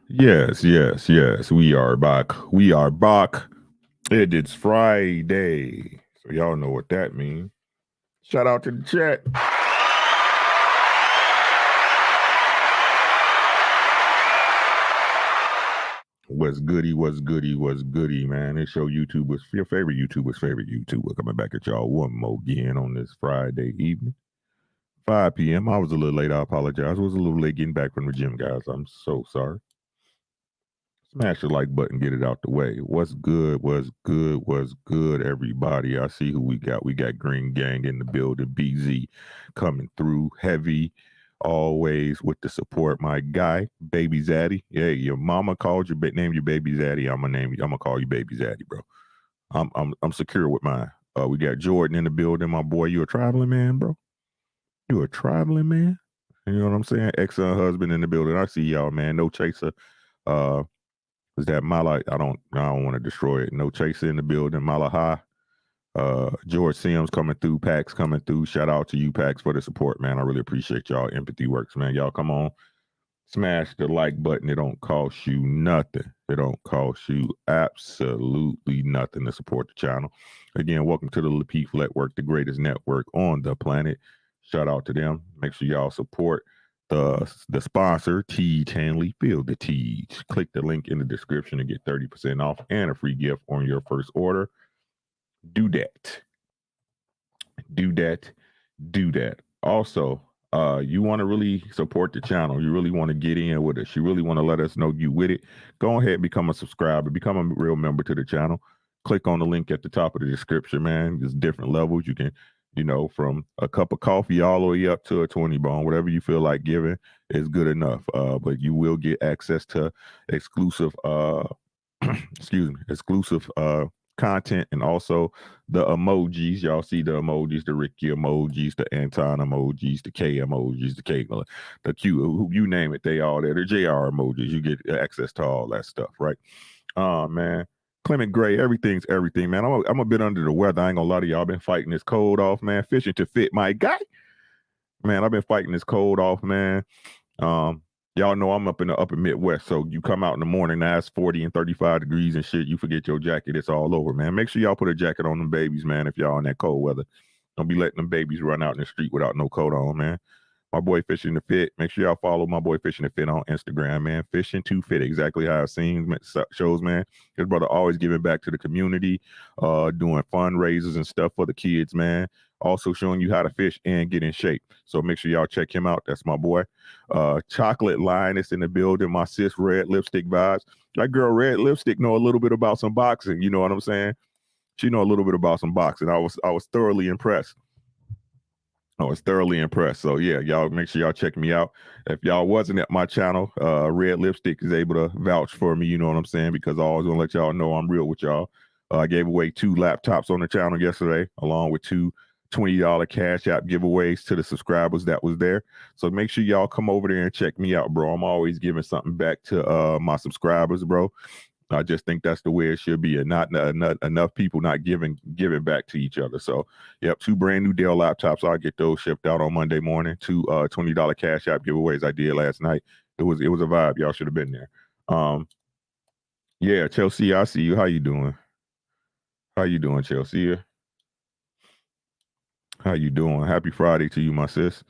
Yes, yes, yes. We are back. We are back. It is Friday. So y'all know what that means. Shout out to the chat. What's goody, what's goody, what's goody, man. It's your YouTuber's, your favorite YouTuber coming back at y'all one more again on this Friday evening. 5 p.m. I was a little late. I apologize. I was a little late getting back from the gym, guys. I'm so sorry. Smash the like button, get it out the way. What's good? What's good? What's good, everybody? I see who we got. We got Green Gang in the building. BZ coming through heavy, always with the support. My guy, Baby Zaddy. Yeah, your mama called you, named you Baby Zaddy. I'm gonna call you Baby Zaddy, bro. I'm secure with mine. We got Jordan in the building. My boy, you a traveling man, bro? You a traveling man? You know what I'm saying? Ex-son husband in the building. I see y'all, man. No chaser. Is that Mala? I don't want to destroy it. No chaser in the building. Mala High. George Sims coming through, Pax coming through. Shout out to you, Pax, for the support, man. I really appreciate y'all. Empathy works, man. Y'all come on, smash the like button. It don't cost you nothing. It don't cost you absolutely nothing to support the channel. Again, welcome to the Lapeef Network, the greatest network on the planet. Shout out to them. Make sure y'all support the sponsor, T Tanley. Feel the T. Click the link in the description to get 30% off and a free gift on your first order. Do that. Do that. Do that. Also, you want to really support the channel. You really want to get in with us. You really want to let us know you with it. Go ahead and become a subscriber. Become a real member to the channel. Click on the link at the top of the description, man. There's different levels. You can, from a cup of coffee all the way up to a 20 bone. Whatever you feel like giving is good enough. But you will get access to exclusive, exclusive content, and also the emojis. Y'all see the emojis, the Ricky emojis, the Anton emojis, the K emojis, the K, the Q, you name it, they all there. The JR emojis. You get access to all that stuff, right? Man. Clement Gray, everything's everything, man. I'm a bit under the weather. I ain't gonna lie to y'all. I've been fighting this cold off, man. Fishing to fit my guy. Man, I've been fighting this cold off, man. Y'all know I'm up in the upper Midwest, so you come out in the morning, now it's 40 and 35 degrees and shit. You forget your jacket, it's all over, man. Make sure y'all put a jacket on them babies, man, if y'all in that cold weather. Don't be letting them babies run out in the street without no coat on, man. My boy Fishing to Fit. Make sure y'all follow my boy Fishing to Fit on Instagram, man. Fishing to Fit, exactly how it seems, shows, man. His brother always giving back to the community, doing fundraisers and stuff for the kids, man. Also showing you how to fish and get in shape. So make sure y'all check him out. That's my boy. Chocolate Lioness in the building. My sis Red Lipstick Vibes. That girl Red Lipstick know a little bit about some boxing. You know what I'm saying? She know a little bit about some boxing. I was thoroughly impressed. I was thoroughly impressed. So yeah, y'all make sure y'all check me out. If y'all wasn't at my channel, Red Lipstick is able to vouch for me, you know what I'm saying? Because I always want to let y'all know I'm real with y'all. I gave away 2 laptops on the channel yesterday, along with 2 $20 Cash App giveaways to the subscribers that was there. So make sure y'all come over there and check me out, bro. I'm always giving something back to my subscribers, bro. I just think that's the way it should be, and not enough people not giving back to each other. So, yep, 2 brand new Dell laptops. I'll get those shipped out on Monday morning. 2 $20 Cash App giveaways I did last night. It was a vibe. Y'all should have been there. Yeah, Chelsea, I see you. How you doing? How you doing, Chelsea? How you doing? Happy Friday to you, my sis.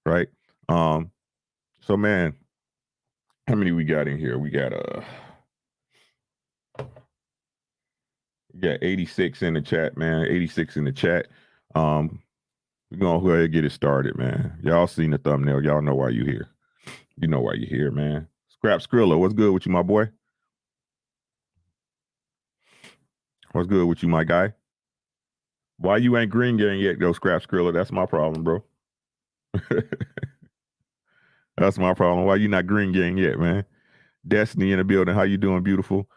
Right? So man, how many we got in here? We got 86 in the chat, man. 86 in the chat. We're gonna go ahead and get it started, man. Y'all seen the thumbnail. Y'all know why you here. You know why you here, man. Scrap Skrilla, what's good with you, my boy? What's good with you, my guy? Why you ain't green gang yet, though, Scrap Skrilla? That's my problem, bro. That's my problem. Why you not green gang yet, man? Destiny in the building. How you doing, beautiful?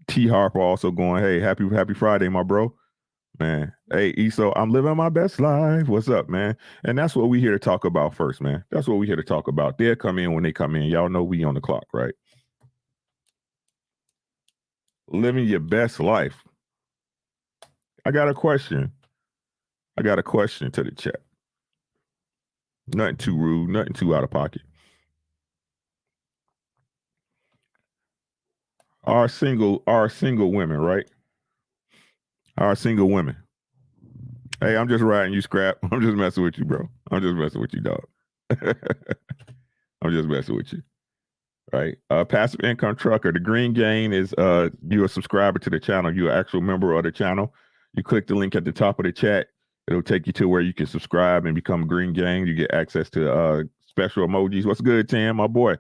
T Harper also going, hey, happy Friday, my bro. Man, hey, Eso, I'm living my best life. What's up, man? And that's what we here to talk about first, man. That's what we here to talk about. They'll come in when they come in. Y'all know we on the clock, right? Living your best life. I got a question. I got a question to the chat. Nothing too rude, nothing too out of pocket. Our single women, right? Our single women. Hey, I'm just riding you, Scrap. I'm just messing with you, bro. I'm just messing with you, dog. I'm just messing with you. Right. Passive income trucker. The green gain is you're a subscriber to the channel. You're an actual member of the channel. You click the link at the top of the chat. It'll take you to where you can subscribe and become a green gain. You get access to special emojis. What's good, Tam, my boy?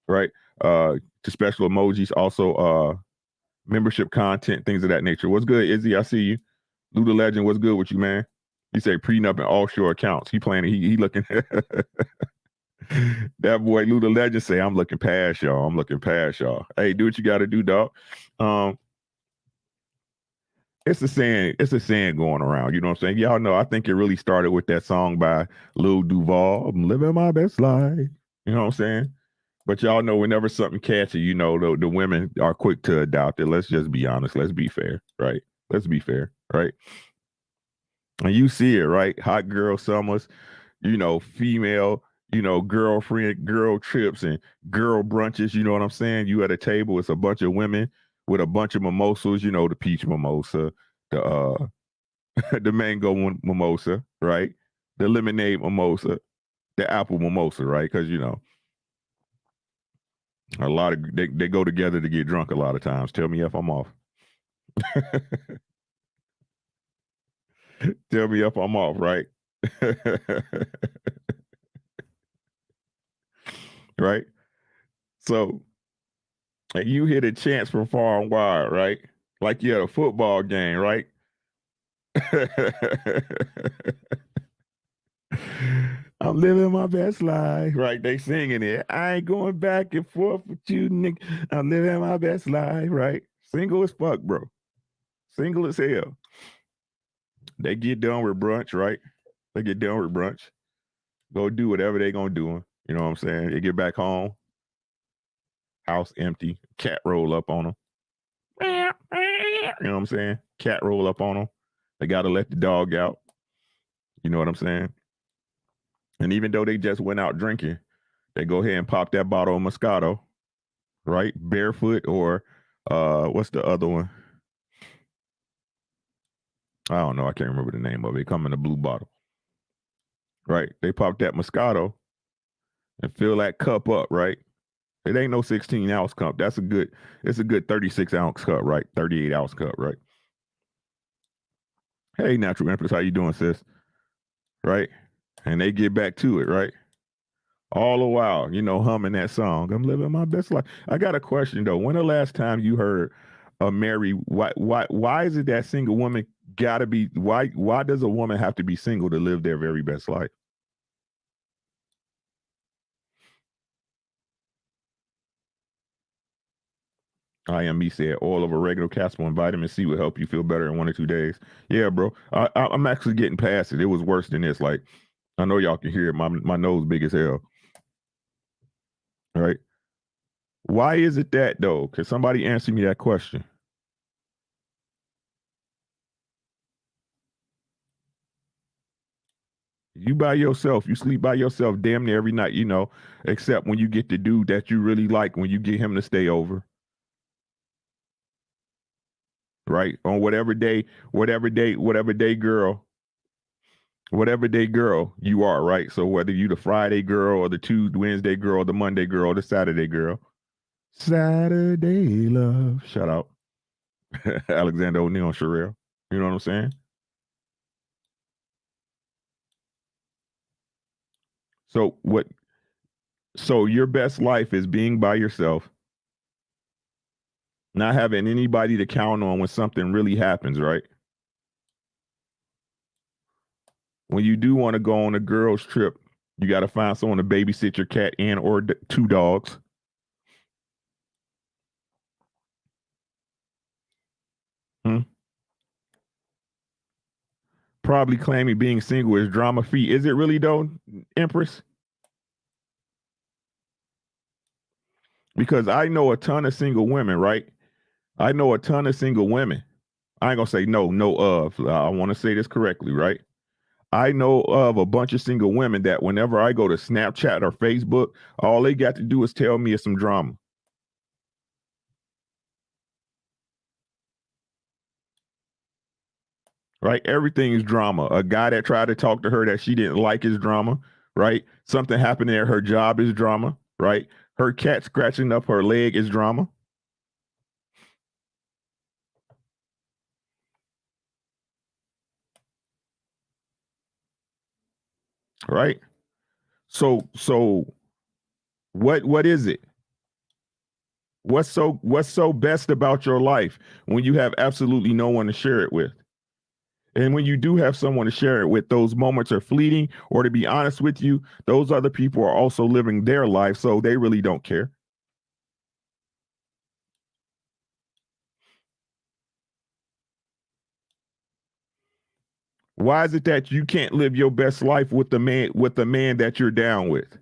Right. To special emojis, also membership content, things of that nature. What's good, Izzy? I see you. Luda Legend, what's good with you, man? He say prenup and offshore accounts. He playing. He looking. That boy Luda Legend say, I'm looking past y'all. I'm looking past y'all. Hey, do what you got to do, dog. It's a saying going around. You know what I'm saying? Y'all know, I think it really started with that song by Lil Duval, I'm living my best life. You know what I'm saying? But y'all know whenever something catchy, you know, the women are quick to adopt it. Let's just be honest. Let's be fair, right? Let's be fair, right? And you see it, right? Hot girl summers, female, girlfriend, girl trips and girl brunches. You know what I'm saying? You at a table, it's a bunch of women with a bunch of mimosas, the peach mimosa, the the mango mimosa, right? The lemonade mimosa, the apple mimosa, right? Because a lot of they go together to get drunk a lot of times. Tell me if I'm off. Tell me if I'm off, right? Right? So you hit a chance from far and wide, right? Like you at a football game, right? I'm living my best life, right? They singing it. I ain't going back and forth with you, nigga. I'm living my best life, right? Single as fuck, bro. Single as hell. They get done with brunch, right? They get done with brunch. Go do whatever they gonna do. You know what I'm saying? They get back home, house empty, cat roll up on them. You know what I'm saying? Cat roll up on them. They gotta let the dog out. You know what I'm saying? And even though they just went out drinking, they go ahead and pop that bottle of Moscato, right? Barefoot or what's the other one? I don't know. I can't remember the name of it. It come in a blue bottle. Right? They pop that Moscato and fill that cup up, right? It ain't no 16-ounce cup. It's a good 36-ounce cup, right? 38-ounce cup, right? Hey, Natural Empress, how you doing, sis? Right? And they get back to it, right? All the while, humming that song. I'm living my best life. I got a question though. When the last time you heard a Mary? Why is it that single woman gotta be? Why does a woman have to be single to live their very best life? I am me said oil of oregano capsule and vitamin C will help you feel better in 1 or 2 days. Yeah, bro. I'm actually getting past it. It was worse than this. Like I know y'all can hear it. My nose big as hell. Right? Why is it that though? Can somebody answer me that question? You by yourself, you sleep by yourself damn near every night, except when you get the dude that you really like, when you get him to stay over, right? On whatever day girl you are, right? So whether you the Friday girl or the Tuesday, Wednesday girl, or the Monday girl, or the Saturday girl. Saturday love. Shout out. Alexander O'Neal, Sherelle. You know what I'm saying? So what so your best life is being by yourself, not having anybody to count on when something really happens, right? When you do want to go on a girls trip, you got to find someone to babysit your cat and or two dogs. Hmm? Probably claiming being single is drama free. Is it really though, Empress? Because I know a ton of single women, right? I know a ton of single women. I ain't gonna say no of. I want to say this correctly, right? I know of a bunch of single women that whenever I go to Snapchat or Facebook, all they got to do is tell me it's some drama. Right? Everything is drama. A guy that tried to talk to her that she didn't like is drama, right? Something happened there, her job is drama, right? Her cat scratching up her leg is drama, right? So what is it? What's so best about your life when you have absolutely no one to share it with? And when you do have someone to share it with, those moments are fleeting, or to be honest with you, those other people are also living their life, so they really don't care. Why is it that you can't live your best life with the man that you're down with?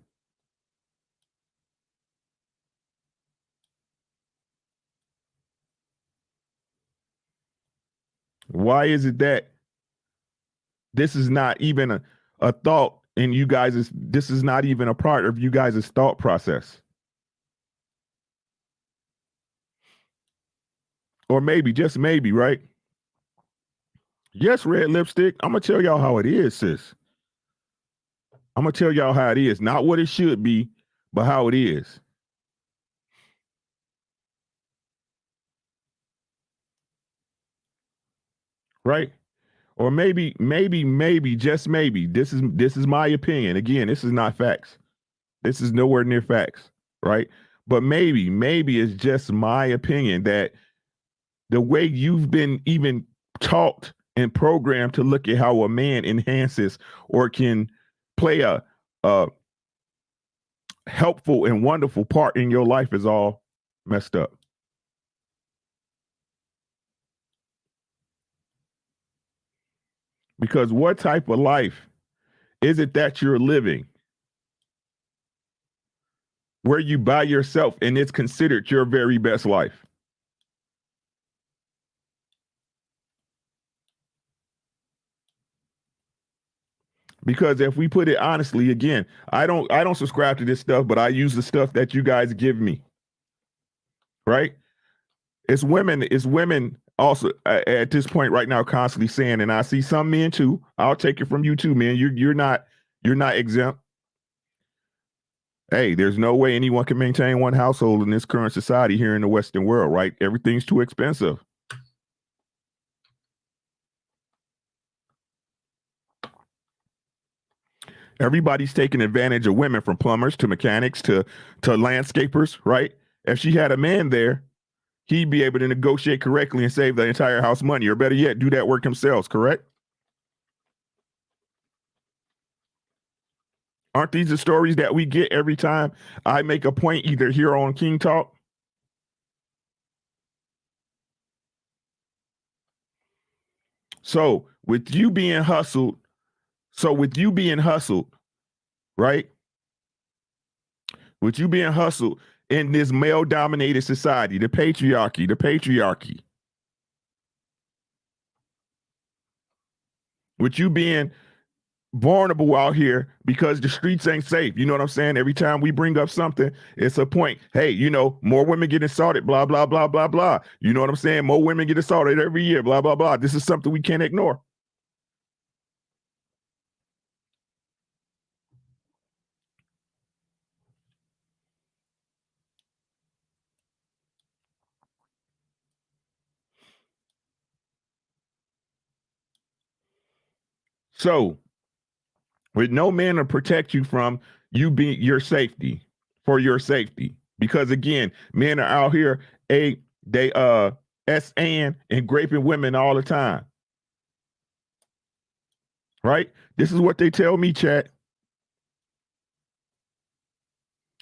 Why is it that this is not even a thought in you guys? This is not even a part of you guys' thought process. Or maybe, just maybe, right? Yes, red lipstick. I'm going to tell y'all how it is, sis. I'm going to tell y'all how it is. Not what it should be, but how it is. Right? Or maybe, just maybe. This is my opinion. Again, this is not facts. This is nowhere near facts, right? But maybe it's just my opinion that the way you've been even taught and programmed to look at how a man enhances or can play a helpful and wonderful part in your life is all messed up. Because what type of life is it that you're living where you by yourself and it's considered your very best life? Because if we put it honestly, again, I don't subscribe to this stuff, but I use the stuff that you guys give me. Right? It's women also at this point right now constantly saying, and I see some men too. I'll take it from you too, man. You're not exempt. Hey, there's no way anyone can maintain one household in this current society here in the Western world, right? Everything's too expensive. Everybody's taking advantage of women, from plumbers to mechanics to landscapers, right? If she had a man there, he'd be able to negotiate correctly and save the entire house money, or better yet, do that work himself, correct? Aren't these the stories that we get every time I make a point either here on King Talk? So with you being hustled, right? With you being hustled in this male-dominated society, the patriarchy. With you being vulnerable out here because the streets ain't safe. You know what I'm saying? Every time we bring up something, it's a point. Hey, more women get assaulted, blah, blah, blah, blah, blah. You know what I'm saying? More women get assaulted every year, blah, blah, blah. This is something we can't ignore. So, with no man to protect you from you being your safety, because again, men are out here they and graping women all the time, right? This is what they tell me, chat.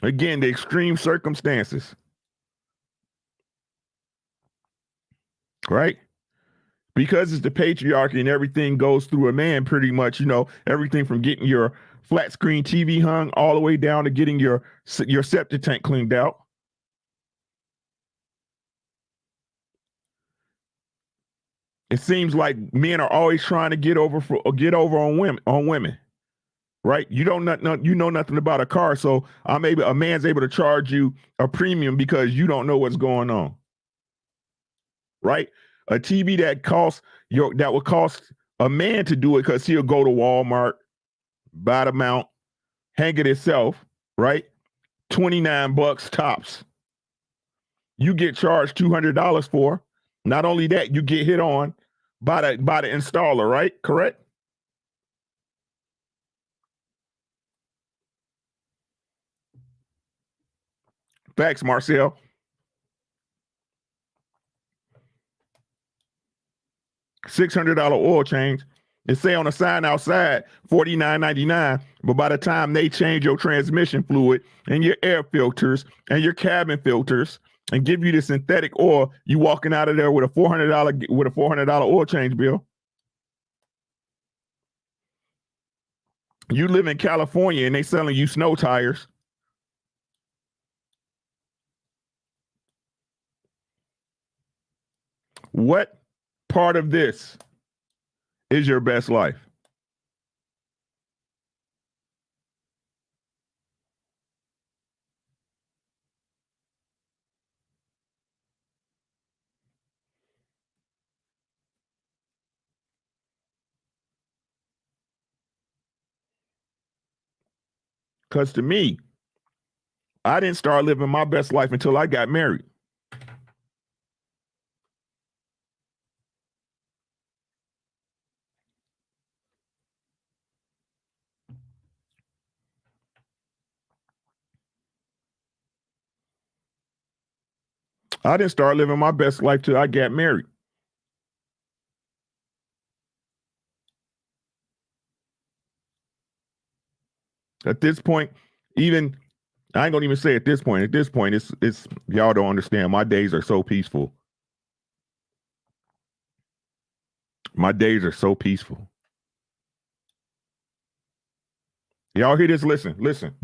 Again, the extreme circumstances, right? Because it's the patriarchy and everything goes through a man pretty much, everything from getting your flat screen TV hung all the way down to getting your septic tank cleaned out. It seems like men are always trying to get over on women. Right? You know nothing about a car, so a man's able to charge you a premium because you don't know what's going on. Right? A TV that would cost a man to do it because he'll go to Walmart, buy the mount, hang it himself, right? $29 tops. You get charged $200 for. Not only that, you get hit on by the installer, right? Correct? Facts, Marcel. $600 oil change. It say on the sign outside $49.99, but by the time they change your transmission fluid and your air filters and your cabin filters and give you the synthetic oil, you walking out of there with a $400 oil change bill. You live in California and they selling you snow tires. What part of this is your best life? Because to me, I didn't start living my best life until I got married. I didn't start living my best life till I got married. At this point, even I ain't gonna even say at this point. At this point, it's y'all don't understand. My days are so peaceful. My days are so peaceful. Y'all hear this? Listen, listen.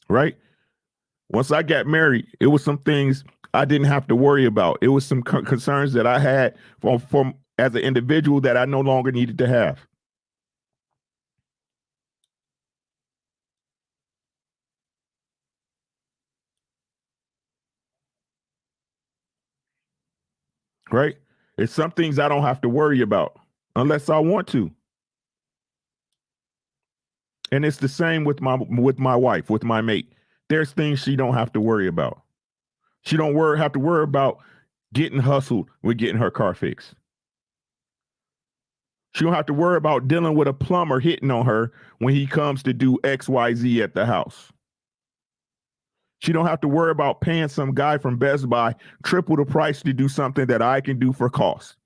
Right? Once I got married, it was some things I didn't have to worry about. It was some concerns that I had from as an individual that I no longer needed to have. Right? It's some things I don't have to worry about unless I want to. And it's the same with my wife, with my mate. There's things she don't have to worry about. She don't have to worry about getting hustled with getting her car fixed. She don't have to worry about dealing with a plumber hitting on her when he comes to do XYZ at the house. She don't have to worry about paying some guy from Best Buy triple the price to do something that I can do for cost.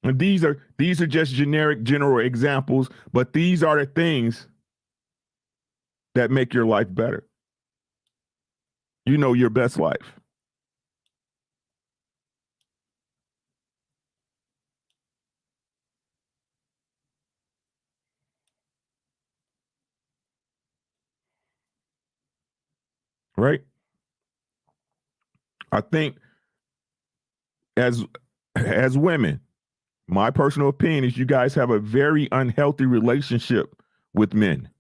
And these are just generic general examples, but these are the things that make your life better. You know your best life. Right? I think as women, my personal opinion is you guys have a very unhealthy relationship with men.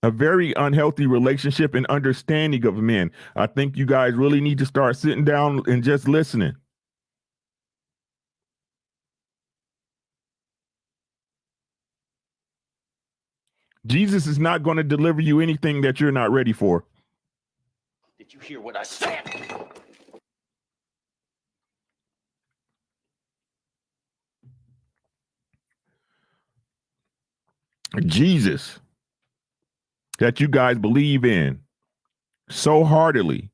A very unhealthy relationship and understanding of men. I think you guys really need to start sitting down and just listening. Jesus is not going to deliver you anything that you're not ready for. Did you hear what I said? Jesus, that you guys believe in so heartily,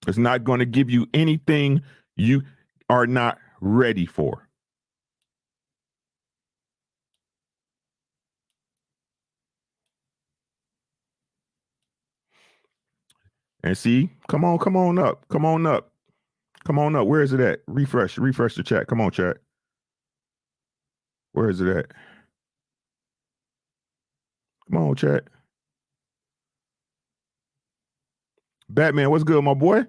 is not going to give you anything you are not ready for. And see, come on up. Come on up. Come on up. Where is it at? Refresh the chat. Come on, chat. Where is it at? Come on, chat. Batman, what's good, my boy?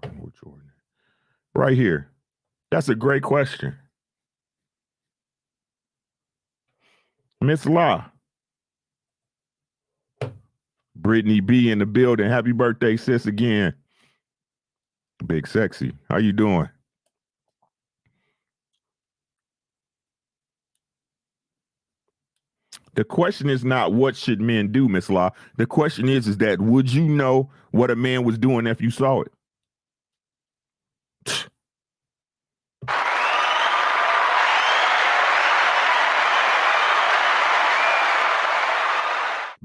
Jordan. Right here. That's a great question. Miss La. Brittany B in the building. Happy birthday, sis, again. Big Sexy. How you doing? The question is not what should men do, Miss La. The question is that would you know what a man was doing if you saw it?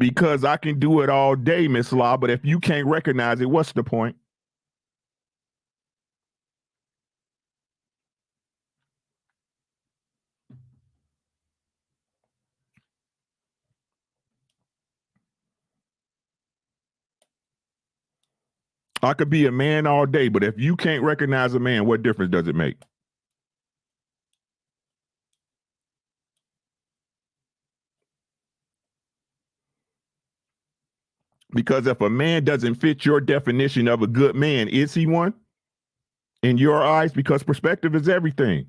Because I can do it all day, Miss Law, but if you can't recognize it, what's the point? I could be a man all day, but if you can't recognize a man, what difference does it make? Because if a man doesn't fit your definition of a good man, is he one? In your eyes, because perspective is everything.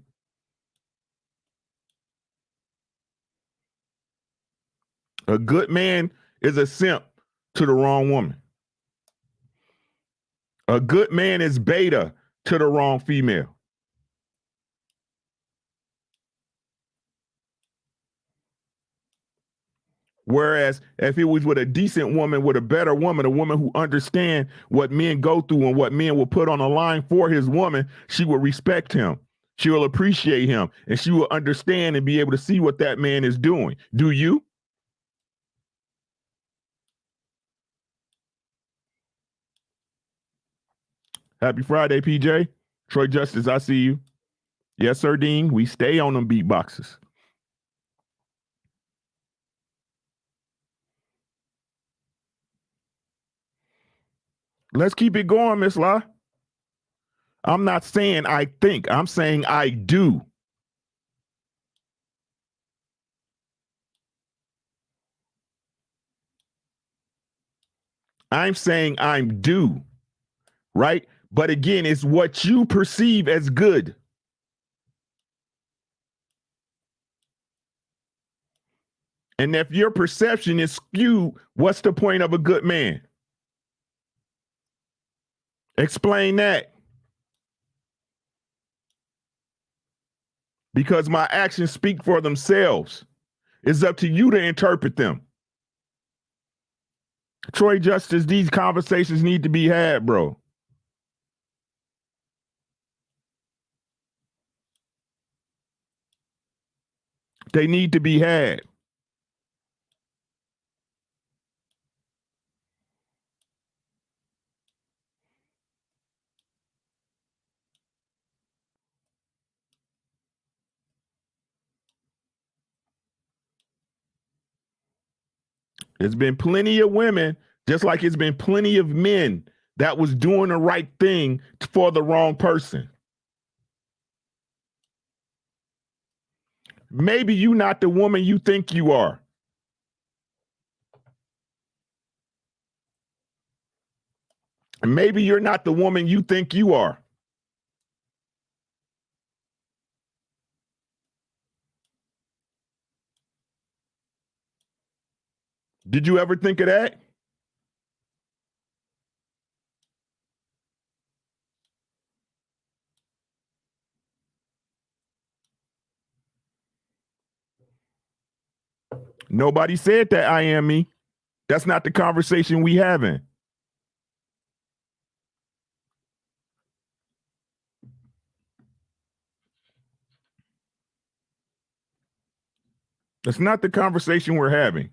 A good man is a simp to the wrong woman. A good man is beta to the wrong female. Whereas if it was with a decent woman, with a better woman, a woman who understands what men go through and what men will put on the line for his woman, she will respect him. She will appreciate him, and she will understand and be able to see what that man is doing. Do you? Happy Friday, PJ. Troy Justice, I see you. Yes, sir, Dean. We stay on them beatboxes. Let's keep it going, Miss La. I'm not saying I think. I'm saying I do. I'm saying I'm due, right? But again, it's what you perceive as good. And if your perception is skewed, what's the point of a good man? Explain that. Because my actions speak for themselves. It's up to you to interpret them. Troy Justice, these conversations need to be had, bro. They need to be had. There's been plenty of women, just like it's been plenty of men that was doing the right thing for the wrong person. Maybe you're not the woman you think you are. Maybe you're not the woman you think you are. Did you ever think of that? Nobody said that I am me. That's not the conversation we having. That's not the conversation we're having.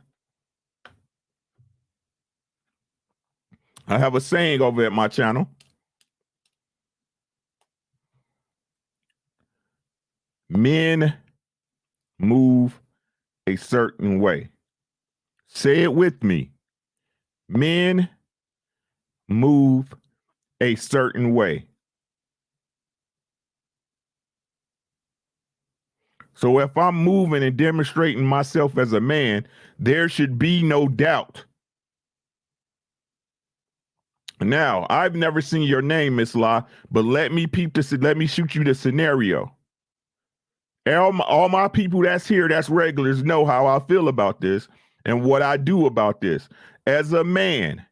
I have a saying over at my channel. Men move a certain way. Say it with me. Men move a certain way. So if I'm moving and demonstrating myself as a man, there should be no doubt. Now, I've never seen your name, Miss La, but let me shoot you the scenario. All my people that's here, that's regulars, know how I feel about this and what I do about this. As a man,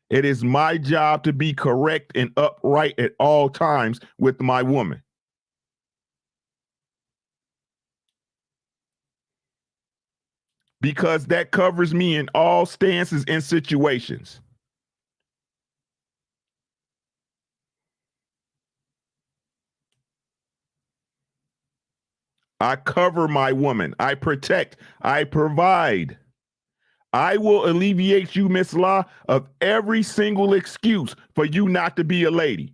it is my job to be correct and upright at all times with my woman. Because that covers me in all stances and situations. I cover my woman. I protect. I provide. I will alleviate you, Miss Law, of every single excuse for you not to be a lady.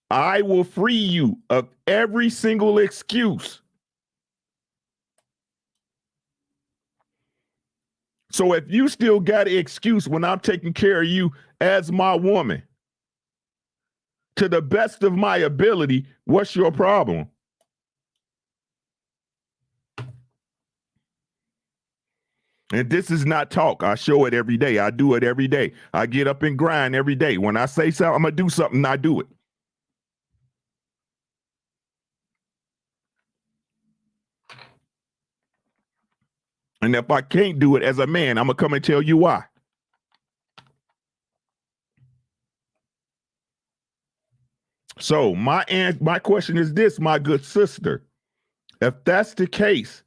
I will free you of every single excuse. So if you still got an excuse when I'm taking care of you as my woman, to the best of my ability, what's your problem? And this is not talk. I show it every day. I do it every day. I get up and grind every day. When I say something, I'm going to do something, I do it. And if I can't do it as a man, I'm going to come and tell you why. So my question is this, my good sister. If that's the case,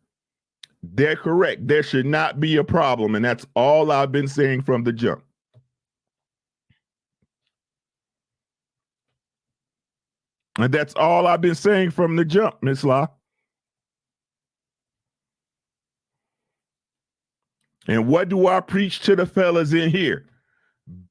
they're correct. There should not be a problem. And that's all I've been saying from the jump. And that's all I've been saying from the jump, Miss Law. And what do I preach to the fellas in here?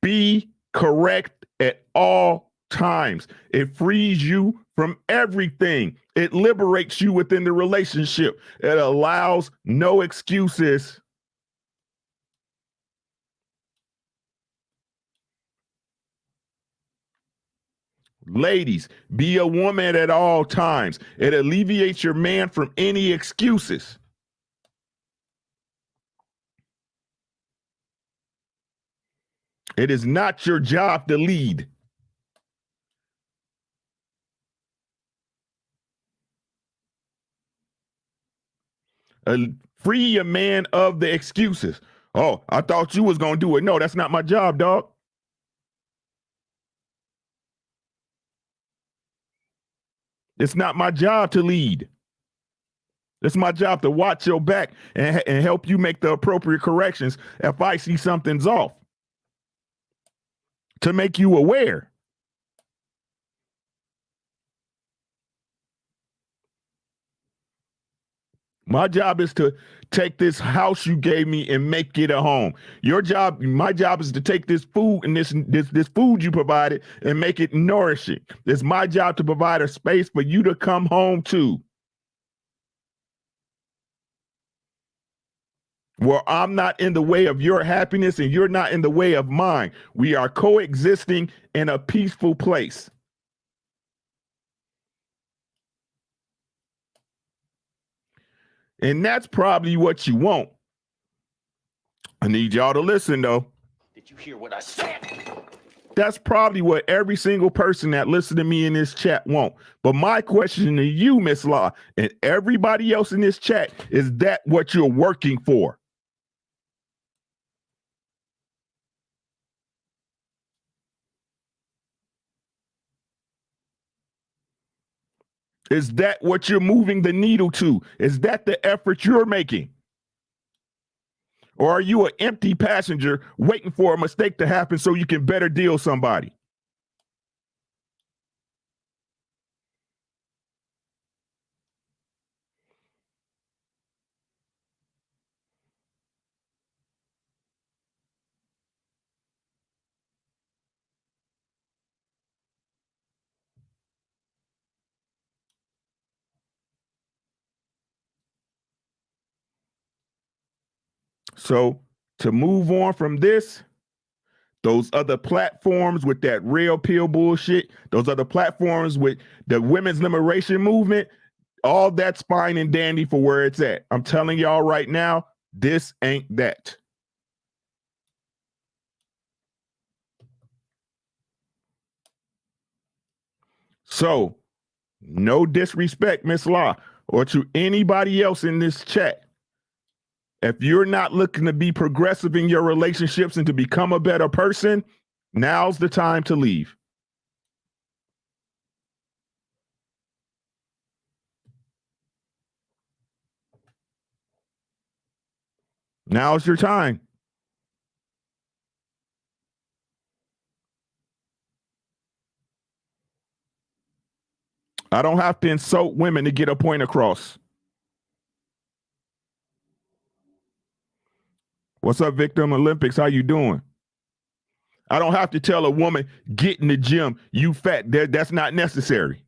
Be correct at all times. It frees you from everything. It liberates you within the relationship. It allows no excuses. Ladies, be a woman at all times. It alleviates your man from any excuses. It is not your job to lead. Free a man of the excuses. Oh, I thought you was going to do it. No, that's not my job, dog. It's not my job to lead. It's my job to watch your back and help you make the appropriate corrections if I see something's off. To make you aware. My job is to take this house you gave me and make it a home. My job is to take this food and this food you provided and make it nourishing. It's my job to provide a space for you to come home to. Where I'm not in the way of your happiness and you're not in the way of mine. We are coexisting in a peaceful place. And that's probably what you want. I need y'all to listen, though. Did you hear what I said? That's probably what every single person that listens to me in this chat want. But my question to you, Miss Law, and everybody else in this chat, is that what you're working for? Is that what you're moving the needle to? Is that the effort you're making? Or are you an empty passenger waiting for a mistake to happen so you can better deal somebody? So to move on from this, those other platforms with that real pill bullshit, those other platforms with the women's liberation movement, all that's fine and dandy for where it's at. I'm telling y'all right now, this ain't that. So, no disrespect, Miss Law, or to anybody else in this chat. If you're not looking to be progressive in your relationships and to become a better person, now's the time to leave. Now's your time. I don't have to insult women to get a point across. What's up, Victim Olympics? How you doing? I don't have to tell a woman, get in the gym, you fat. That's not necessary.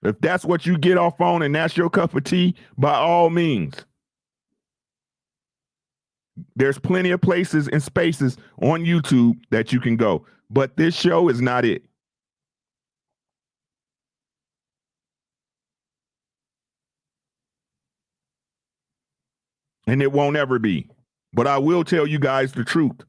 If that's what you get off on and that's your cup of tea, by all means. There's plenty of places and spaces on YouTube that you can go. But this show is not it. And it won't ever be. But I will tell you guys the truth.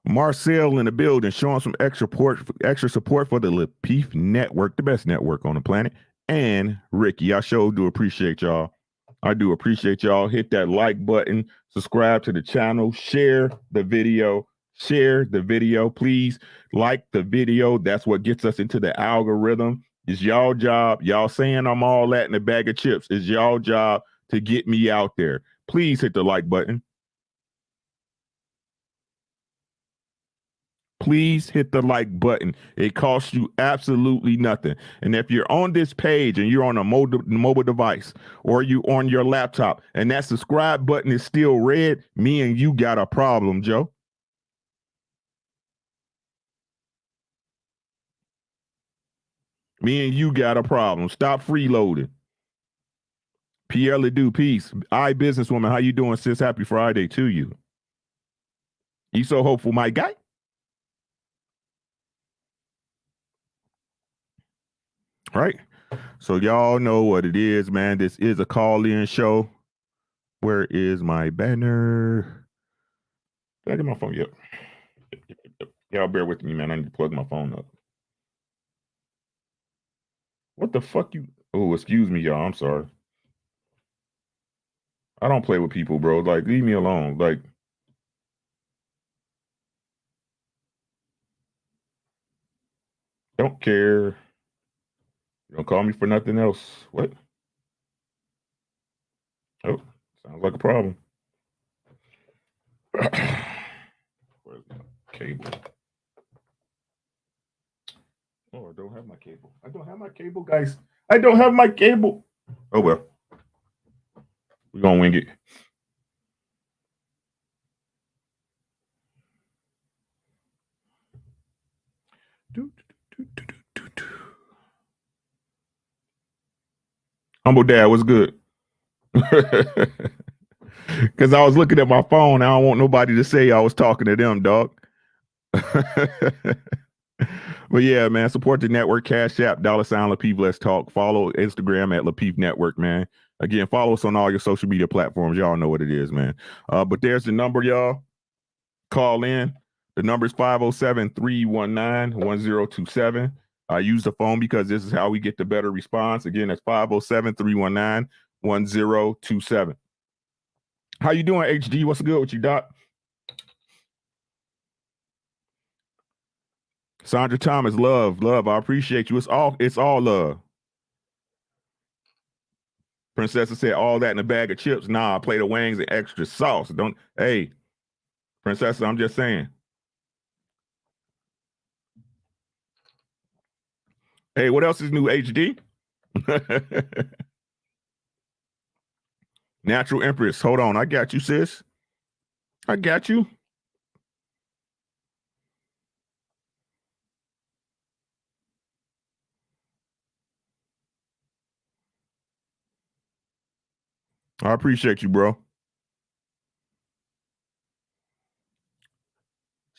Marcel in the building showing some extra support for the Lapeef Network, the best network on the planet. And Ricky, I sure do appreciate y'all. I do appreciate y'all. Hit that like button, subscribe to the channel, share the video. Please like the video. That's what gets us into the algorithm. It's y'all job. Y'all saying I'm all that in a bag of chips. It's y'all job to get me out there. Please hit the like button. Please hit the like button. It costs you absolutely nothing. And if you're on this page and you're on a mobile device or you on your laptop and that subscribe button is still red, me and you got a problem, Joe. Me and you got a problem. Stop freeloading. Pierre Ledoux, peace. I businesswoman, how you doing, sis? Happy Friday to you. You so hopeful, my guy. Right? So y'all know what it is, man. This is a call-in show. Where is my banner? Did I get my phone? Yep. Y'all bear with me, man. I need to plug my phone up. What the fuck you? Oh, excuse me, y'all. I'm sorry. I don't play with people, bro. Like, leave me alone. Like, don't care. You don't call me for nothing else. What? Oh, sounds like a problem. Where's my cable? Oh, I don't have my cable. I don't have my cable, guys. I don't have my cable. Oh, well. We're going to wing it. Humble Dad, what's good? Because I was looking at my phone. I don't want nobody to say I was talking to them, dog. But yeah, man, support the network. Cash App, $ Lapeef, let's talk. Follow Instagram at Lapeef Network, man. Again, follow us on all your social media platforms. Y'all know what it is, man. But there's the number, y'all. Call in. The number is 507-319-1027. I use the phone because this is how we get the better response. Again, that's 507-319-1027. How you doing, HD? What's good with you, Doc? Sandra Thomas, love. I appreciate you. It's all love. Princessa said all that in a bag of chips. Nah, I play the wings and extra sauce. Hey, Princessa, I'm just saying. Hey, what else is new, HD? Natural Empress. Hold on. I got you, sis. I got you. I appreciate you, bro.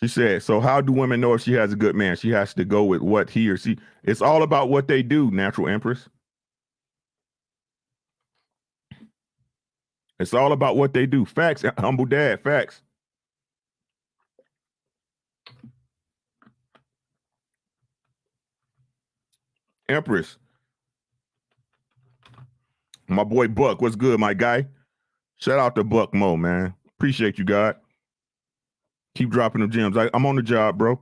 She said, so how do women know if she has a good man? She has to go with what he or she. It's all about what they do, Natural Empress. It's all about what they do. Facts, Humble Dad, facts. Empress. My boy Buck, what's good, my guy? Shout out to Buck Mo, man. Appreciate you, God. Keep dropping them gems. I'm on the job, bro.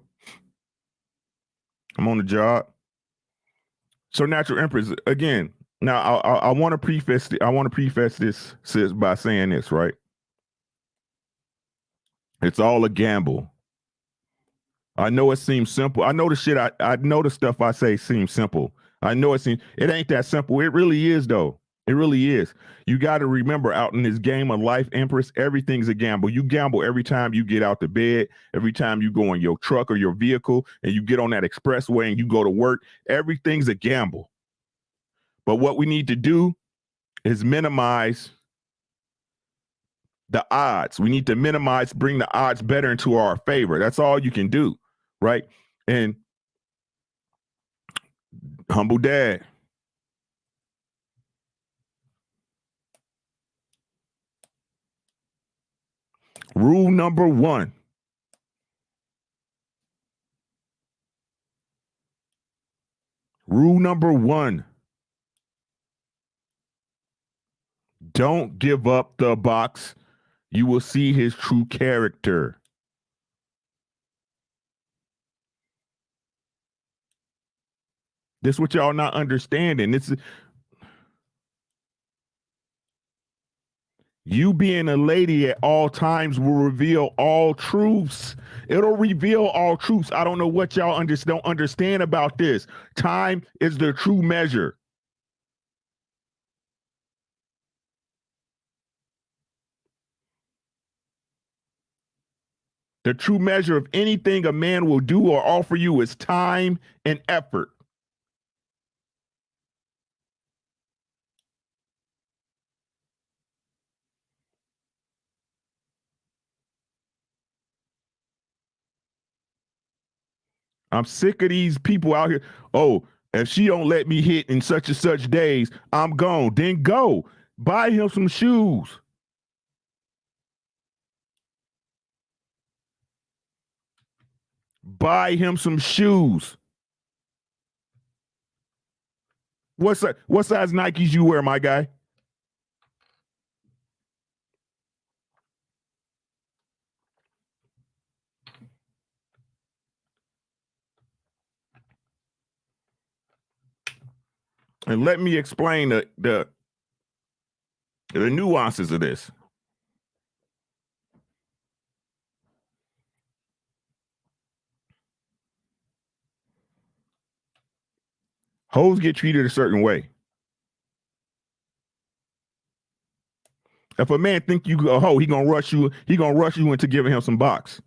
I'm on the job. So Natural Empress, again, Now, I want to preface. I want to preface this, sis, by saying this, right? It's all a gamble. I know it seems simple. I know the shit. I know the stuff I say seems simple. I know it ain't that simple. It really is, though. It really is. You got to remember, out in this game of life, Empress, everything's a gamble. You gamble every time you get out the bed, every time you go in your truck or your vehicle, and you get on that expressway and you go to work. Everything's a gamble. But what we need to do is minimize the odds. We need to bring the odds better into our favor. That's all you can do, right? And humble dad. Rule number one. Rule number one. Don't give up the box. You will see his true character. This is what y'all not understanding. You being a lady at all times will reveal all truths. It'll reveal all truths. I don't know what y'all don't understand about this. Time is the true measure. The true measure of anything a man will do or offer you is time and effort. I'm sick of these people out here. Oh, if she don't let me hit in such and such days, I'm gone. Then go. Buy him some shoes. Buy him some shoes. What size Nikes you wear, my guy? And let me explain the nuances of this. Hoes get treated a certain way. If a man think you a hoe, he gonna rush you. He gonna rush you into giving him some box.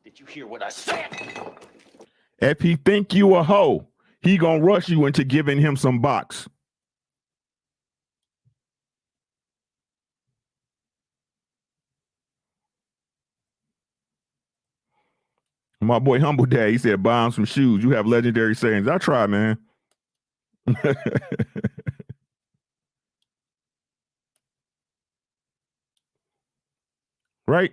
Did you hear what I said? If he think you a hoe, he gonna rush you into giving him some box. My boy Humble Dad, he said, buy him some shoes. You have legendary sayings. I try, man. Right?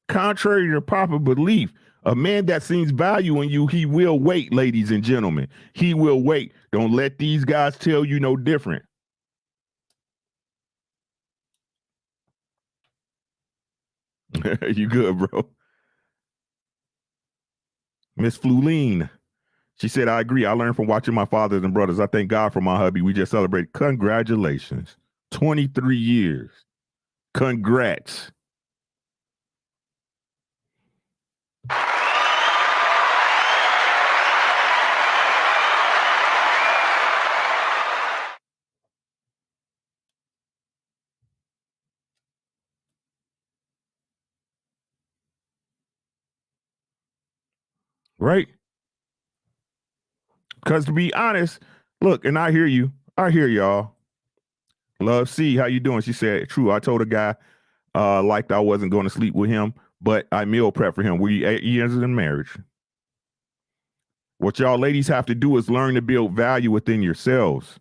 Contrary to proper belief, a man that sees value in you, he will wait, ladies and gentlemen. He will wait. Don't let these guys tell you no different. You good, bro? Miss Fluline. She said, I agree. I learned from watching my fathers and brothers. I thank God for my hubby. We just celebrated. Congratulations. 23 years. Congrats. Right? Because to be honest, look, and I hear you. I hear y'all. Love C, how you doing? She said, true. I told a guy like I wasn't going to sleep with him, but I meal prep for him. We 8 years in marriage. What y'all ladies have to do is learn to build value within yourselves.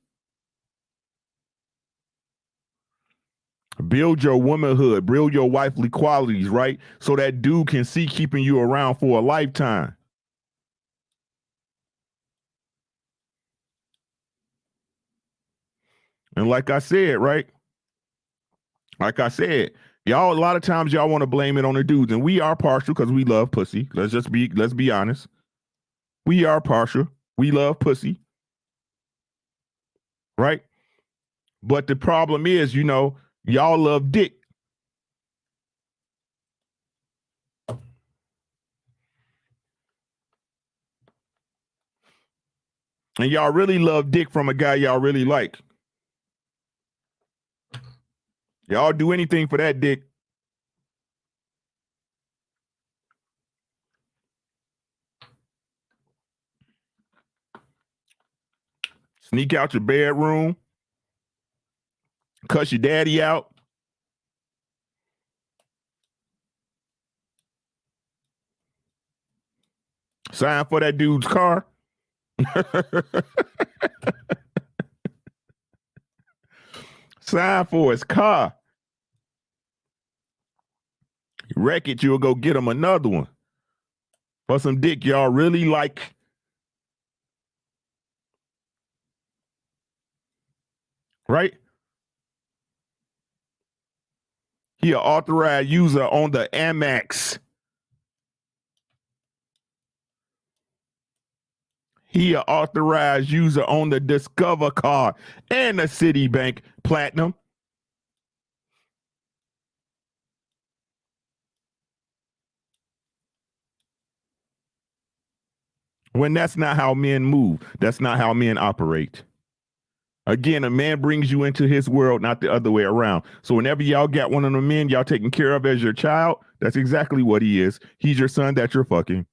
Build your womanhood, build your wifely qualities, right? So that dude can see keeping you around for a lifetime. And like I said, right? Like I said, y'all, a lot of times y'all want to blame it on the dudes, and we are partial because we love pussy. Let's be honest. We are partial. We love pussy. Right? But the problem is, y'all love dick. And y'all really love dick from a guy y'all really like. Y'all do anything for that dick. Sneak out your bedroom. Cuss your daddy out. Sign for that dude's car. Sign for his car. You wreck it, you'll go get him another one. For some dick y'all really like. Right? He an authorized user on the Amex. He an authorized user on the Discover card and the Citibank Platinum. When that's not how men move. That's not how men operate. Again, a man brings you into his world, not the other way around. So whenever y'all got one of the men y'all taking care of as your child, that's exactly what he is. He's your son that you're fucking.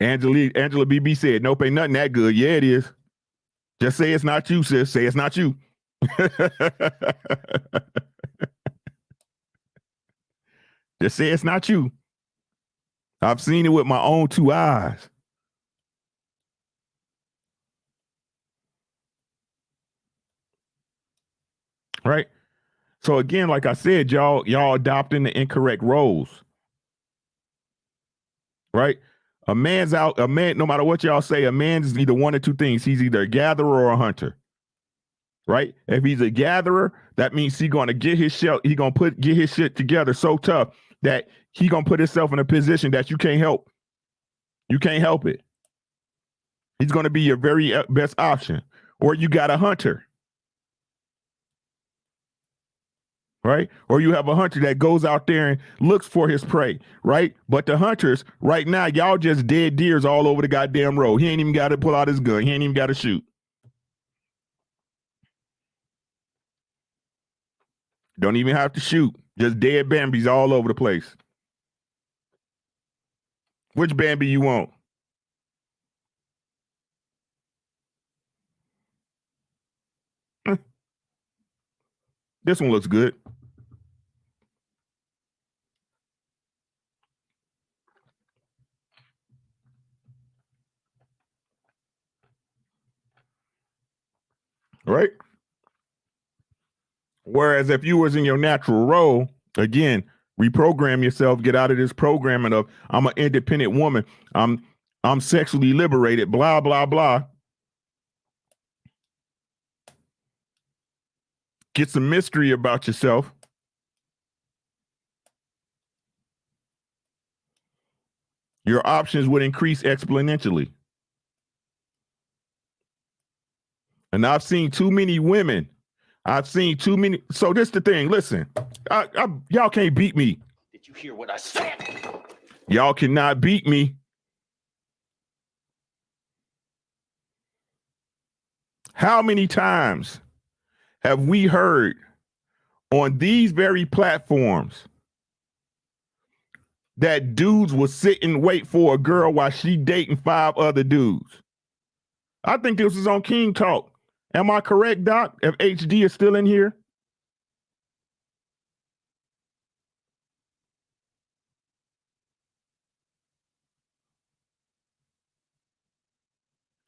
Angela BB said, nope, ain't nothing that good. Yeah, it is. Just say it's not you, sis. Say it's not you. Just say it's not you. I've seen it with my own two eyes. Right? So again, like I said, y'all adopting the incorrect roles. Right? A man, no matter what y'all say, a man's either one or two things. He's either a gatherer or a hunter. Right? If he's a gatherer, that means he's gonna get his shit, get his shit together so tough that he gonna put himself in a position that you can't help. You can't help it. He's gonna be your very best option. Or you got a hunter. Right? Or you have a hunter that goes out there and looks for his prey, right? But the hunters, right now, y'all just dead deers all over the goddamn road. He ain't even got to pull out his gun. He ain't even got to shoot. Don't even have to shoot. Just dead Bambis all over the place. Which Bambi you want? This one looks good. Right? Whereas if you was in your natural role, again, reprogram yourself, get out of this programming of I'm an independent woman. I'm sexually liberated, blah, blah, blah. Get some mystery about yourself. Your options would increase exponentially. And I've seen too many women. So this the thing. Listen, y'all can't beat me. Did you hear what I said? Y'all cannot beat me. How many times have we heard on these very platforms that dudes will sit and wait for a girl while she dating 5 other dudes? I think this is on King Talk. Am I correct, Doc? If HD is still in here?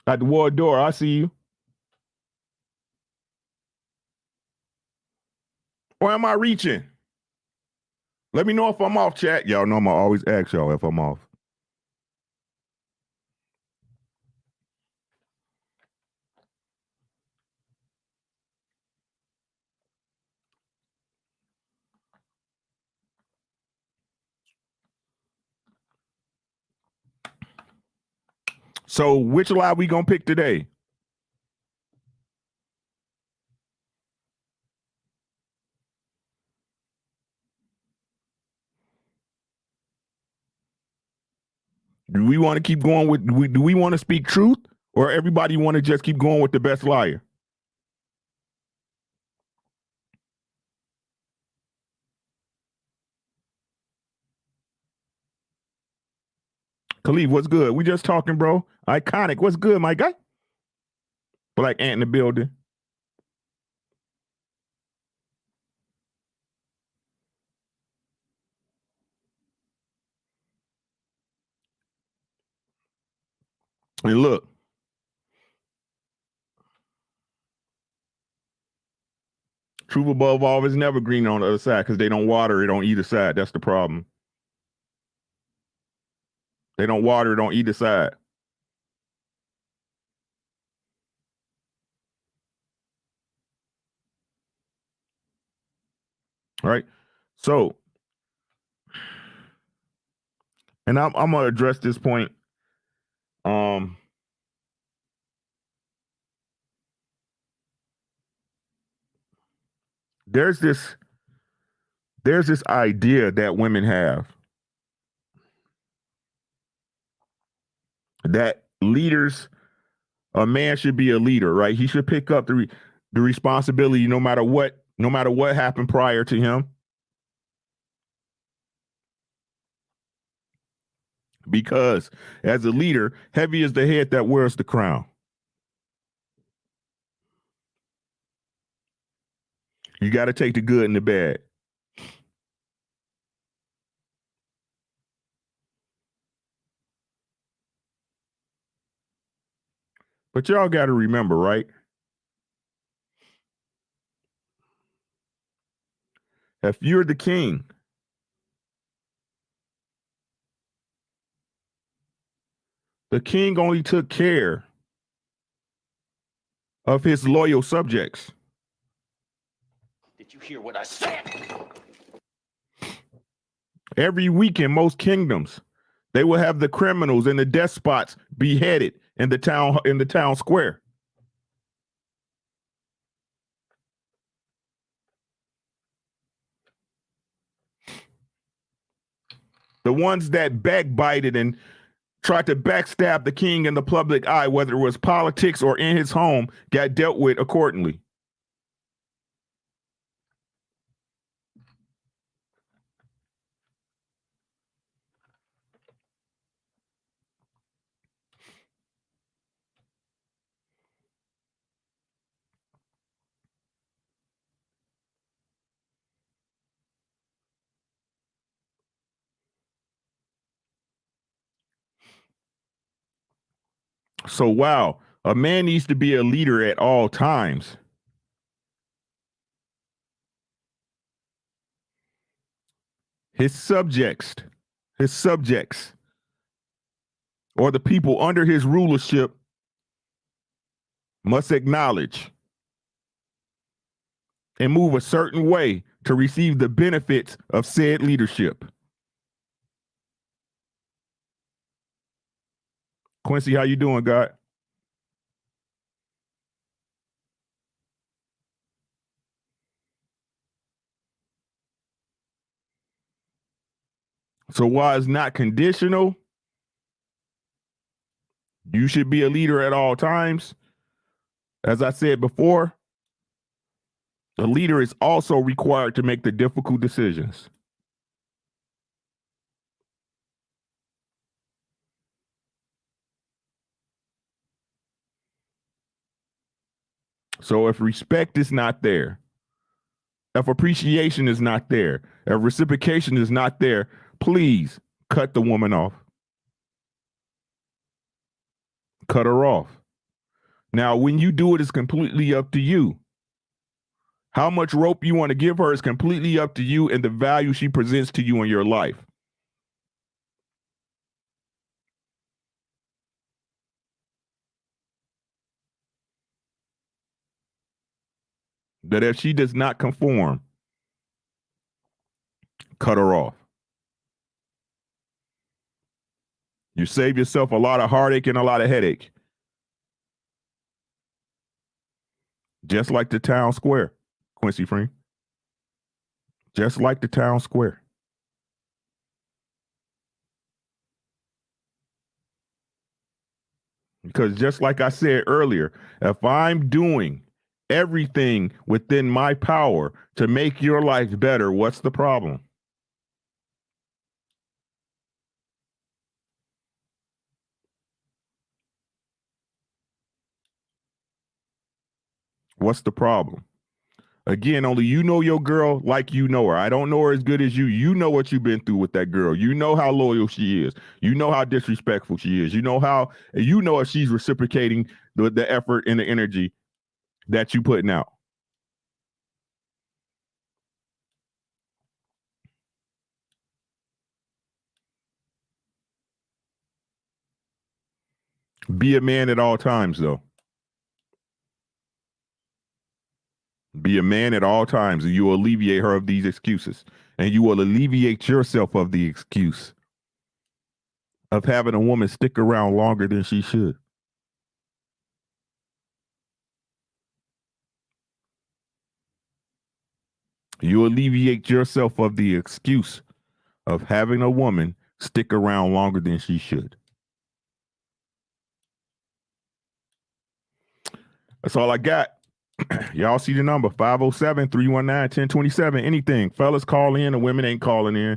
At the ward door, I see you. Or am I reaching? Let me know if I'm off, chat. Y'all know I'm gonna always ask y'all if I'm off. So which lie we gonna pick today? Do we want to keep going with? Do we want to speak truth, or everybody want to just keep going with the best liar? Khalif, what's good? We just talking, bro. Iconic, what's good, my guy? Black Ant in the building. And look, truth above all is never green on the other side because they don't water it on either side. That's the problem. They don't water it on either side. Right? So, and I'm gonna address this point. There's this idea that women have that leaders, a man should be a leader, right? He should pick up the responsibility no matter what happened prior to him. Because as a leader, heavy is the head that wears the crown. You got to take the good and the bad. But y'all got to remember, right? If you're the king, the king only took care of his loyal subjects. Did you hear what I said? Every week in most kingdoms, they will have the criminals and the despots beheaded in the town square. The ones that backbited and tried to backstab the king in the public eye, whether it was politics or in his home, got dealt with accordingly. So, wow, a man needs to be a leader at all times. His subjects, or the people under his rulership must acknowledge and move a certain way to receive the benefits of said leadership. Quincy, how you doing, God? So while it's not conditional, you should be a leader at all times. As I said before, the leader is also required to make the difficult decisions. So if respect is not there, if appreciation is not there, if reciprocation is not there, please cut the woman off. Cut her off. Now, when you do it, it's completely up to you. How much rope you want to give her is completely up to you and the value she presents to you in your life. That if she does not conform, cut her off. You save yourself a lot of heartache and a lot of headache. Just like the town square, Quincy Free. Just like the town square. Because just like I said earlier, if I'm doing everything within my power to make your life better, what's the problem? What's the problem? Again, only you know your girl like you know her. I don't know her as good as you. You know what you've been through with that girl. You know how loyal she is. You know how disrespectful she is. You know if she's reciprocating the effort and the energy that you putting out. Be a man at all times, though. Be a man at all times, and you will alleviate her of these excuses. And you will alleviate yourself of the excuse of having a woman stick around longer than she should. You alleviate yourself of the excuse of having a woman stick around longer than she should. That's all I got. Y'all see the number 507-319-1027. Anything. Fellas call in, the women ain't calling in.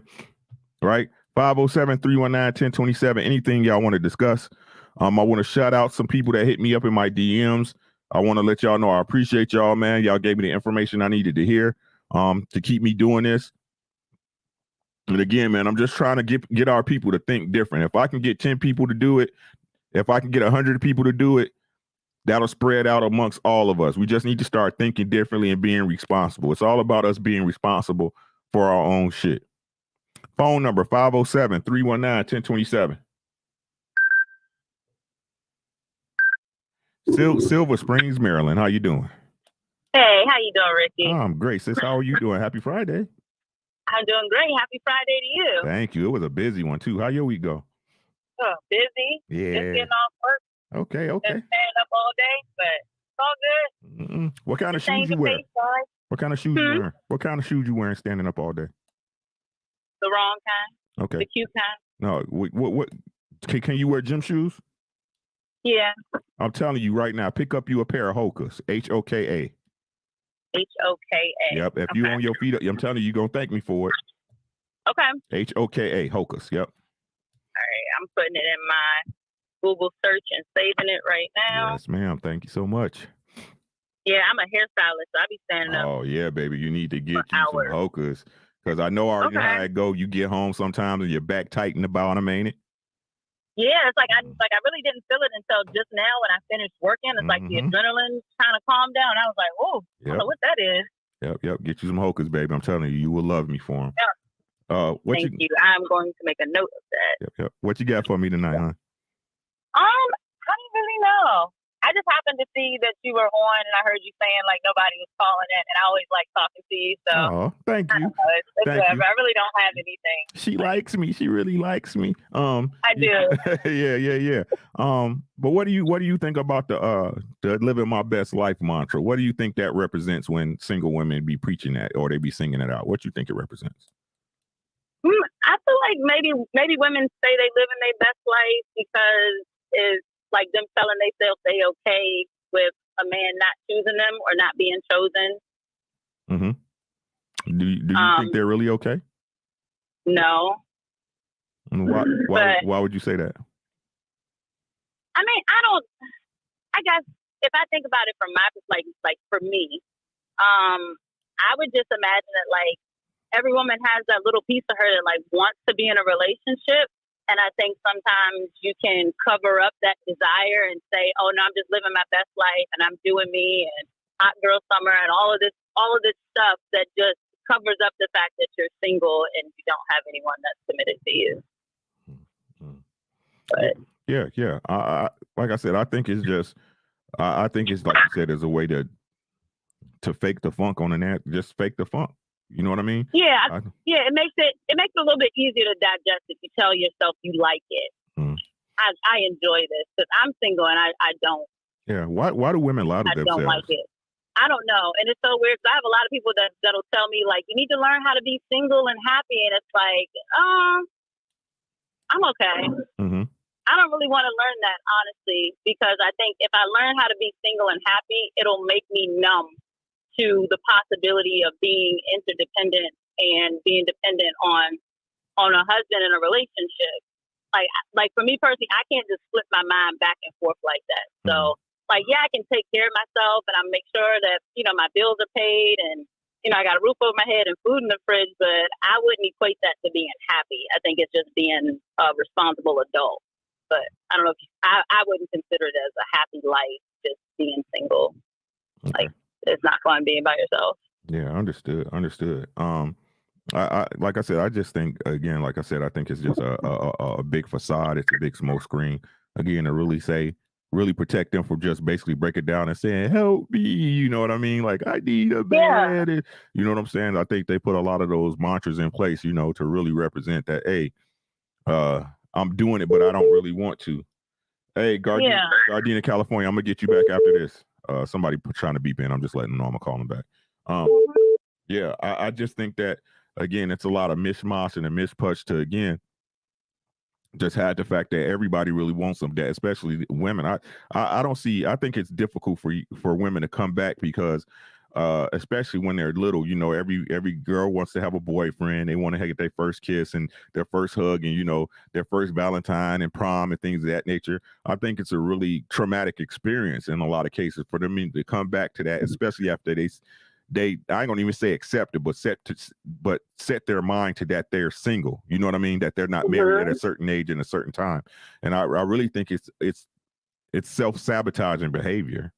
Right? 507-319-1027. Anything y'all want to discuss. I want to shout out some people that hit me up in my DMs. I want to let y'all know I appreciate y'all, man. Y'all gave me the information I needed to hear to keep me doing this. And again, man, I'm just trying to get our people to think different. If I can get 10 people to do it, if I can get 100 people to do it, that'll spread out amongst all of us. We just need to start thinking differently and being responsible. It's all about us being responsible for our own shit. Phone number 507-319-1027. Silver Springs, Maryland. How you doing? Hey, how you doing, Ricky? I'm great, sis. How are you doing? Happy Friday. I'm doing great. Happy Friday to you. Thank you. It was a busy one, too. How your week go? Oh, busy. Yeah. Just getting off work. Okay. Just staying up all day, but it's all good. What kind of shoes you wear? What kind of shoes you wearing? What kind of shoes you wearing standing up all day? The wrong kind. Okay. The cute kind. No, what can you wear gym shoes? Yeah. I'm telling you right now, pick up you a pair of Hokas. Hoka. Hoka. Yep. If you on your feet, I'm telling you, you're gonna thank me for it. Okay. Hoka. Hokas. Yep. All right. I'm putting it in my Google search and saving it right now. Yes, ma'am. Thank you so much. Yeah, I'm a hairstylist, so I be standing up. Oh yeah, baby. You need to get you some Hokas. Because I know already how it go. You get home sometimes and your back tight in the bottom, ain't it? Yeah, it's like I really didn't feel it until just now when I finished working. It's like the adrenaline kind of calmed down. I was like, "Oh, I don't know what that is." Yep. Get you some Hokas, baby. I'm telling you, you will love me for them. Yeah. Thank you. I'm going to make a note of that. Yep. What you got for me tonight, huh? I don't really know. I just happened to see that you were on, and I heard you saying like nobody was calling in, and I always like talking to you. So, thank you. Thank you. I really don't have anything. She likes me. She really likes me. I do. Yeah. But what do you think about the living my best life mantra? What do you think that represents when single women be preaching that or they be singing it out? What do you think it represents? I feel like maybe women say they live in their best life because it's like them telling themselves they okay with a man not choosing them or not being chosen. Do you think they're really okay? No. Why would you say that? I mean, I guess if I think about it from my perspective, like for me, I would just imagine that like every woman has that little piece of her that like wants to be in a relationship. And I think sometimes you can cover up that desire and say, oh, no, I'm just living my best life and I'm doing me and hot girl summer and all of this stuff that just covers up the fact that you're single and you don't have anyone that's committed to you. But yeah. I like I said, I think it's just, I think it's like you said, as a way to fake the funk on the net, just fake the funk. You know what I mean? Yeah. It makes it a little bit easier to digest if you tell yourself you like it. I enjoy this because I'm single and I don't. Yeah. Why do women lie to I themselves? don't like it. I don't know. And it's so weird because I have a lot of people that'll tell me, like, you need to learn how to be single and happy. And it's like, I'm okay. Mm-hmm. I don't really want to learn that, honestly, because I think if I learn how to be single and happy, it'll make me numb to the possibility of being interdependent and being dependent on a husband in a relationship. Like for me personally, I can't just flip my mind back and forth like that. So, like, yeah, I can take care of myself and I make sure that, my bills are paid and, I got a roof over my head and food in the fridge, but I wouldn't equate that to being happy. I think it's just being a responsible adult. But I don't know if I wouldn't consider it as a happy life, just being single. Okay. Like, it's not fun being by yourself. Yeah, understood. I like I said, I just think, again, like I said, I think it's just a big facade. It's a big smoke screen. Again, to really protect them from just basically break it down and saying, help me, you know what I mean? Like, I need a man. Yeah. You know what I'm saying? I think they put a lot of those mantras in place, to really represent that, hey, I'm doing it, but I don't really want to. Hey, Gardena, California, I'm going to get you back after this. Somebody trying to beep in. I'm just letting them know I'm going to call them back. Yeah, I just think that, again, it's a lot of mishmash and a mishpush to, again, just had the fact that everybody really wants them, that especially women. I don't see, I think it's difficult for women to come back because especially when they're little, every girl wants to have a boyfriend. They want to get their first kiss and their first hug and, their first Valentine and prom and things of that nature. I think it's a really traumatic experience in a lot of cases for them to come back to that, especially after they I ain't gonna even say accept it, but set their mind to that they're single. You know what I mean? That they're not married at a certain age and a certain time. And I really think it's self-sabotaging behavior.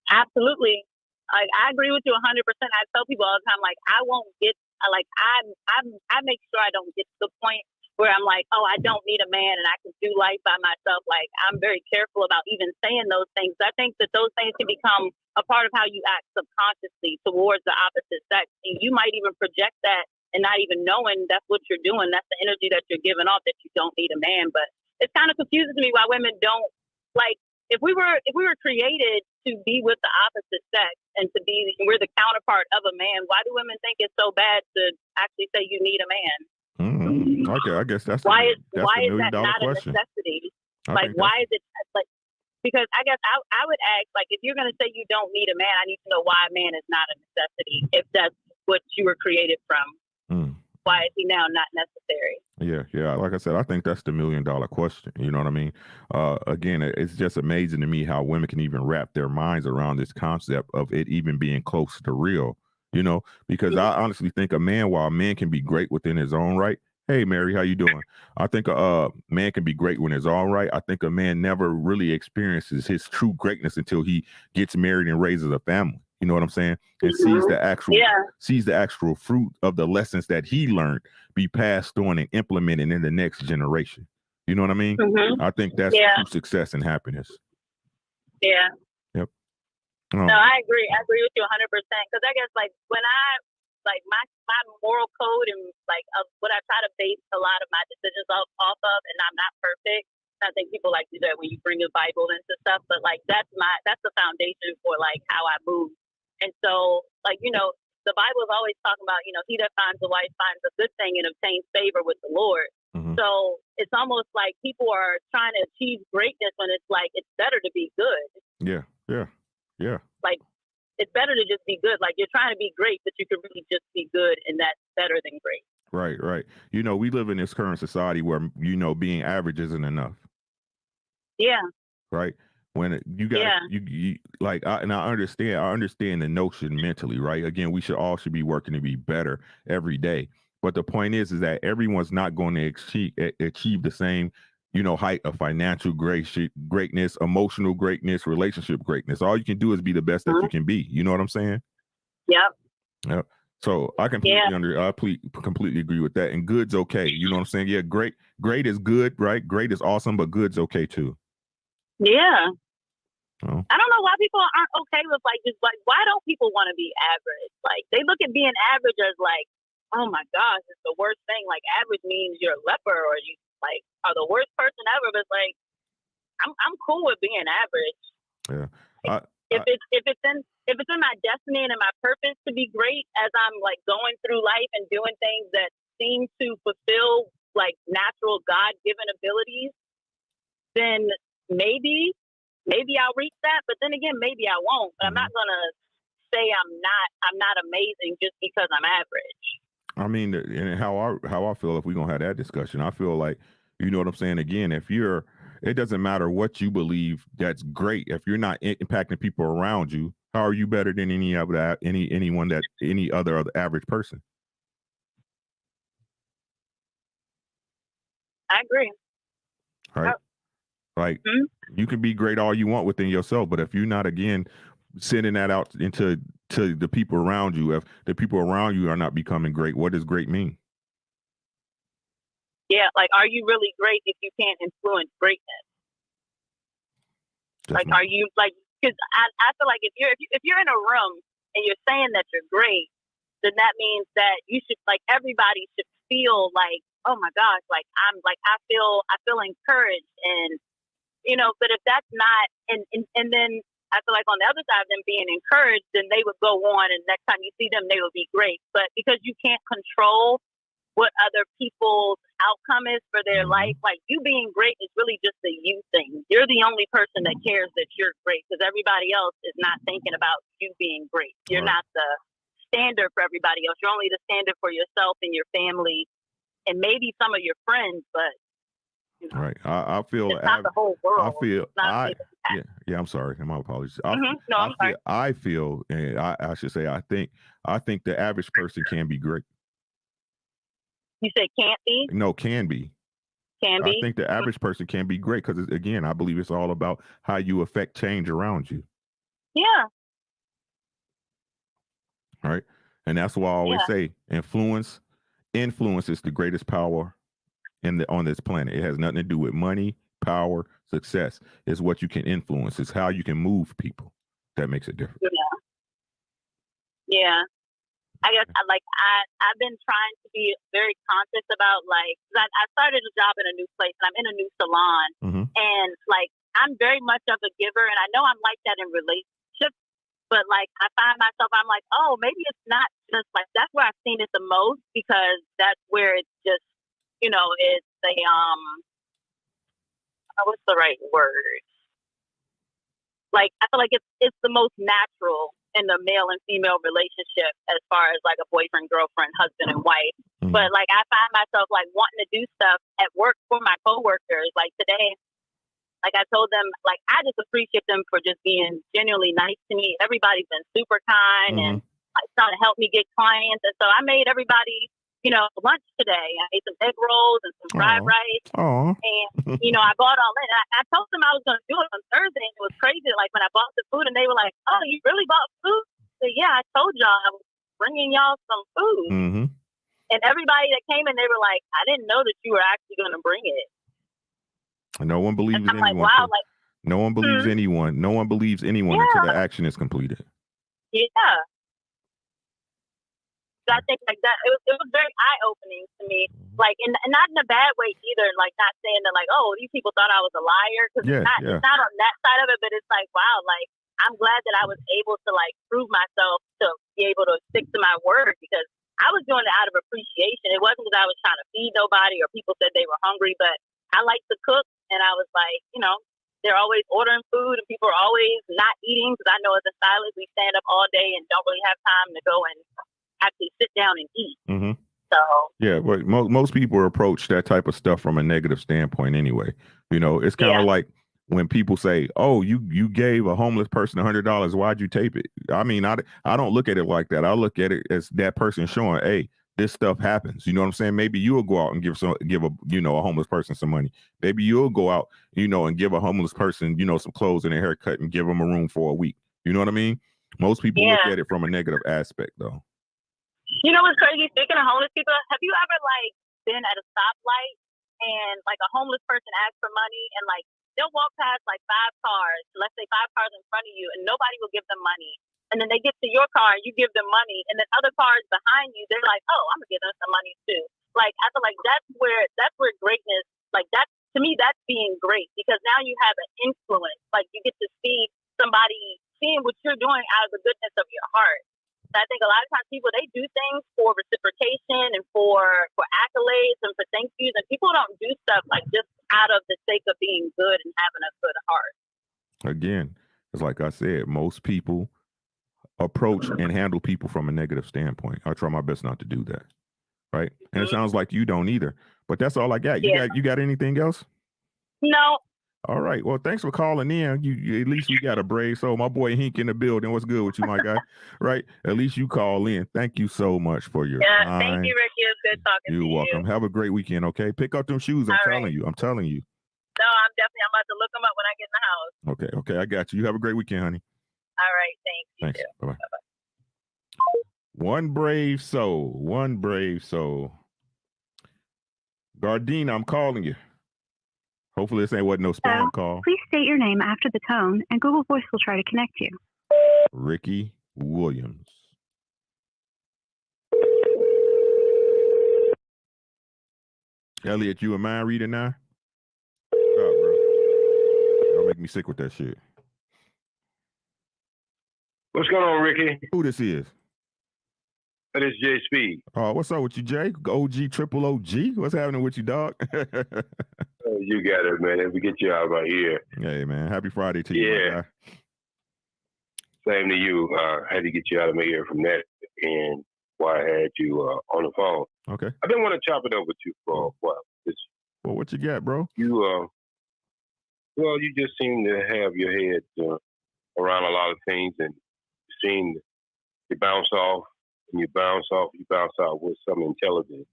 Absolutely. I agree with you 100%. I tell people all the time, like, I won't get, like, I make sure I don't get to the point where I'm like, oh, I don't need a man and I can do life by myself. Like, I'm very careful about even saying those things. I think that those things can become a part of how you act subconsciously towards the opposite sex. And you might even project that and not even knowing that's what you're doing. That's the energy that you're giving off, that you don't need a man. But it's kind of confusing to me why women don't, like, if we were created to be with the opposite sex and we're the counterpart of a man, why do women think it's so bad to actually say you need a man? Okay, I guess that's why is $1 million not question. A necessity? Like, why is it like? Because I guess I would ask, like, if you're going to say you don't need a man, I need to know why a man is not a necessity. If that's what you were created from, why is he now not necessary? Yeah. Like I said, I think that's the $1 million question. You know what I mean? Again, it's just amazing to me how women can even wrap their minds around this concept of it even being close to real. Because I honestly think while a man can be great within his own right. Hey, Mary, how you doing? I think a man can be great when it's all right. I think a man never really experiences his true greatness until he gets married and raises a family. You know what I'm saying? And sees the actual fruit of the lessons that he learned be passed on and implemented in the next generation. You know what I mean? I think that's true success and happiness. Yeah. Yep. No, I agree. I agree with you 100%. Because I guess, like, when my moral code and, like, of what I try to base a lot of my decisions off of, and I'm not perfect. I think people like to do that when you bring the Bible into stuff, but, like, that's the foundation for, like, how I move. And so, like, the Bible is always talking about, he that finds a wife finds a good thing and obtains favor with the Lord. So it's almost like people are trying to achieve greatness when it's like, it's better to be good. Yeah. Like, it's better to just be good. Like, you're trying to be great, but you can really just be good, and that's better than great. Right. We live in this current society where, being average isn't enough. Yeah. Right. When you got you like, I understand the notion mentally, right? Again, we should be working to be better every day. But the point is that everyone's not going to achieve the same, height of financial greatness, emotional greatness, relationship greatness. All you can do is be the best that you can be. You know what I'm saying? Yep. So I completely agree with that. And good's okay. You know what I'm saying? Yeah, great is good, right? Great is awesome, but good's okay too. Yeah. Oh. I don't know why people aren't okay with, like, just, like, why don't people want to be average? Like, they look at being average as, like, oh my gosh, it's the worst thing. Like, average means you're a leper or you, like, are the worst person ever, but it's like I'm cool with being average. Yeah. If it's in my destiny and in my purpose to be great as I'm like going through life and doing things that seem to fulfill like natural God-given abilities, then maybe I'll reach that. But then again, maybe I won't. But I'm not gonna say I'm not amazing just because I'm average. I mean, and how I feel, if we're gonna have that discussion, I feel like, you know what I'm saying. Again, it doesn't matter what you believe. That's great. If you're not impacting people around you, how are you better than any other average person? I agree. Right. Like you can be great all you want within yourself, but if you're not, again, sending that out to the people around you, if the people around you are not becoming great, what does great mean? Yeah, like, are you really great if you can't influence greatness? Definitely. Like, are you like? Because I feel like if you're in a room and you're saying that you're great, then that means that you should, like, everybody should feel like, oh my gosh, like I feel encouraged, and But if that's not, and then I feel like on the other side of them being encouraged, then they would go on, and next time you see them, they will be great. But because you can't control what other people's outcome is for their life, like, you being great is really just a you thing. You're the only person that cares that you're great, because everybody else is not thinking about you being great. You're not the standard for everybody else. You're only the standard for yourself and your family and maybe some of your friends, but right. I feel it's not the whole world. I'm sorry. My apologies. I'm sorry. I feel, and I should say, I think the average person can be great. You say can't be? No, can be. Can be. I think the average person can be great because, again, I believe it's all about how you affect change around you. Yeah. Right. And that's why I always say influence is the greatest power on this planet. It has nothing to do with money, power, success. It's what you can influence. It's how you can move people. That makes a difference. Yeah. I guess I've been trying to be very conscious about, like, cause I started a job in a new place and I'm in a new salon, and like I'm very much of a giver, and I know I'm like that in relationships, but like I find myself, I'm like, oh, maybe it's not just like, that's where I've seen it the most, because that's where it's just, it's a what's the right word? Like, I feel like it's the most natural in the male and female relationship, as far as like a boyfriend, girlfriend, husband, and wife. But like I find myself like wanting to do stuff at work for my coworkers. Like today, like I told them, like, I just appreciate them for just being genuinely nice to me. Everybody's been super kind and like trying to help me get clients. And so I made everybody, lunch today. I ate some egg rolls and some fried rice. And, I bought all in. I told them I was going to do it on Thursday, and it was crazy. Like, when I bought the food, and they were like, oh, you really bought food? So, yeah, I told y'all I was bringing y'all some food. And everybody that came in, they were like, I didn't know that you were actually going to bring it. No one believes anyone. Like, wow, like, no one believes anyone. No one believes anyone until the action is completed. Yeah. So I think like that, it was very eye opening to me, like, and not in a bad way either. Like, not saying that like, oh, these people thought I was a liar, because it's not on that side of it. But it's like, wow, like, I'm glad that I was able to like prove myself to be able to stick to my word, because I was doing it out of appreciation. It wasn't because I was trying to feed nobody or people said they were hungry, but I like to cook, and I was like, they're always ordering food and people are always not eating, because I know as a stylist we stand up all day and don't really have time to go and actually sit down and eat. So yeah, but most people approach that type of stuff from a negative standpoint anyway. It's kind of like when people say, oh, you gave a homeless person $100, why'd you tape it? I mean, I don't look at it like that. I look at it as that person showing, hey, this stuff happens. You know what I'm saying? Maybe you'll go out and give a homeless person some money. Maybe you'll go out, and give a homeless person, some clothes and a haircut and give them a room for a week. You know what I mean? Most people look at it from a negative aspect, though. You know what's crazy? Speaking of homeless people, have you ever like been at a stoplight and like a homeless person asks for money, and like they'll walk past like 5 cars, let's say 5 cars in front of you, and nobody will give them money. And then they get to your car and you give them money, and then other cars behind you, they're like, oh, I'm gonna give them some money too. Like, I feel like that's where greatness, like, that's to me, that's being great because now you have an influence. Like you get to see somebody seeing what you're doing out of the goodness of your heart. So I think a lot of times people, they do things for reciprocation and for accolades and for thank yous, and people don't do stuff like just out of the sake of being good and having a good heart. Again, it's like I said, most people approach and handle people from a negative standpoint. I try my best not to do that. Right. And it sounds like you don't either. But that's all I got. You got anything else? No. All right. Well, thanks for calling in. You at least we got a brave soul. My boy Hink in the building. What's good with you, my guy? Right. At least you call in. Thank you so much for your time. Thank you, Ricky. It's good talking to you. You're welcome. Have a great weekend. Okay. Pick up them shoes. I'm telling you. No, I'm about to look them up when I get in the house. Okay. I got you. You have a great weekend, honey. All right. Thanks. Bye-bye. One brave soul. Gardena, I'm calling you. Hopefully this wasn't no spam call. Please state your name after the tone, and Google Voice will try to connect you. Ricky Williams. Elliot, you a mind reader now? Stop, bro. Y'all make me sick with that shit. What's going on, Ricky? Who this is? That is Jay Speed. Oh, what's up with you, Jay? OG, triple OG? What's happening with you, dog? You got it, man. Let me get you out of my ear. Hey, man. Happy Friday to you, my guy. Same to you. Had to get you out of my ear from that and why I had you on the phone. Okay. I've been wanting to chop it over with you for a while. Well, what you got, bro? You just seem to have your head around a lot of things, and you seem to bounce off. And you bounce out with some intelligence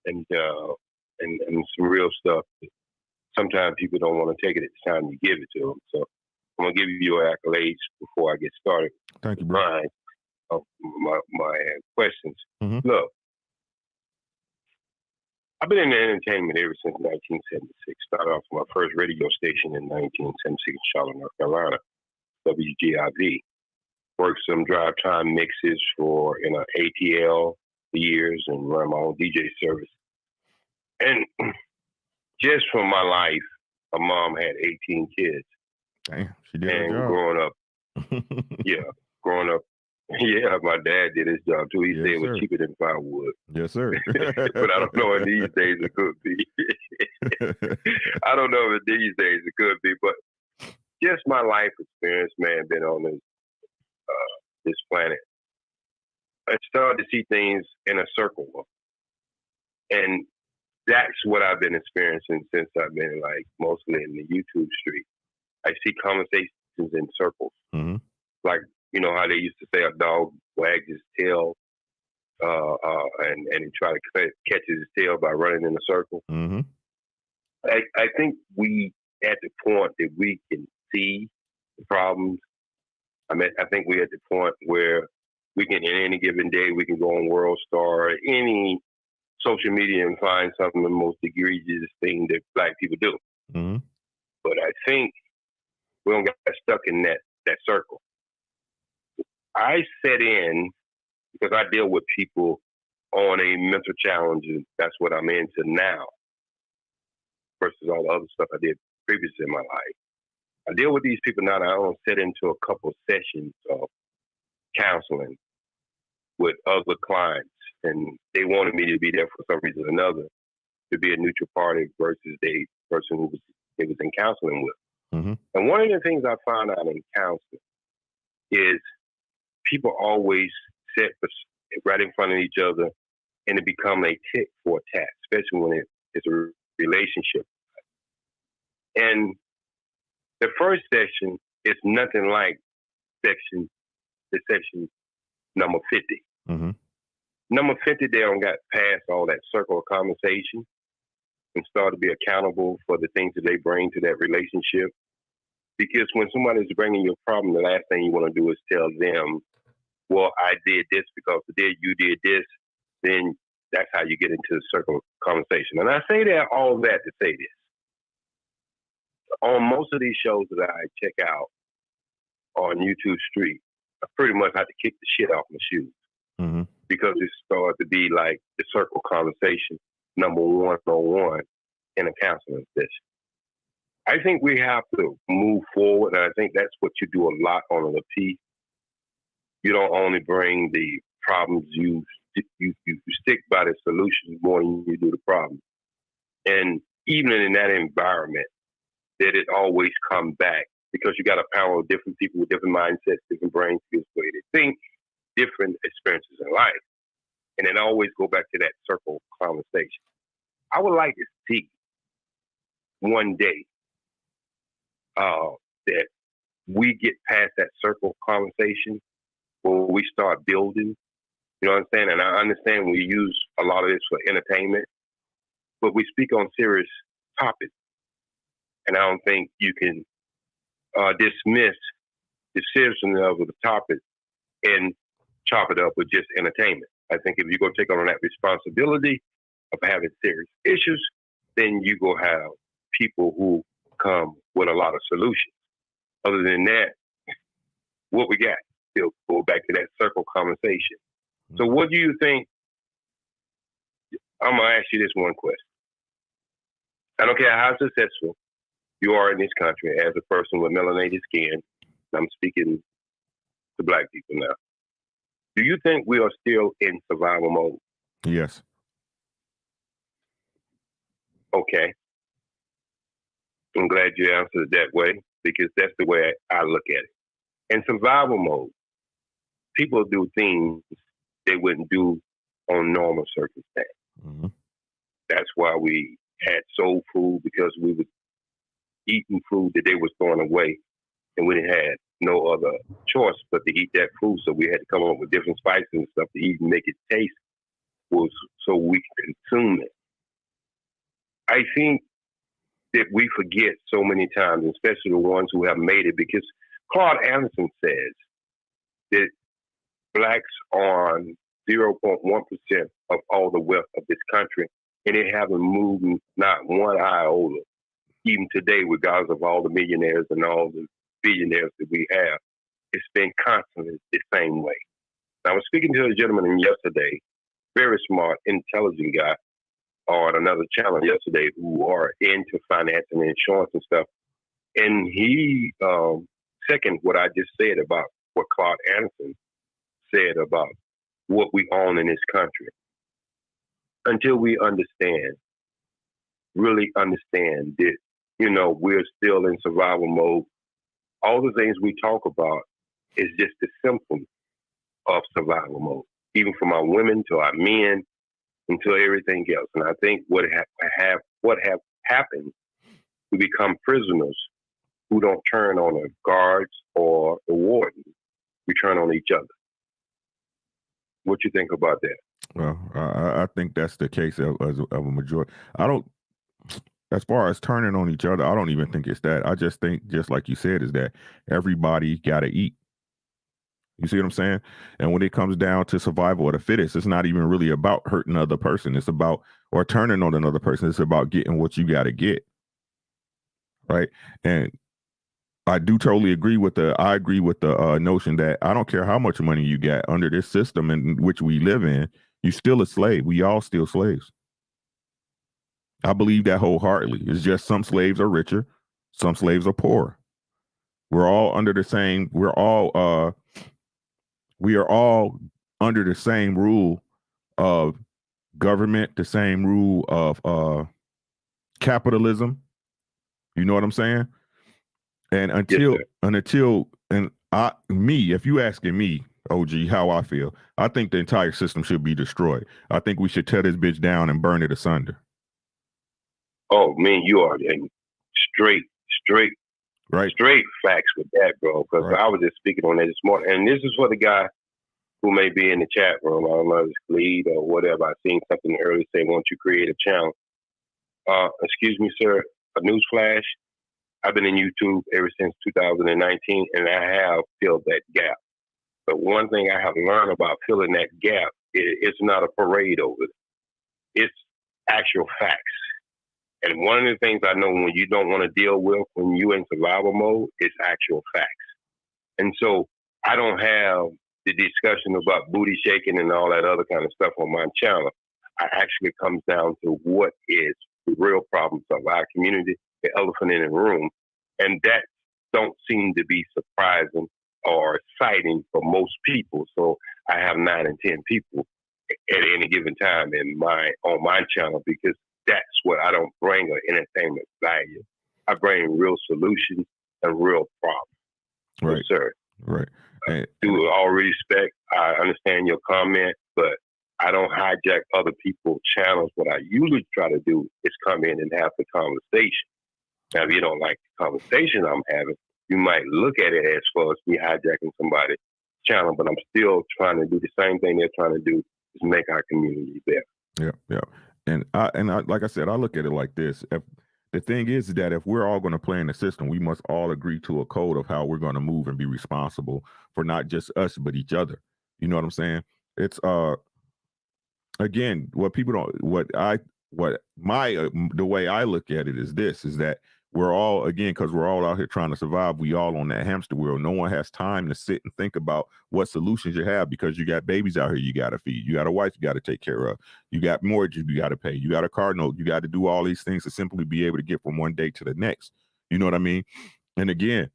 and some real stuff. Sometimes people don't want to take it at the time you give it to them. So I'm gonna give you your accolades before I get started. Thank you, bro. My questions. Mm-hmm. Look, I've been in entertainment ever since 1976. Started off my first radio station in 1976 in Charlotte, North Carolina, WGIV. Worked some drive time mixes for ATL for years and run my own DJ service. And just from my life, my mom had 18 kids. Damn, she did and her job. growing up, my dad did his job too. He said it was cheaper than firewood. Yes, sir. But I don't know if these days it could be. I don't know if these days it could be, but just my life experience, man, been on this planet. I started to see things in a circle. And that's what I've been experiencing since I've been mostly in the YouTube street. I see conversations in circles. Mm-hmm. Like, you know how they used to say a dog wags his tail and he try to catch his tail by running in a circle. Mm-hmm. I think we at the point that we can see the problems. I think we're at the point where we can, in any given day, we can go on World Star or any social media and find something the most egregious thing that Black people do. Mm-hmm. But I think we don't get stuck in that circle. I set in because I deal with people on a mental challenge, and that's what I'm into now versus all the other stuff I did previously in my life. I deal with these people now, and I don't set into a couple sessions of counseling with other clients, and they wanted me to be there for some reason or another, to be a neutral party versus the person who they was in counseling with. Mm-hmm. And one of the things I found out in counseling is people always sit right in front of each other, and it becomes a tit for tat, especially when it's a relationship. And the first section is nothing like section number 50. Mm-hmm. Number 50, they don't got past all that circle of conversation and start to be accountable for the things that they bring to that relationship. Because when somebody's bringing you a problem, the last thing you want to do is tell them, well, I did this because you did this. Then that's how you get into the circle of conversation. And I say all that to say this. On most of these shows that I check out on YouTube Street, I pretty much have to kick the shit off my shoes. Mm-hmm. Because it started to be like the circle conversation, number 101. in a counseling session. I think we have to move forward, and I think that's what you do a lot on Lapeef. You don't only bring the problems, you stick by the solutions more than you do the problem. And even in that environment, that it always come back because you got a panel of different people with different mindsets, different brain skills, the way they think, different experiences in life. And it always go back to that circle conversation. I would like to see one day that we get past that circle conversation where we start building. You know what I'm saying? And I understand we use a lot of this for entertainment, but we speak on serious topics. And I don't think you can dismiss the seriousness of the topic and chop it up with just entertainment. I think if you're going to take on that responsibility of having serious issues, then you go have people who come with a lot of solutions. Other than that, what we got, still go back to that circle conversation. So what do you think? I'm going to ask you this one question. I don't care how successful you are in this country as a person with melanated skin, and I'm speaking to Black people now. Do you think we are still in survival mode? Yes. Okay. I'm glad you answered it that way because that's the way I look at it. In survival mode, people do things they wouldn't do on normal circumstances. Mm-hmm. That's why we had soul food, because we was eating food that they was throwing away, and we didn't have no other choice but to eat that food. So we had to come up with different spices and stuff to eat and make it taste so we can consume it. I think that we forget so many times, especially the ones who have made it, because Claude Anderson says that Blacks are on 0.1% of all the wealth of this country, and they haven't moved not one iota. Even today, regardless of all the millionaires and all the billionaires that we have, it's been constantly the same way. I was speaking to a gentleman yesterday, very smart, intelligent guy, on another channel yesterday, who are into finance and insurance and stuff. And he seconded what I just said about what Claude Anderson said about what we own in this country. Until we understand, really understand that, you know, we're still in survival mode. All the things we talk about is just a symptom of survival mode, even from our women to our men and to everything else. And I think what have happened, we become prisoners who don't turn on the guards or the warden. We turn on each other. What you think about that? Well, I think that's the case of a majority. I don't, as far as turning on each other, I don't even think it's that. I just think, just like you said, is that everybody got to eat. You see what I'm saying? And when it comes down to survival of the fittest, it's not even really about hurting another person. It's about, or turning on another person. It's about getting what you got to get. Right. And I do totally agree with the notion that I don't care how much money you got under this system in which we live in, you still a slave. We all still slaves. I believe that wholeheartedly. It's just some slaves are richer, some slaves are poor. We're all under the same, we are all under the same rule of government, the same rule of capitalism. You know what I'm saying? And if you asking me, OG, how I feel, I think the entire system should be destroyed. I think we should tear this bitch down and burn it asunder. Oh man, you are straight facts with that, bro. Because Right. I was just speaking on that this morning, and this is for the guy who may be in the chat room. I don't know if it's lead or whatever. I seen something earlier saying, "Won't you create a channel?" Excuse me, sir. A news flash. I've been in YouTube ever since 2019, and I have filled that gap. But one thing I have learned about filling that gap is it's not a parade over it. It's actual facts. And one of the things I know when you don't want to deal with when you're in survival mode is actual facts. And so I don't have the discussion about booty shaking and all that other kind of stuff on my channel. It actually comes down to what is the real problems of our community, the elephant in the room. And that don't seem to be surprising or exciting for most people. So I have 9 and 10 people at any given time on my channel, because that's what I don't bring an entertainment value. I bring real solutions and real problems. Right. Yes, sir. Right. Do all respect. I understand your comment, but I don't hijack other people's channels. What I usually try to do is come in and have the conversation. Now, if you don't like the conversation I'm having, you might look at it as far as me hijacking somebody's channel, but I'm still trying to do the same thing they're trying to do, is make our community better. Yeah, yeah. And I like I said, I look at it like this. If the thing is that if we're all going to play in the system, we must all agree to a code of how we're going to move and be responsible for not just us, but each other. You know what I'm saying? It's again, what people don't, the way I look at it is this, is that we're all, again, because we're all out here trying to survive, we all on that hamster wheel. No one has time to sit and think about what solutions you have, because you got babies out here you got to feed. You got a wife you got to take care of. You got mortgage you got to pay. You got a car note. You got to do all these things to simply be able to get from one day to the next. You know what I mean? And again,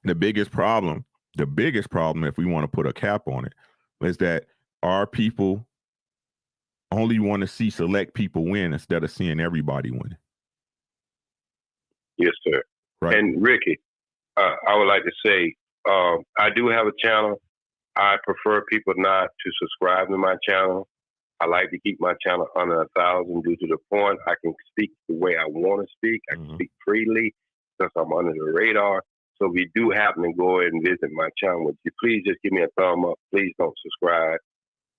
the biggest problem, if we want to put a cap on it, is that our people only want to see select people win instead of seeing everybody win. Yes, sir. Right. And Ricky, I would like to say, I do have a channel. I prefer people not to subscribe to my channel. I like to keep my channel under 1,000 due to the point I can speak the way I want to speak. I can speak freely because I'm under the radar. So if you do happen to go ahead and visit my channel, would you please just give me a thumb up? Please don't subscribe,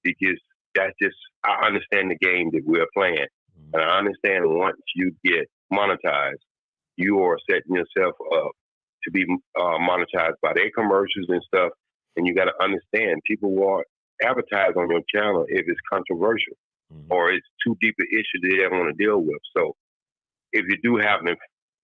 because that's just, I understand the game that we're playing. And I understand once you get monetized, you are setting yourself up to be monetized by their commercials and stuff. And you got to understand, people want advertise on your channel if it's controversial or it's too deep an issue that they don't want to deal with. So if you do happen to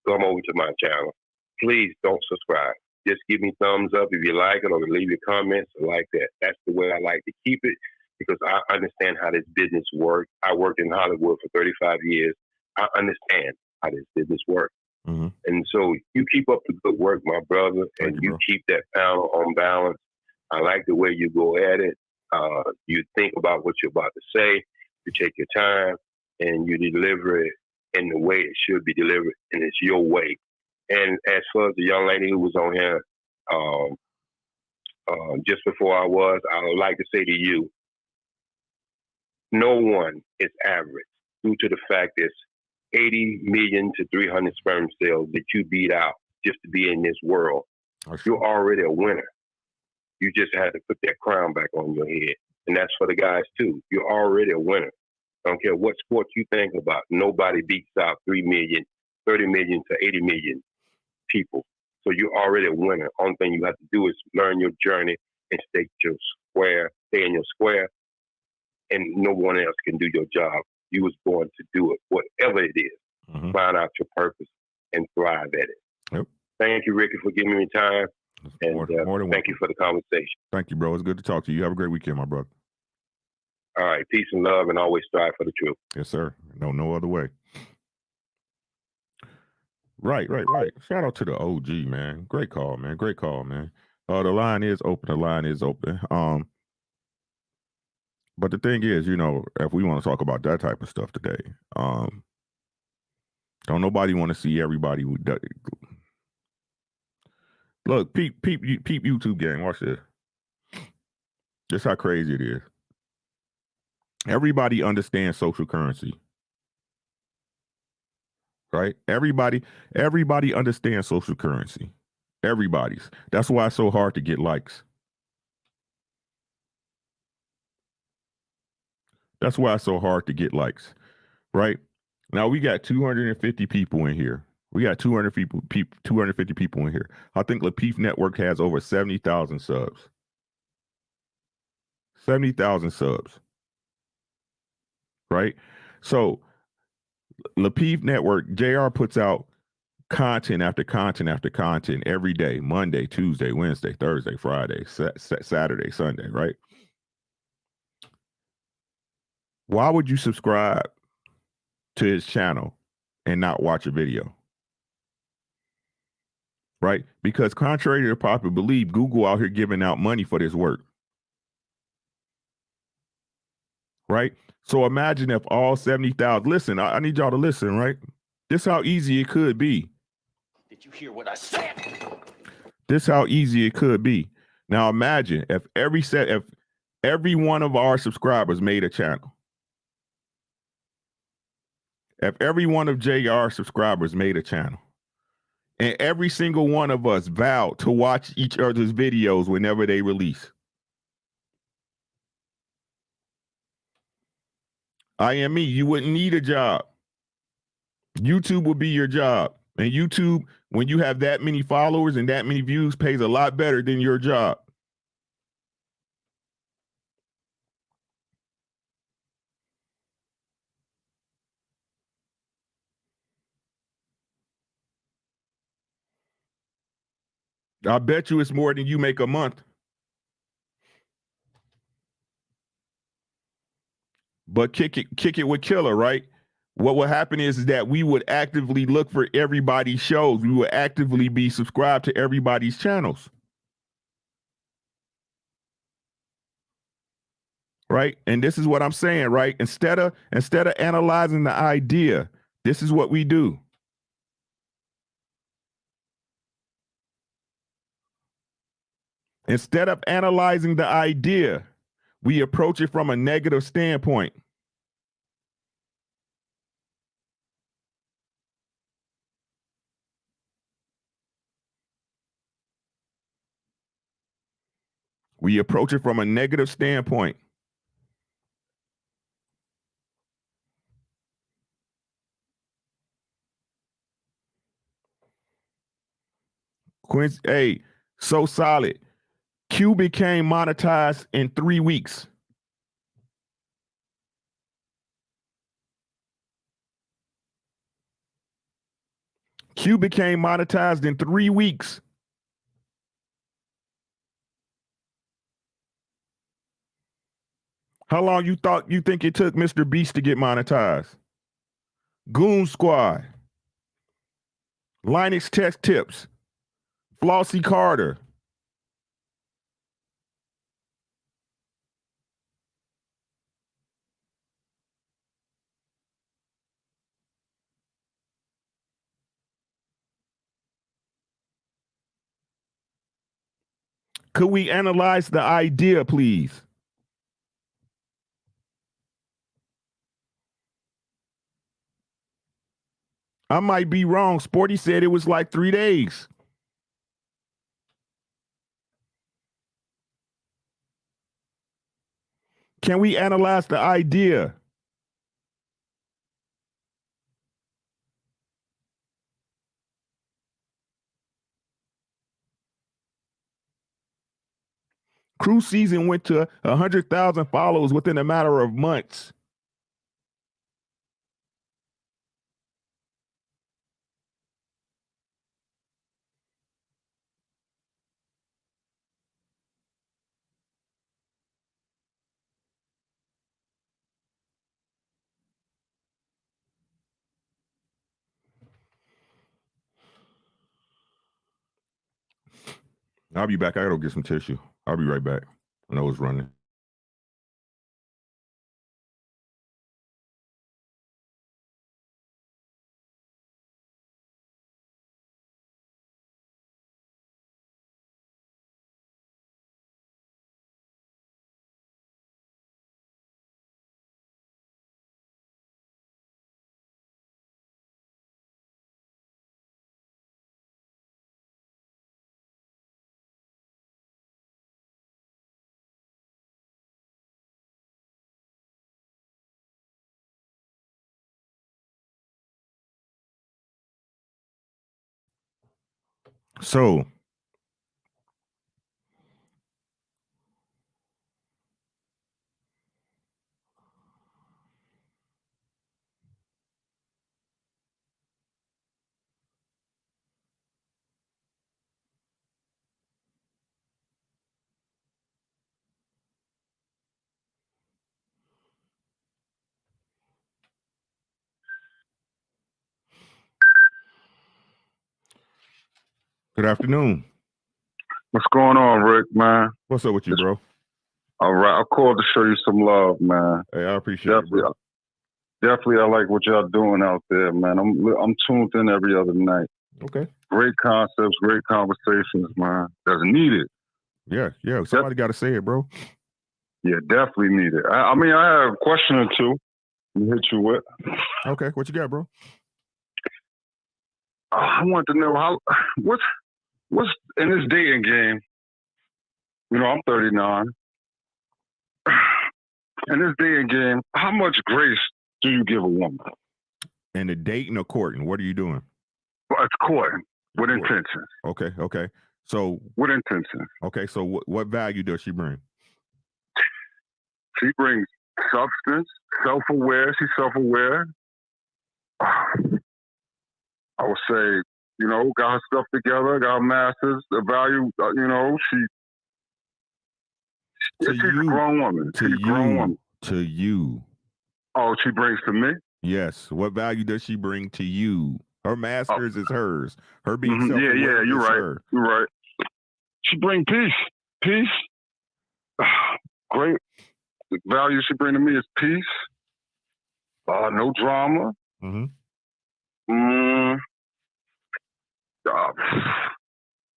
come over to my channel, please don't subscribe. Just give me thumbs up if you like it, or leave your comments like that. That's the way I like to keep it, because I understand how this business works. I worked in Hollywood for 35 years. I understand how this business works. And so you keep up the good work, my brother, and you keep that panel on balance. I like the way you go at it. You think about what you're about to say. You take your time and you deliver it in the way it should be delivered, and it's your way. And as far as the young lady who was on here just before I would like to say to you, no one is average due to the fact there's 80 million to 300 sperm cells that you beat out just to be in this world. You're already a winner. You just had to put that crown back on your head. And that's for the guys too. You're already a winner. I don't care what sport you think about. Nobody beats out 3 million, 30 million to 80 million people. So you're already a winner. Only thing you have to do is learn your journey and stay in your square, and no one else can do your job. You was born to do it, whatever it is. Find out your purpose and thrive at it. Yep. Thank you, Ricky, for giving me time. And thank you for the conversation. Thank you, bro. It's good to talk to you. You have a great weekend, my brother. All right. Peace and love, and always strive for the truth. Yes, sir. No other way. Right. Shout out to the OG, man. Great call, man. The line is open. But the thing is, if we want to talk about that type of stuff today, don't nobody want to see everybody who does. Look, peep YouTube gang. Watch this. This how crazy it is. Everybody understands social currency. Right? Everybody understands social currency. Everybody's. That's why it's so hard to get likes. That's why it's so hard to get likes. Right? Now we got 250 people in here. We got 250 people in here. I think Lapeef Network has over 70,000 subs. 70,000 subs. Right? So Lapeef Network, JR puts out content after content after content every day, Monday, Tuesday, Wednesday, Thursday, Friday, Saturday, Sunday, right? Why would you subscribe to his channel and not watch a video. Right? Because contrary to popular belief, Google out here giving out money for this work. Right? So imagine if all 70,000, listen, I need y'all to listen, right? This how easy it could be. Did you hear what I said? This how easy it could be. Now imagine if every one of our subscribers made a channel. If every one of JR subscribers made a channel. And every single one of us vowed to watch each other's videos whenever they release. IME, you wouldn't need a job. YouTube would be your job. And YouTube, when you have that many followers and that many views, pays a lot better than your job. I bet you it's more than you make a month. But kick it with Killer, right? What would happen is that we would actively look for everybody's shows. We would actively be subscribed to everybody's channels. Right? And this is what I'm saying, right? Instead of analyzing the idea, this is what we do. Instead of analyzing the idea, we approach it from a negative standpoint. We approach it from a negative standpoint. Quincy, hey, so solid. Q became monetized in 3 weeks. Q became monetized in 3 weeks. How long you think it took Mr. Beast to get monetized? Goon Squad, Linux Tech Tips, Flossie Carter. Could we analyze the idea, please? I might be wrong. Sporty said it was like 3 days. Can we analyze the idea? Cruise season went to 100,000 followers within a matter of months. I'll be back. I gotta go get some tissue. I'll be right back. I know it's running. So Good afternoon. What's going on, Rick, man? What's up with you, bro? All right, I called to show you some love, man. Hey, I appreciate it, bro. Definitely, I like what y'all doing out there, man. I'm tuned in every other night. Okay. Great concepts, great conversations, man. That's needed. Yeah. Somebody got to say it, bro. Yeah, definitely needed. I mean, I have a question or two to hit you with. Okay, what you got, bro? I want to know what's in this dating game. You know, I'm 39. In this dating game, how much grace do you give a woman? In the dating or courting, what are you doing? Well, it's courting with intention. Okay. So with intention. Okay, so what value does she bring? She brings substance, self-aware. She's self-aware. I would say, you know, got her stuff together, got her masters, the value, you know, she's a grown woman. She's a grown woman. To you. Oh, she brings to me? Yes. What value does she bring to you? Her masters is hers. Her being self-aware you're right. her. You're right. She brings peace. Peace. Great. The value she brings to me is peace. No drama.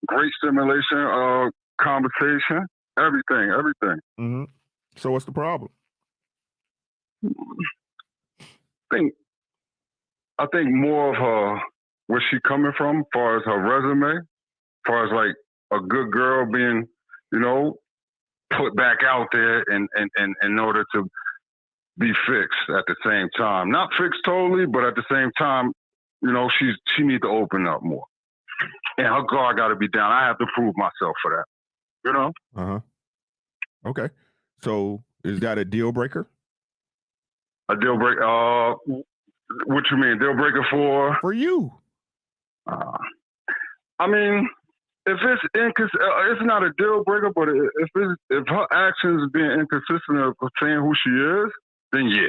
Great stimulation, conversation, everything. So what's the problem? I think more of her, where she coming from, as far as her resume, as far as like a good girl being, you know, put back out there in order to be fixed at the same time. Not fixed totally, but at the same time, you know, she needs to open up more. And her guard got to be down. I have to prove myself for that, you know? Okay. So is that a deal breaker? A deal breaker? What you mean? Deal breaker for you? I mean, if it's not a deal breaker, but if her actions being inconsistent of saying who she is, then yeah,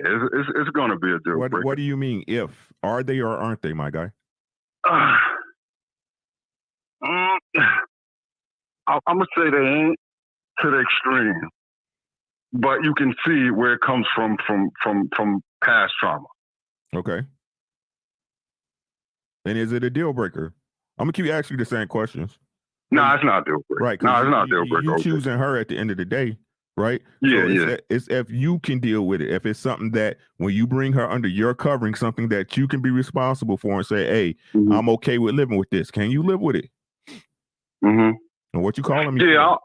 it's going to be a deal breaker. What do you mean? If are they or aren't they, my guy? I'm gonna say they ain't to the extreme, but you can see where it comes from past trauma. Okay. And is it a deal breaker? I'm gonna keep asking you the same questions. No, it's not a deal breaker. Right. No, it's not a deal breaker. You choosing her at the end of the day, right? Yeah, It's if you can deal with it. If it's something that when you bring her under your covering, something that you can be responsible for and say, hey, I'm okay with living with this. Can you live with it? And what you calling me? I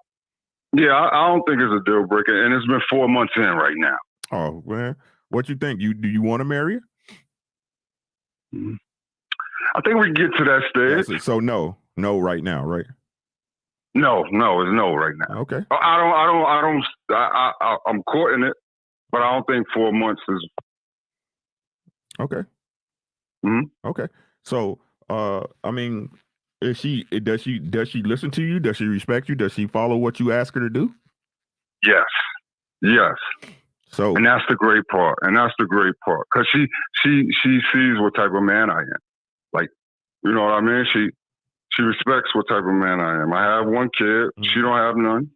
don't think it's a deal breaker, and it's been 4 months in right now. Oh man, what you think? Do you want to marry her? I think we get to that stage. So no right now, right? No, it's no right now. Okay. I'm courting it, but I don't think 4 months is. Okay. Okay. So, I mean, does she listen to you? Does she respect you? Does she follow what you ask her to do? Yes. So, and that's the great part. Because she sees what type of man I am. Like, you know what I mean? She respects what type of man I am. I have one kid. She don't have none.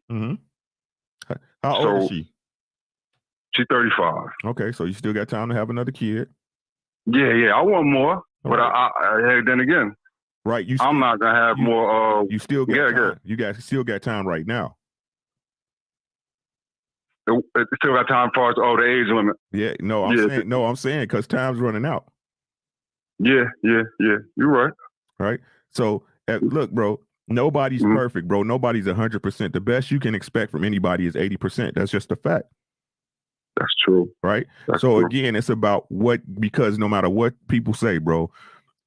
How old is she? She's 35. Okay, so you still got time to have another kid. Yeah. I want more, but then again, right? I'm not gonna have more. You still got time. You still got time right now. It still got time for the age limit. Yeah, I'm saying because time's running out. Yeah. You're right. Right. So look, bro, nobody's perfect, bro. Nobody's 100%. The best you can expect from anybody is 80%. That's just a fact. That's true. Right. Again, it's about because no matter what people say, bro,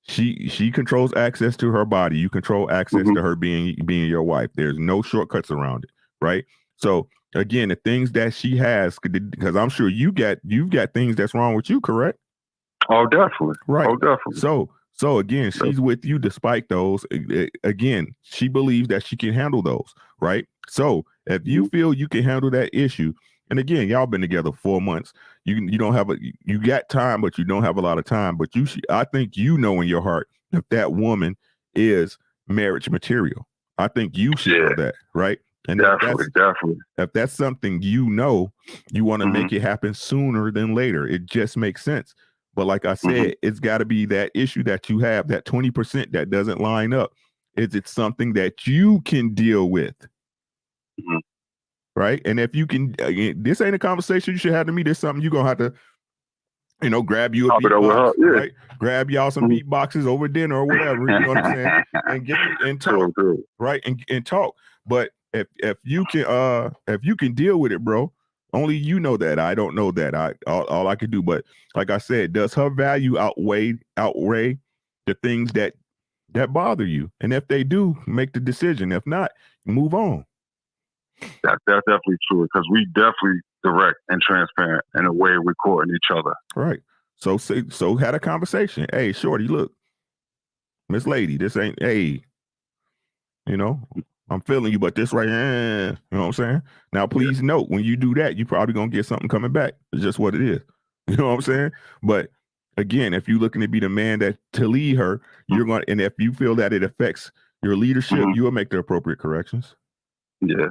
she controls access to her body. You control access to her being your wife. There's no shortcuts around it. Right. So again, the things that she has, because I'm sure you've got things that's wrong with you, correct? Oh, definitely. Right. Oh, definitely. So again, she's with you despite those. Again, she believes that she can handle those, right? So if you feel you can handle that issue, and again, y'all been together 4 months, you got time, but you don't have a lot of time. But I think you know in your heart if that woman is marriage material. I think you should know that, right? And definitely. If that's something you know, you want to make it happen sooner than later. It just makes sense. But like I said, it's got to be that issue that you have, that 20% that doesn't line up. Is it something that you can deal with? Right? And if you can, this ain't a conversation you should have to me. This is something you're going to have to, grab you a beatbox, right? Grab y'all some beatboxes over dinner or whatever, you know what I'm saying? And get and talk, right? And talk. But if you can deal with it, bro, only you know that. I don't know that. All I can do. But like I said, does her value outweigh the things that bother you? And if they do, make the decision. If not, move on. That's definitely true, because we definitely direct and transparent in the way we're courting each other. Right. So had a conversation. Hey, shorty, look, Miss Lady, this ain't, hey, I'm feeling you, but this right here, you know what I'm saying? Now, please note, when you do that, you probably going to get something coming back. It's just what it is. You know what I'm saying? But again, if you're looking to be the man that to lead her, you're going to, and if you feel that it affects your leadership, you will make the appropriate corrections. Yeah.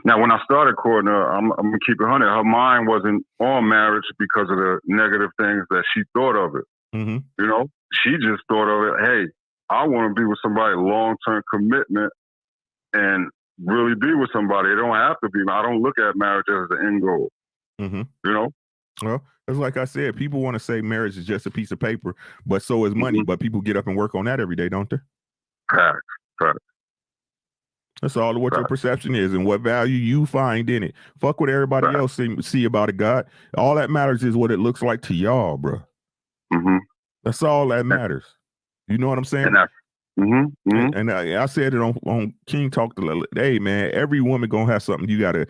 Now, when I started courting her, I'm going to keep it 100. Her mind wasn't on marriage because of the negative things that she thought of it. She just thought of it, hey, I want to be with somebody, long-term commitment, and really be with somebody. It don't have to be. I don't look at marriage as the end goal. Well, it's like I said, people want to say marriage is just a piece of paper, but so is money. But people get up and work on that every day, don't they? Correct. That's all what your perception is and what value you find in it. Fuck what everybody else see about it, God. All that matters is what it looks like to y'all, bro. That's all that matters. You know what I'm saying? And I said it on King Talk. Hey, man, every woman gonna have something you gotta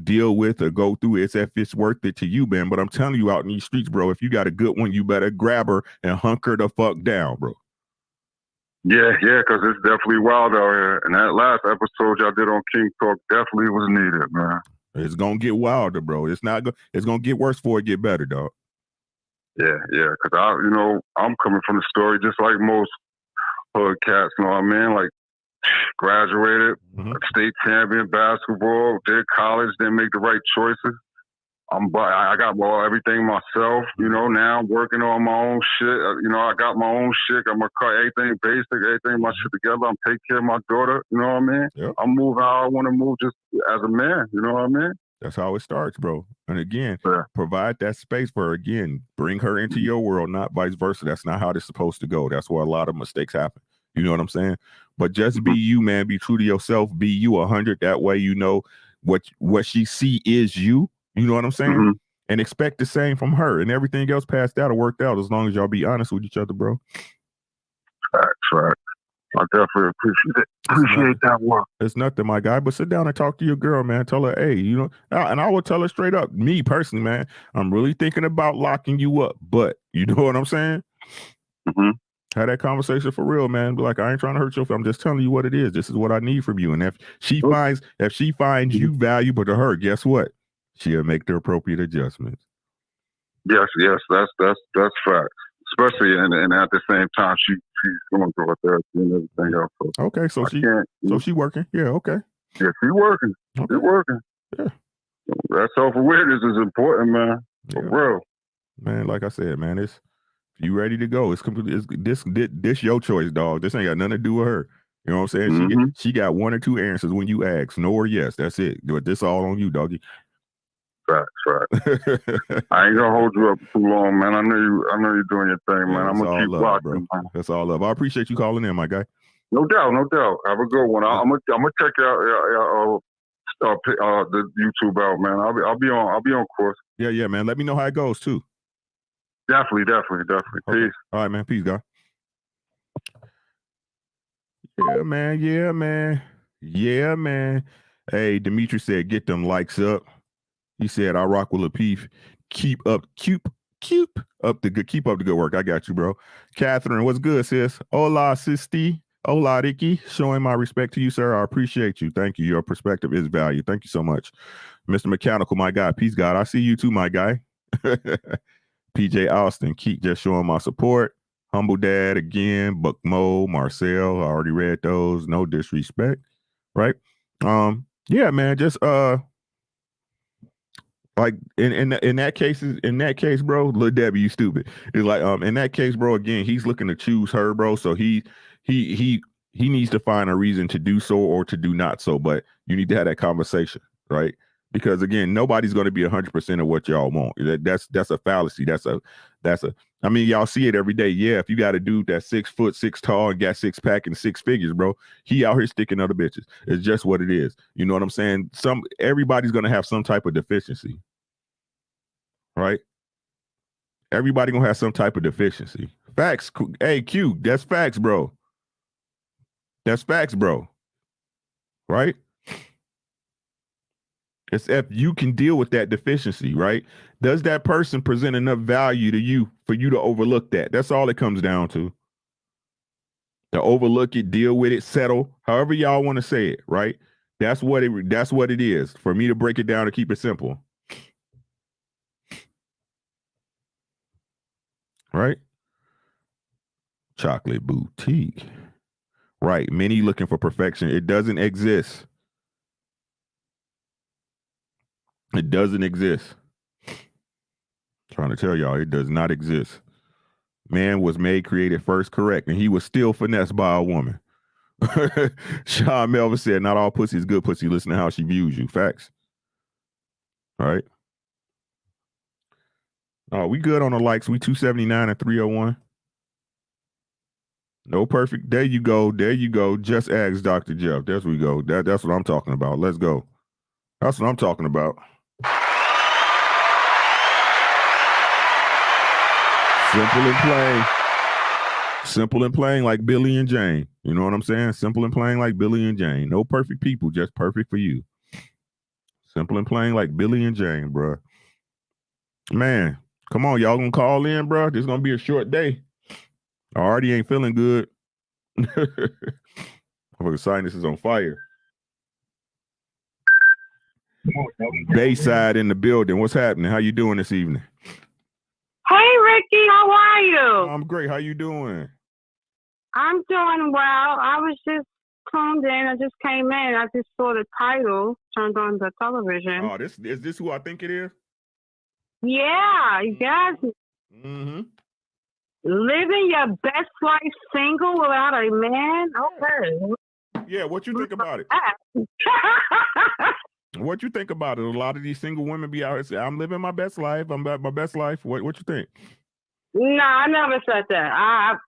deal with or go through. It's if it's worth it to you, man. But I'm telling you, out in these streets, bro, if you got a good one, you better grab her and hunker the fuck down, bro. Yeah, because it's definitely wild out here. And that last episode y'all did on King Talk definitely was needed, man. It's gonna get wilder, bro. It's gonna get worse before it get better, dog. Yeah, because I'm coming from the story just like most hood cats, you know what I mean? Like, graduated, state champion basketball, did college, didn't make the right choices. I got everything myself, now I'm working on my own shit. I got my own shit, got my car, everything basic, everything, my shit together. I'm taking care of my daughter, you know what I mean? Yep. I'm moving how I want to move just as a man, you know what I mean? That's how it starts, bro. And again, provide that space for her. Again, bring her into your world, not vice versa. That's not how it's supposed to go. That's where a lot of mistakes happen. You know what I'm saying? But just be you, man. Be true to yourself. Be you 100. That way, what she see is you. You know what I'm saying? And expect the same from her. And everything else past that will work out as long as y'all be honest with each other, bro. Right. I definitely appreciate that work. It's nothing, my guy. But sit down and talk to your girl, man. Tell her, hey, and I will tell her straight up, me personally, man, I'm really thinking about locking you up. But you know what I'm saying? Have that conversation for real, man. Be like, I ain't trying to hurt you. I'm just telling you what it is. This is what I need from you. And if she finds you valuable to her, guess what? She'll make the appropriate adjustments. Yes, that's facts. Especially and at the same time, she's going through her therapy and everything else. So okay, so she working. Yeah, okay. Yeah, she working. Okay. She working. Yeah. That self-awareness is important, man. For real. Man, like I said, man, if you ready to go, it's completely this your choice, dog. This ain't got nothing to do with her. You know what I'm saying? She got one or two answers when you ask, no or yes. That's it. But this all on you, doggy. Facts. I ain't gonna hold you up too long, man. I know you're doing your thing, man. I'm gonna keep watching, bro. That's all love. I appreciate you calling in, my guy. No doubt. Have a good one. I'm gonna check out the YouTube out, man. I'll be on course. Yeah, man. Let me know how it goes too. Definitely. Okay. Peace. All right, man. Peace, guy. Yeah, man. Hey, Dimitri said, get them likes up. He said, I rock with Lapeef. Keep up the good work. I got you, bro. Catherine, what's good, sis? Hola, sisti. Hola, Ricky. Showing my respect to you, sir. I appreciate you. Thank you. Your perspective is value. Thank you so much. Mr. Mechanical, my guy. Peace, God. I see you too, my guy. PJ Austin, keep just showing my support. Humble Dad again, Buck Mo, Marcel. I already read those. No disrespect, right? Yeah, man. Just like in that case, bro, Lil Debbie, you stupid. It's like in that case, bro. Again, he's looking to choose her, bro. So he needs to find a reason to do so or to do not so. But you need to have that conversation, right? Because again, nobody's going to be 100% of what y'all want. That's a fallacy. That's a. I mean, y'all see it every day. Yeah, if you got a dude that's 6 foot 6 tall and got 6 pack and 6 figures, bro, he out here sticking other bitches. It's just what it is. You know what I'm saying? Everybody's going to have some type of deficiency, right? Everybody gonna have some type of deficiency. Facts. Hey, Q, that's facts, bro. That's facts, bro. Right? It's if you can deal with that deficiency, right? Does that person present enough value to you for you to overlook that? That's all it comes down to. To overlook it, deal with it, settle, however y'all want to say it, right? That's what it is. For me to break it down to keep it simple. Right? Chocolate boutique. Right. Many looking for perfection. It doesn't exist. It doesn't exist. Trying to tell y'all, it does not exist. Man was made, created first, correct, and he was still finessed by a woman. Sean Melvin said, not all pussy is good pussy. Listen to how she views you. Facts. All right. Oh, we good on the likes. We 279 and 301. No perfect. There you go. There you go. Just ask Dr. Jeff. There we go. That's what I'm talking about. Let's go. That's what I'm talking about. Simple and plain. Simple and plain like Billy and Jane. You know what I'm saying? Simple and plain like Billy and Jane. No perfect people, just perfect for you. Simple and plain like Billy and Jane, bro. Man, come on. Y'all gonna call in, bro? This is gonna be a short day. I already ain't feeling good. The sinus is on fire. Bayside in the building. What's happening? How you doing this evening? Hey, Ricky, how are you? I'm great. How you doing? I'm doing well. I was just tuned in. I just came in. I just saw the title turned on the television. Oh, is this who I think it is? Yeah, yes. Mm-hmm. Living your best life single without a man? Okay. Yeah, what you think about it? What you think about it? A lot of these single women be out here saying, I'm living my best life. I'm about my best life. What you think? No, I never said that.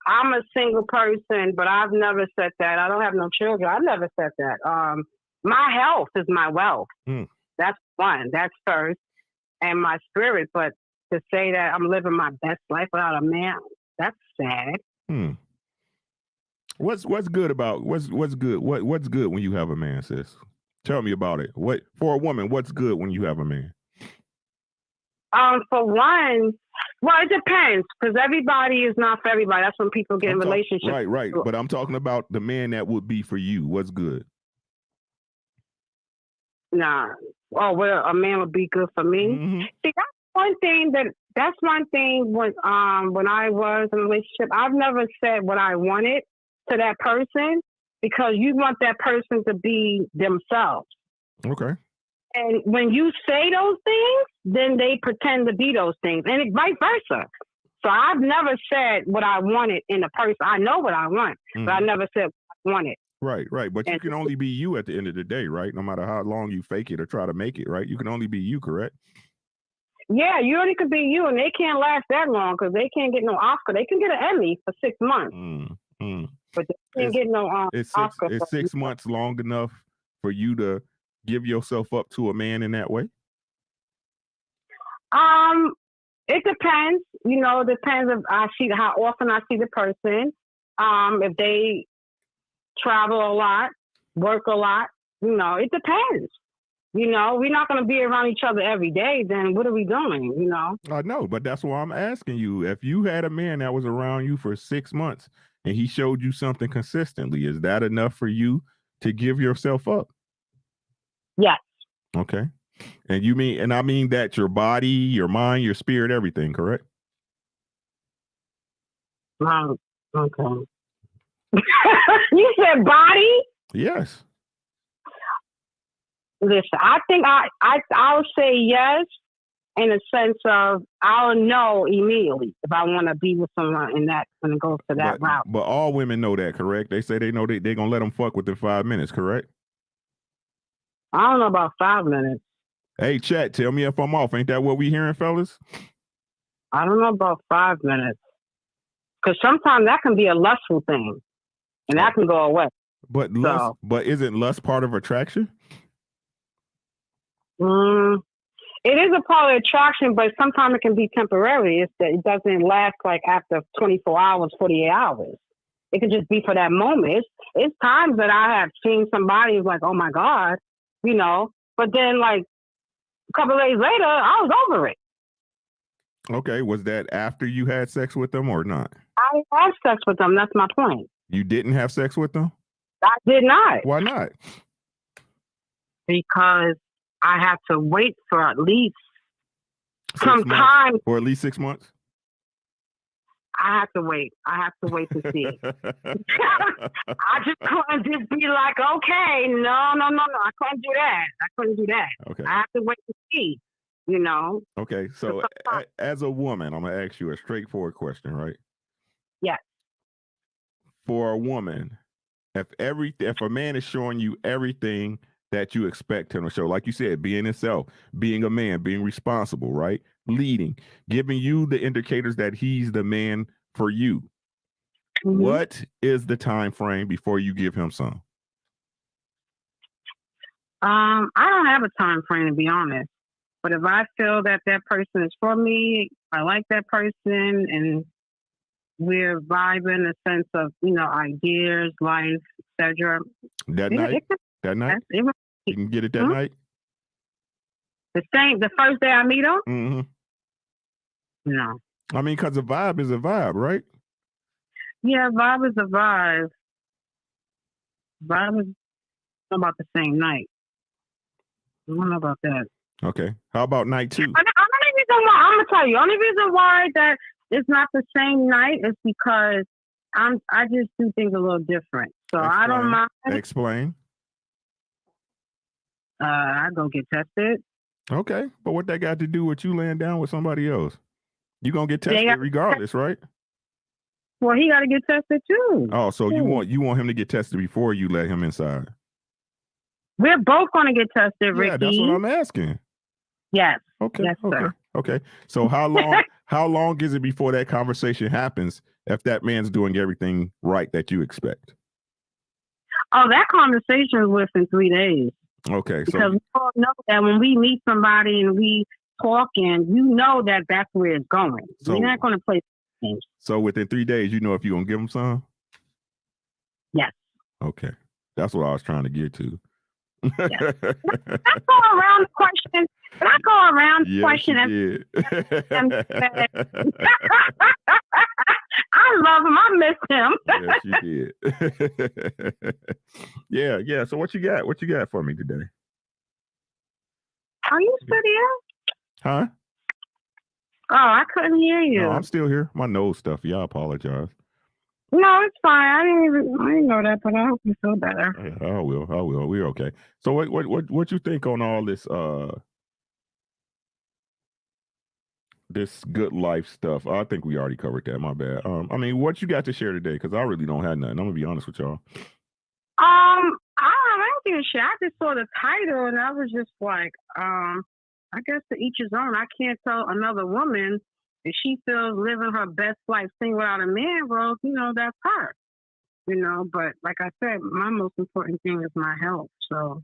I'm a single person, but I've never said that. I don't have no children. I never said that. My health is my wealth. That's one. That's first. And my spirit. But to say that I'm living my best life without a man, that's sad. What's good about what's good? What's good when you have a man, sis? Tell me about it. What for a woman? What's good when you have a man? For one, well, it depends because everybody is not for everybody. That's when people get in relationships. Right. But I'm talking about the man that would be for you. What's good? Nah. Oh, well, a man would be good for me. Mm-hmm. See, that's one thing when I was in a relationship. I've never said what I wanted to that person because you want that person to be themselves. Okay. And when you say those things, then they pretend to be those things, and it vice versa. So I've never said what I wanted in a person. I know what I want, but I never said what I wanted. Right. But you can only be you at the end of the day, right? No matter how long you fake it or try to make it, right? You can only be you, correct? Yeah, you only could be you, and they can't last that long because they can't get no Oscar. They can get an Emmy for 6 months, but they can't get no Oscar. Is 6 months long enough for you to give yourself up to a man in that way? It depends. You know, it depends if I see how often I see the person. If they travel a lot, work a lot, you know, it depends. You know, we're not going to be around each other every day. Then what are we doing? You know. I know, but that's why I'm asking you. If you had a man that was around you for 6 months and he showed you something consistently, is that enough for you to give yourself up? Yes. Okay. And I mean that your body, your mind, your spirit, everything, correct? Okay. You said body? Yes. Listen, I think I'll say yes in a sense of I'll know immediately if I want to be with someone and that's going to go to that route. But all women know that, correct? They say they know they're going to let them fuck within 5 minutes, correct? I don't know about 5 minutes. Hey, chat, tell me if I'm off. Ain't that what we hearing, fellas? I don't know about 5 minutes. Because sometimes that can be a lustful thing. And that can go away. But isn't lust part of attraction? It is a part of attraction, but sometimes it can be temporary. It doesn't last like after 24 hours, 48 hours. It could just be for that moment. It's times that I have seen somebody who's like, oh my God, you know, but then like a couple of days later, I was over it. Okay. Was that after you had sex with them or not? I had sex with them. That's my point. You didn't have sex with them? I did not. Why not? Because I had to wait for at least some time. For at least 6 months? I have to wait. I have to wait to see it. I just couldn't just be like, okay, no. I couldn't do that. Okay. I have to wait to see, you know. Okay. So as a woman, I'm going to ask you a straightforward question, right? Yes. For a woman, if a man is showing you everything that you expect him to show, like you said, being himself, being a man, being responsible, right? Leading, giving you the indicators that he's the man for you. Mm-hmm. What is the time frame before you give him some? I don't have a time frame, to be honest. But if I feel that person is for me, I like that person, and we're vibing in a sense of, you know, ideas, life, etc. That night? You can get it that night? The first day I meet him? Mm-hmm. No. I mean, because a vibe is a vibe, right? Yeah, vibe is a vibe. Vibe is about the same night. I don't know about that. Okay. How about night 2? I'm going to tell you, only reason why that it's not the same night is because I just do things a little different. So Explain. I don't mind. Explain. I go get tested. Okay. But what that got to do with you laying down with somebody else? You gonna get tested regardless, right? Well, he got to get tested too. Oh, so you want him to get tested before you let him inside? We're both going to get tested, Ricky. Yeah, that's what I'm asking. Yes. Okay. Yes, sir. Okay. So how long is it before that conversation happens if that man's doing everything right that you expect? Oh, that conversation is within 3 days. Okay. Because we all know that when we meet somebody and we talking, you know that that's where it's going. So, we're not going to play games. So within 3 days, you know if you're going to give them some? Yes. Okay. That's what I was trying to get to. Yes. I go around the question. But I go around the question. I love him. I miss him. Yes, you did. Yeah. So what you got? What you got for me today? Are you still here? Huh? Oh, I couldn't hear you. No, I'm still here. My nose stuffy. I apologize. No, it's fine. I didn't know that, but I hope you feel better. Yeah, I will. We're okay. So what you think on all this this good life stuff? I think we already covered that. My bad. I mean, what you got to share today? Because I really don't have nothing. I'm gonna be honest with y'all. I don't give a shit. I just saw the title and I was just like, I guess to each his own. I can't tell another woman if she feels living her best life single without a man. Well, you know, that's her. You know, but like I said, my most important thing is my health. So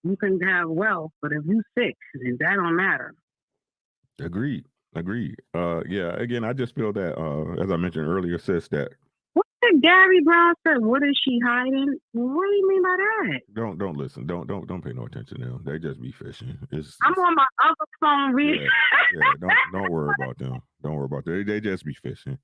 you can have wealth, but if you sick, that don't matter. Agreed. Yeah. Again, I just feel that, as I mentioned earlier, sis, that. What did Gary Brown say? What is she hiding? What do you mean by that? Don't listen. Don't pay no attention to them. They just be fishing. I'm on my other phone reading. Yeah. Don't worry about them. Don't worry about them. They just be fishing.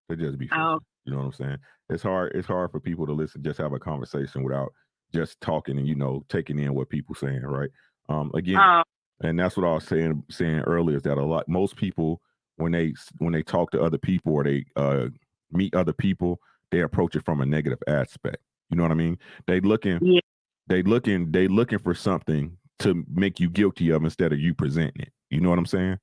They just be fishing. Oh. You know what I'm saying? It's hard for people to listen, just have a conversation without just talking and, you know, taking in what people saying, right? Again, and that's what I was saying earlier is that most people when they talk to other people or they meet other people, they approach it from a negative aspect. You know what I mean? They looking for something to make you guilty of instead of you presenting it. You know what I'm saying?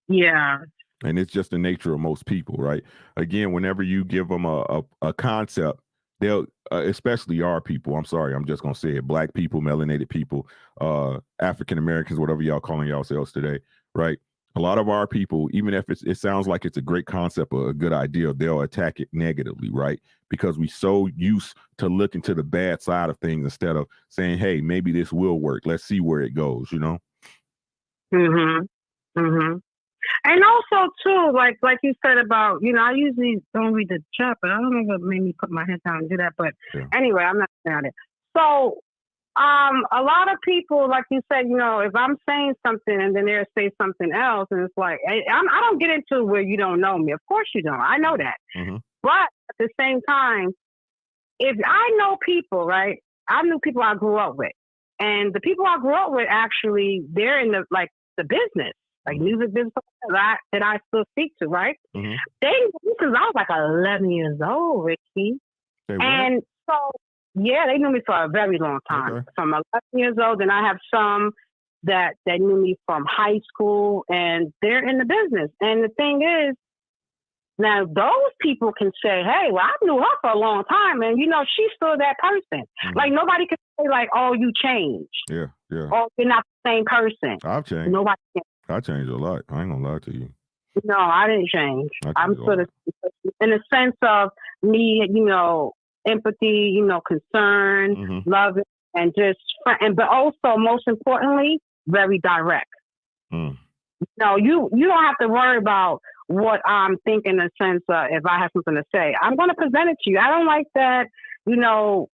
Yeah. And it's just the nature of most people, right? Again, whenever you give them a concept, they'll, especially our people, I'm sorry, I'm just going to say it, Black people, melanated people, African Americans, whatever y'all calling yourselves today, right? A lot of our people, even if it sounds like it's a great concept or a good idea, they'll attack it negatively, right? Because we so used to looking to the bad side of things instead of saying, hey, maybe this will work. Let's see where it goes, you know? Mm-hmm. Mm-hmm. And also too, like you said about, I usually don't read the chat, but I don't know what made me put my head down and do that. But anyway, I'm not saying it. So a lot of people, like you said, if I'm saying something and then they'll say something else, and it's like, I don't get into where you don't know me. Of course you don't. I know that. Mm-hmm. But at the same time, if I know people, right, I knew people I grew up with. And the people I grew up with, actually, they're in the business. Like music business that I still speak to, right? Mm-hmm. They knew me since I was like 11 years old, Ricky. And so, yeah, they knew me for a very long time. Okay. From 11 years old, and I have some that knew me from high school, and they're in the business. And the thing is, now those people can say, hey, well, I knew her for a long time, and, she's still that person. Mm-hmm. Like, nobody can say, like, oh, you changed. Yeah, yeah. Or you're not the same person. I've changed. Nobody can. I changed a lot. I ain't gonna lie to you. No, I didn't change. I'm sort of in the sense of me, empathy, concern, love, and just, but also most importantly, very direct. No, you don't have to worry about what I'm thinking in the sense of if I have something to say. I'm going to present it to you. I don't like that,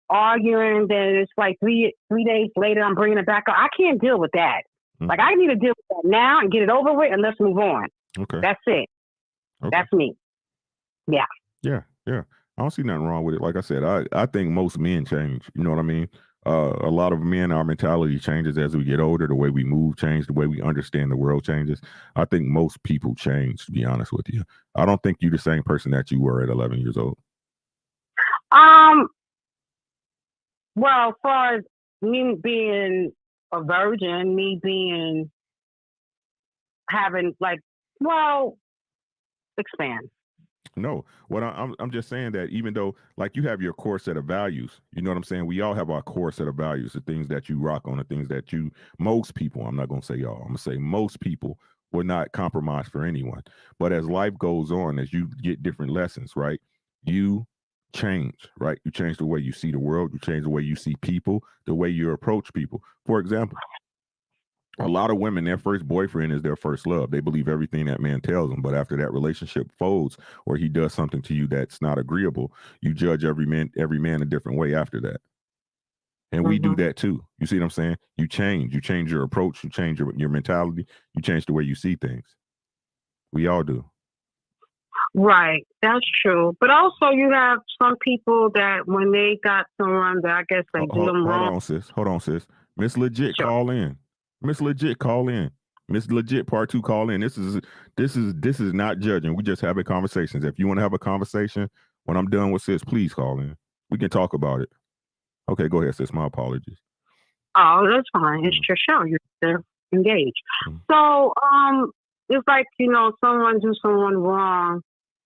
arguing, then it's like three days later I'm bringing it back up. I can't deal with that. Like, I need to deal with that now and get it over with, and let's move on. Okay. That's it. Okay. That's me. Yeah. Yeah, yeah. I don't see nothing wrong with it. Like I said, I think most men change. You know what I mean? A lot of men, our mentality changes as we get older. The way we move changes. The way we understand the world changes. I think most people change, to be honest with you. I don't think you're the same person that you were at 11 years old. Well, as far as me being a virgin, me expand. No, what I'm just saying that even though, like, you have your core set of values, you know what I'm saying? We all have our core set of values, the things that you rock on, the things that most people, I'm not going to say y'all, I'm going to say most people will not compromise for anyone. But as life goes on, as you get different lessons, right? You change, right? You change the way you see the world. You change the way you see people, the way you approach people. For example, a lot of women, their first boyfriend is their first love. They believe everything that man tells them. But after that relationship folds, or he does something to you that's not agreeable, you judge every man a different way after that. And we do that too. You see what I'm saying? You change your approach, you change your mentality, you change the way you see things. We all do. Right, that's true. But also, you have some people that when they got someone that I guess they do them wrong. Hold on, sis. Miss Legit, sure. Call in. Miss Legit, call in. Miss Legit, part 2, call in. This is not judging. We just having conversations. If you want to have a conversation when I'm done with sis, please call in. We can talk about it. Okay, go ahead, sis. My apologies. Oh, that's fine. It's your show. You're there, engaged. So, it's like, someone do someone wrong,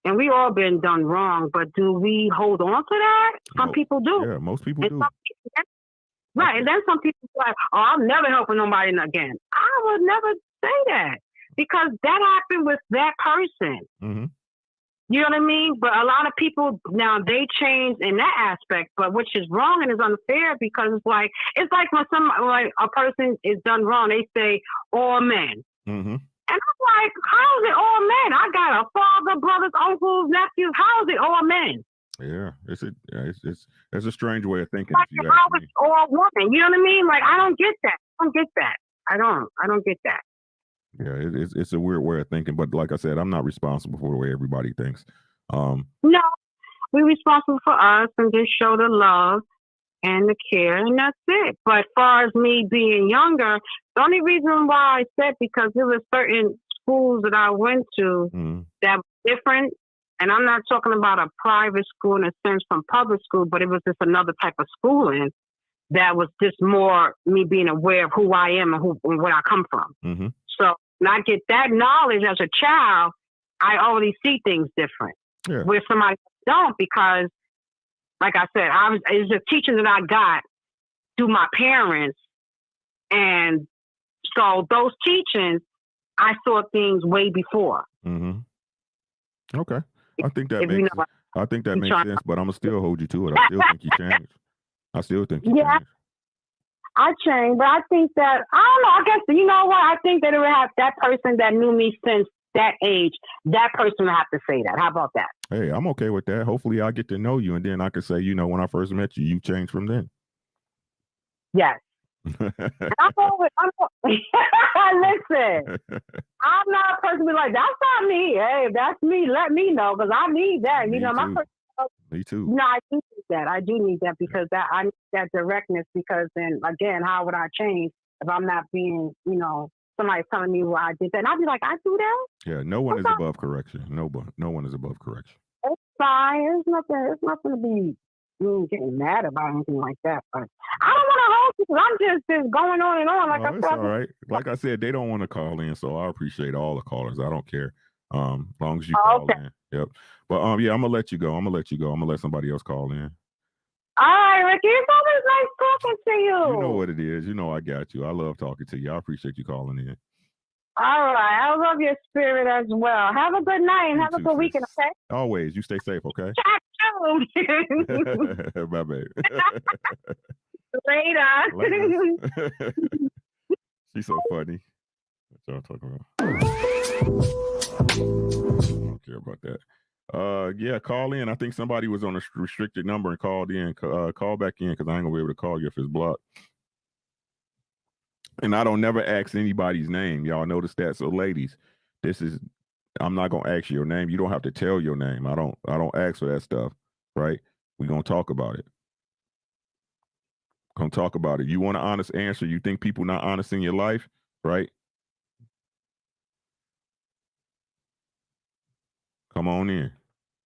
and we all been done wrong, but do we hold on to that? Some people do. Yeah, most people do. Right, and then some people are like, oh, I'm never helping nobody again. I would never say that because that happened with that person. Mm-hmm. You know what I mean? But a lot of people now, they change in that aspect, but which is wrong and is unfair because it's like when a person is done wrong, they say all men. Mm-hmm. And I'm like, how is it all men? I got a father, brothers, uncles, nephews. How is it all men? Yeah, it's a strange way of thinking. Like how it's all women. You know what I mean? Like I don't get that. I don't get that. Yeah, it's a weird way of thinking. But like I said, I'm not responsible for the way everybody thinks. No, we're responsible for us and just show the love and the care, and that's it. But as far as me being younger, the only reason why I said because there were certain schools that I went to that were different. And I'm not talking about a private school in a sense from public school, but it was just another type of schooling that was just more me being aware of who I am and where I come from. Mm-hmm. So when I get that knowledge as a child, I already see things different. Yeah. Where somebody don't, because like I said, it's a teaching that I got through my parents. And so those teachings, I saw things way before. Mm-hmm. Okay. I think that If makes you know, I think that makes sense, but I'm gonna still hold you to it. I still think you changed. I still think you Yeah. changed. I changed, but I think that, I don't know, I guess, you know what? I think that it would have that person that knew me since that age, that person would have to say that. How about that? Hey, I'm okay with that. Hopefully I get to know you and then I can say, you know, when I first met you, you changed from then. Yes. Listen, I'm not a person to be like, that's not me. Hey, if that's me, let me know, because I need that. Me You know, too. my person. Me too. No, I do need that. I do need that because I need that directness, because then again, how would I change if I'm not being, you know, somebody telling me why I did that? And I'll be like, I do that? Yeah, no one is above correction. No one is above correction. It's fine. It's nothing to be getting mad about, anything like that. But I don't want to hold you, because I'm just going on and on. Like I It's said, all right. Like I said, they don't want to call in, so I appreciate all the callers. I don't care. As long as you call in. Yep. But yeah, I'm gonna let you go. I'm gonna let somebody else call in. All right, Ricky. It's always nice talking to you. You know what it is. You know I got you. I love talking to you. I appreciate you calling in. All right. I love your spirit as well. Have a good night and You have a too, good weekend, sis. okay? Always. You stay safe, okay? Bye, babe. Later. She's so funny. What y'all talking about? I don't care about that. Yeah, call in. I think somebody was on a restricted number and called in. Call back in, because I ain't gonna be able to call you if it's blocked. And I don't never ask anybody's name. Y'all notice that? So ladies, I'm not gonna ask you your name. You don't have to tell your name. I don't ask for that stuff, right? We're gonna talk about it. Come talk about it. You want an honest answer. You think people not honest in your life, right? Come on in.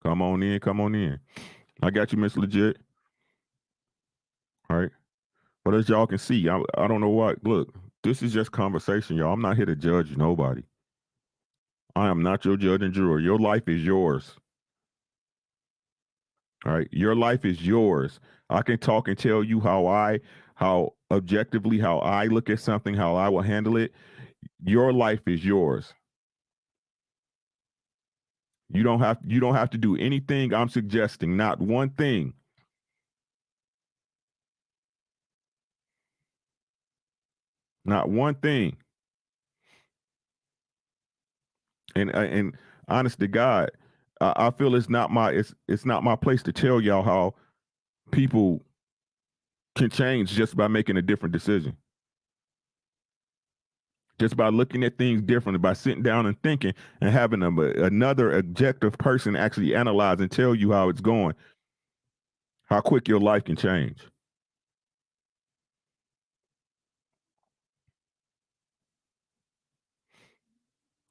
Come on in. Come on in. I got you, Miss Legit. All right. But as y'all can see, I don't know what. Look, this is just conversation, y'all. I'm not here to judge nobody. I am not your judge and juror. Your life is yours. All right. Your life is yours. I can talk and tell you how objectively, how I look at something, how I will handle it. Your life is yours. You don't have to do anything I'm suggesting, not one thing. Not one thing. And honest to God, I feel it's not my place to tell y'all how people can change just by making a different decision. Just by looking at things differently, by sitting down and thinking and having another objective person actually analyze and tell you how it's going, how quick your life can change.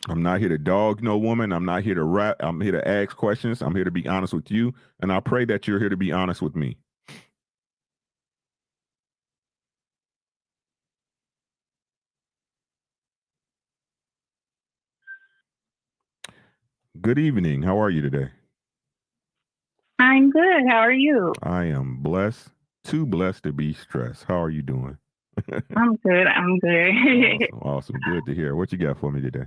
I'm not here to dog no woman. I'm not here to rap. I'm here to ask questions. I'm here to be honest with you. And I pray that you're here to be honest with me. Good evening. How are you today? I'm good. How are you? I am blessed. Too blessed to be stressed. How are you doing? I'm good. I'm good. Awesome. Good to hear. What you got for me today?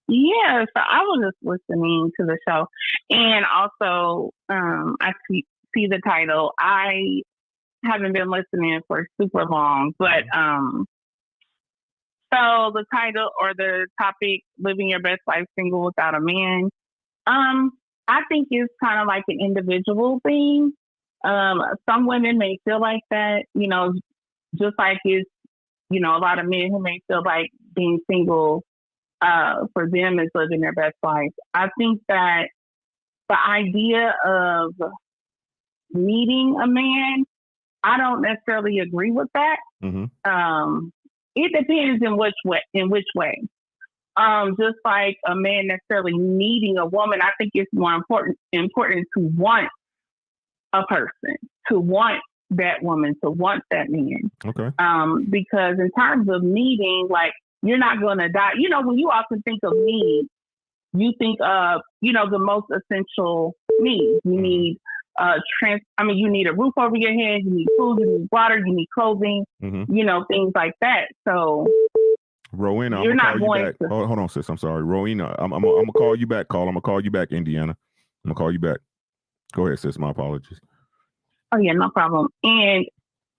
Yeah, so I was just listening to the show, and also I see the title. I haven't been listening for super long, but so the title or the topic, living your best life single without a man, I think it's kind of like an individual thing. Some women may feel like that, you know, just like it's, you know, a lot of men who may feel like being single for them is living their best life. I think that the idea of meeting a man, I don't necessarily agree with that. Mm-hmm. It depends in which way. just like a man necessarily needing a woman, I think it's more important to want a person, to want that woman, to want that man. Okay. Because in terms of needing, like, you're not going to die. You know, when you often think of need, you think of, you know, the most essential needs. You need you need a roof over your head, you need food, you need water, you need clothing, you know, things like that. So, Rowena, you're not going back. to. Hold on, sis. I'm sorry. Rowena, I'm gonna call you back, I'm gonna call you back, Indiana. I'm gonna call you back. Go ahead, sis. My apologies. Oh, yeah, no problem. And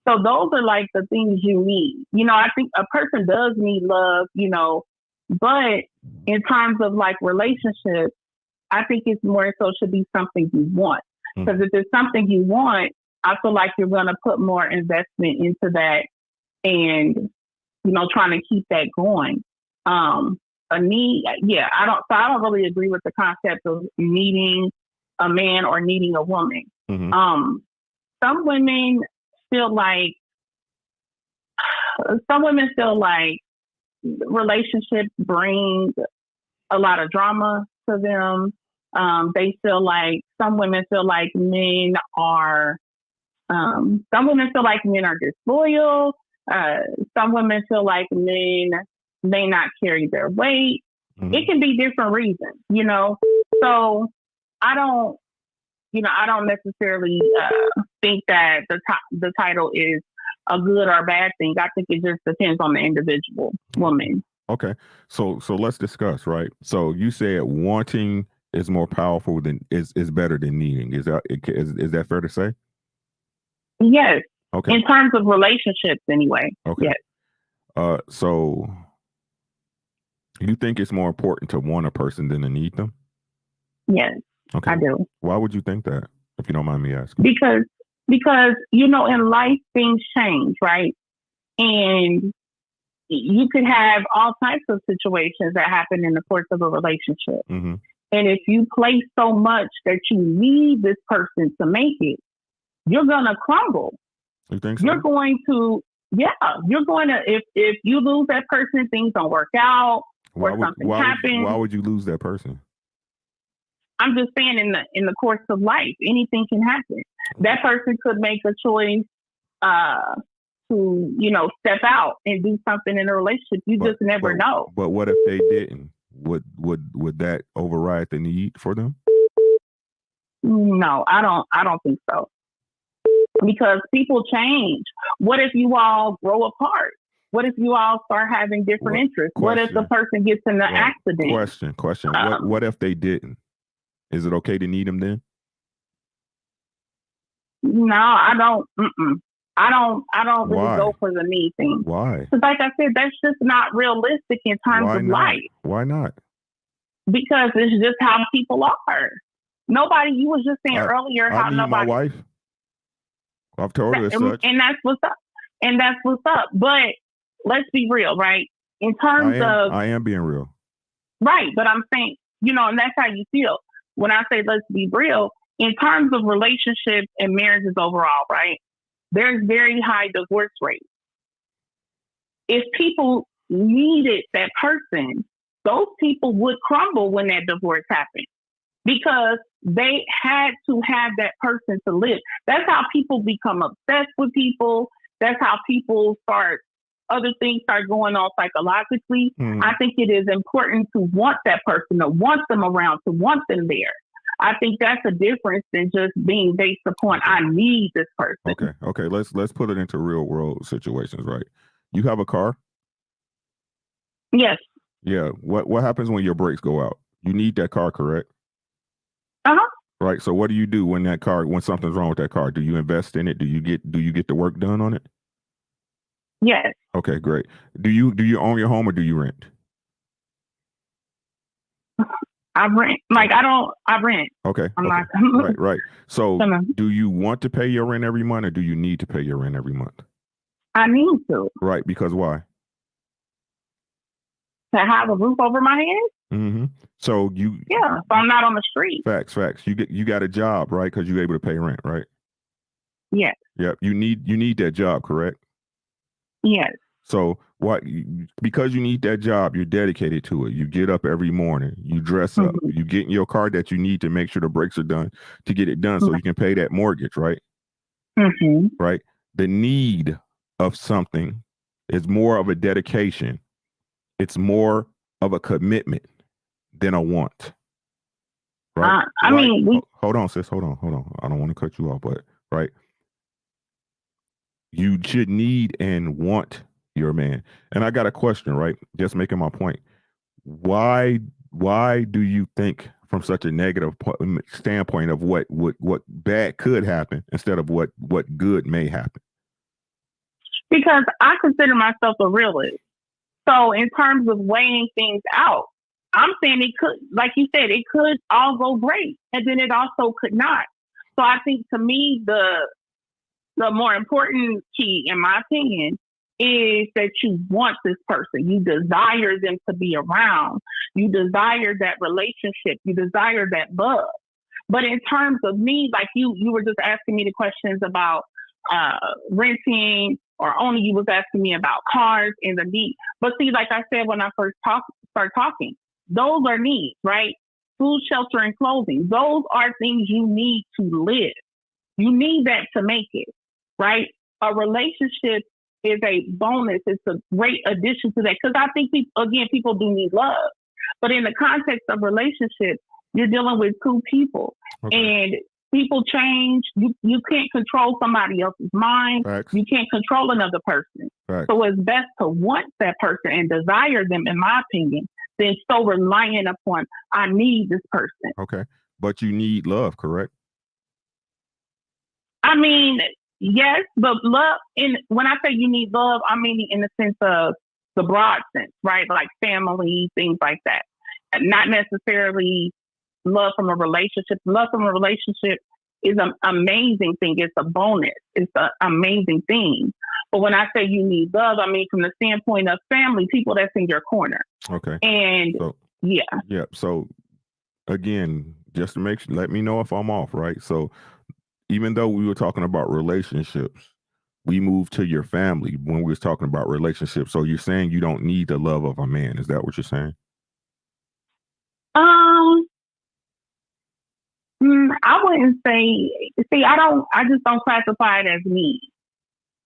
so those are like the things you need. You know, I think a person does need love, you know, but in terms of like relationships, I think it's more so should be something you want. Because if it's something you want, I feel like you're going to put more investment into that and, you know, trying to keep that going. A need, yeah, I don't really agree with the concept of needing a man or needing a woman. Some women feel like relationships bring a lot of drama to them. They feel like some women feel like men are disloyal. Some women feel like men may not carry their weight. It can be different reasons, you know. So I don't necessarily think that the title is a good or bad thing. I think it just depends on the individual woman. Okay, so let's discuss, right? So you said wanting is more powerful than is better than needing. Is that fair to say? Yes. Okay. In terms of relationships, anyway. Okay. Yes. So you think it's more important to want a person than to need them? Yes. Okay. I do. Why would you think that, if you don't mind me asking? Because you know, in life things change, right? And you could have all types of situations that happen in the course of a relationship. And if you place so much that you need this person to make it, you're gonna crumble. You think so? You're going to, if you lose that person, things don't work out, something happens. Why would you lose that person? I'm just saying, in the course of life, anything can happen. That person could make a choice to, you know, step out and do something in a relationship. You just never know. But what if they didn't? Would that override the need for them? No, I don't think so. Because people change. What if you all grow apart? What if you all start having different interests? What if the person gets in an accident? Question. What if they didn't? Is it okay to need them then? No, I don't. I don't really go for the need thing. Why? Because, like I said, that's just not realistic in terms of life. Why not? Because it's just how people are. Nobody. You was just saying earlier how nobody. My wife. I've told her as such. And that's what's up. But let's be real, right? In terms of, I am being real. Right, but I'm saying, you know, and that's how you feel when I say let's be real. In terms of relationships and marriages overall, right? There's very high divorce rates. If people needed that person, those people would crumble when that divorce happened because they had to have that person to live. That's how people become obsessed with people. That's how people other things start going on psychologically. I think it is important to want that person, to want them around, to want them there. I think that's a difference than just being based upon I need this person. Okay. Let's put it into real world situations, right? You have a car? Yes. Yeah. What happens when your brakes go out? You need that car, correct? Right. So what do you do when something's wrong with that car? Do you invest in it? Do you get the work done on it? Yes. Okay, great. Do you own your home or do you rent? I rent. I rent. Okay. Right. So do you want to pay your rent every month or do you need to pay your rent every month? I need to. Right, because why? To have a roof over my head? So so I'm not on the street. Facts. You got a job, right? Because you're able to pay rent, right? Yes. Yep. You need that job, correct? Yes. So because you need that job, you're dedicated to it. You get up every morning, you dress up, you get in your car that you need to make sure the brakes are done to get it done so you can pay that mortgage, right? Right? The need of something is more of a dedication. It's more of a commitment than a want. Right? I mean, hold on, sis. Hold on. I don't want to cut you off, but right. You should need and want your man. And I got a question, right? Just making my point. Why do you think from such a negative standpoint of what bad could happen instead of what good may happen? Because I consider myself a realist. So in terms of weighing things out, I'm saying it could, like you said, it could all go great, and then it also could not. So I think to me, the more important key, in my opinion, is that you want this person. You desire them to be around. You desire that relationship. You desire that love. But in terms of me, like you were just asking me the questions about renting, or only you was asking me about cars and the need. But see, like I said, when I first start talking, those are needs, right? Food, shelter, and clothing. Those are things you need to live. You need that to make it, right? A relationship is a bonus. It's a great addition to that. Because I think, people do need love. But in the context of relationships, you're dealing with two people. Okay. And people change. You can't control somebody else's mind. Facts. You can't control another person. Facts. So it's best to want that person and desire them, in my opinion, than so reliant upon, I need this person. Okay. But you need love, correct? I mean, yes, but love, when I say you need love, I mean in the sense of the broad sense, right? Like family, things like that. Not necessarily love from a relationship. Love from a relationship is an amazing thing. It's a bonus. It's an amazing thing. But when I say you need love, I mean from the standpoint of family, people that's in your corner. Okay. And yeah. So again, just to let me know if I'm off, right? So even though we were talking about relationships, we moved to your family when we was talking about relationships. So you're saying you don't need the love of a man. Is that what you're saying? I wouldn't say, I just don't classify it as need.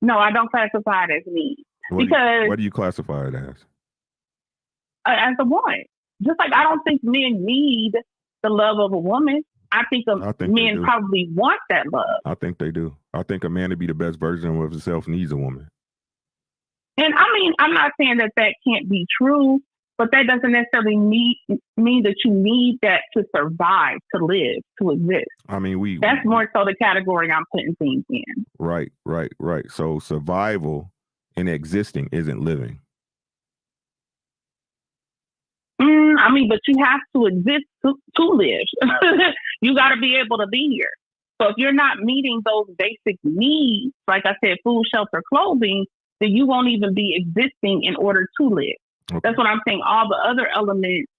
No, I don't classify it as need. What do you classify it as? As a want. Just like I don't think men need the love of a woman. I think men probably want that love. I think they do. I think a man to be the best version of himself needs a woman. And I mean, I'm not saying that can't be true, but that doesn't necessarily mean that you need that to survive, to live, to exist. I mean, that's more so the category I'm putting things in. Right. So survival and existing isn't living. I mean, but you have to exist to live. You got to be able to be here. So if you're not meeting those basic needs, like I said, food, shelter, clothing, then you won't even be existing in order to live. Okay. That's what I'm saying. All the other elements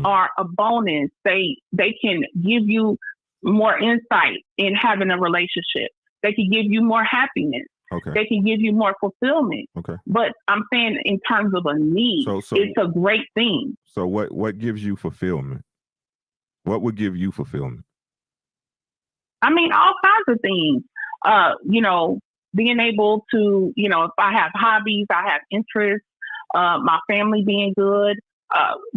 are a bonus. They can give you more insight in having a relationship. They can give you more happiness. Okay. They can give you more fulfillment. Okay. But I'm saying in terms of a need, it's a great thing. So what gives you fulfillment? What would give you fulfillment? I mean, all kinds of things. Being able to, if I have hobbies, I have interests, my family being good,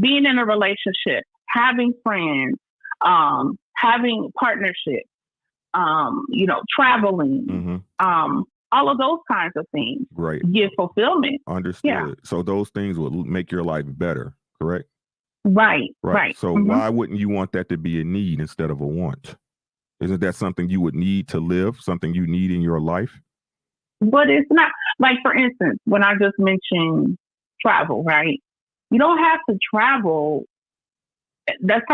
being in a relationship, having friends, having partnerships, traveling, all of those kinds of things. Right. Give fulfillment. Understood. Yeah. So those things will make your life better, correct? Right. So why wouldn't you want that to be a need instead of a want? Isn't that something you would need to live, something you need in your life? But it's not, like, for instance, when I just mentioned travel, right? You don't have to travel. That's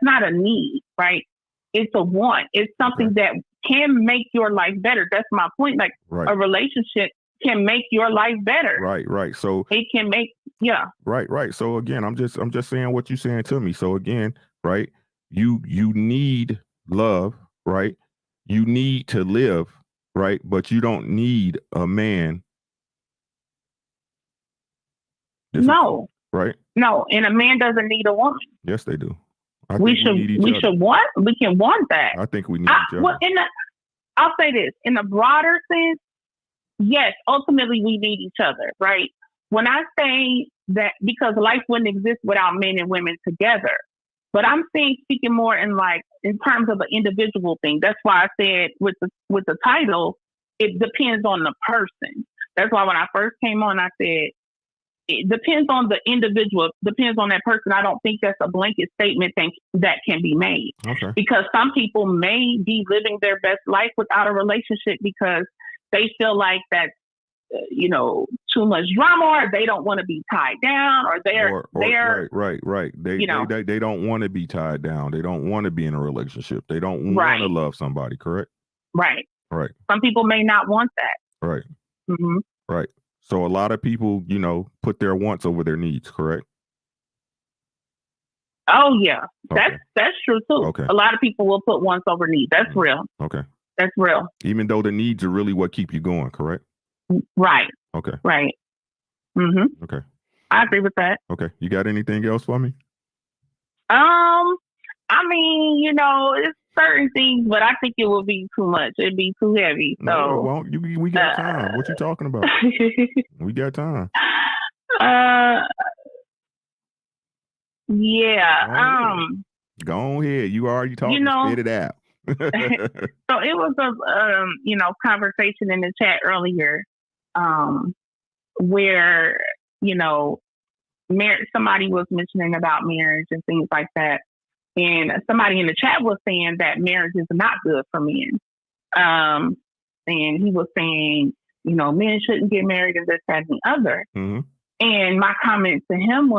not a need, right? It's a want. It's something that can make your life better. That's my point. Like a relationship can make your life better. Right. So it can make, Right. So again, I'm just saying what you're saying to me. So again, right, you need love, right? You need to live, right? But you don't need a man No. Right? No, and a man doesn't need a woman. Yes, they do. We can want that. I think we need each other. Well, I'll say this, in a broader sense, yes, ultimately we need each other, right? When I say that, because life wouldn't exist without men and women together, but I'm speaking more in terms of an individual thing. That's why I said with the title, it depends on the person. That's why when I first came on, I said, it depends on the individual, depends on that person. I don't think that's a blanket statement that can be made. Okay. Because some people may be living their best life without a relationship because they feel like that's, too much drama, or they don't want to be tied down, or they're right. They don't want to be tied down. They don't want to be in a relationship. They don't want to love somebody, correct? Right. Right. Some people may not want that. Right. Mm-hmm. Right. So a lot of people, put their wants over their needs, correct? Oh yeah, okay. that's true too. Okay. A lot of people will put wants over needs. That's real. Okay. That's real. Even though the needs are really what keep you going, correct? Right. Okay. Right. Mm-hmm. Okay. I agree with that. Okay. You got anything else for me? I mean, it's certain things, but I think it would be too much. It'd be too heavy. So no, it won't. We got time. What you talking about? We got time. Yeah. Go ahead. You already talking. Spit it out. So it was a conversation in the chat earlier, where somebody was mentioning about marriage and things like that, and somebody in the chat was saying that marriage is not good for men, and he was saying men shouldn't get married and this, that, and the other. Mm-hmm. And my comment to him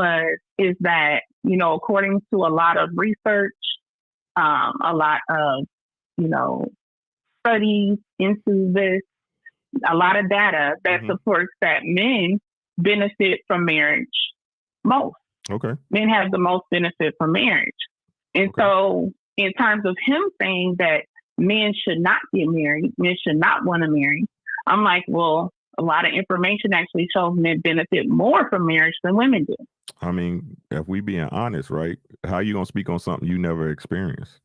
is that according to a lot of research, a lot of studies into this, a lot of data that supports that men benefit from marriage most. Okay. Men have the most benefit from marriage. And so in terms of him saying that men should not get married, men should not want to marry, I'm like, well, a lot of information actually shows men benefit more from marriage than women do. I mean, if we being honest, right? How you gonna speak on something you never experienced?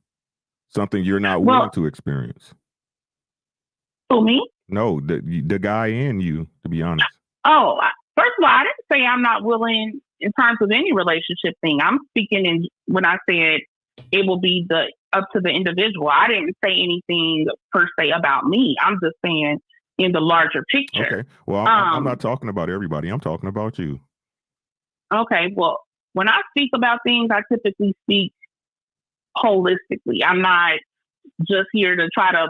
Something you're not willing to experience? Who, me? No, the guy in you, to be honest. Oh, first of all, I didn't say I'm not willing in terms of any relationship thing. I'm speaking when I said it will be up to the individual. I didn't say anything per se about me. I'm just saying in the larger picture. Okay. Well, I'm not talking about everybody. I'm talking about you. Okay. Well, when I speak about things, I typically speak holistically. I'm not just here to try to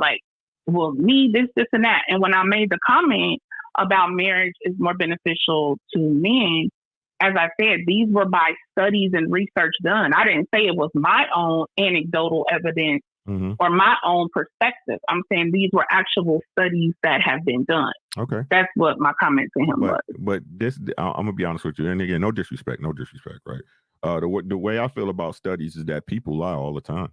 me, this, and that. And when I made the comment about marriage is more beneficial to men, as I said, these were by studies and research done. I didn't say it was my own anecdotal evidence or my own perspective. I'm saying these were actual studies that have been done. Okay. That's what my comment to him was. But this, I'm going to be honest with you. And again, no disrespect, right? The way I feel about studies is that people lie all the time.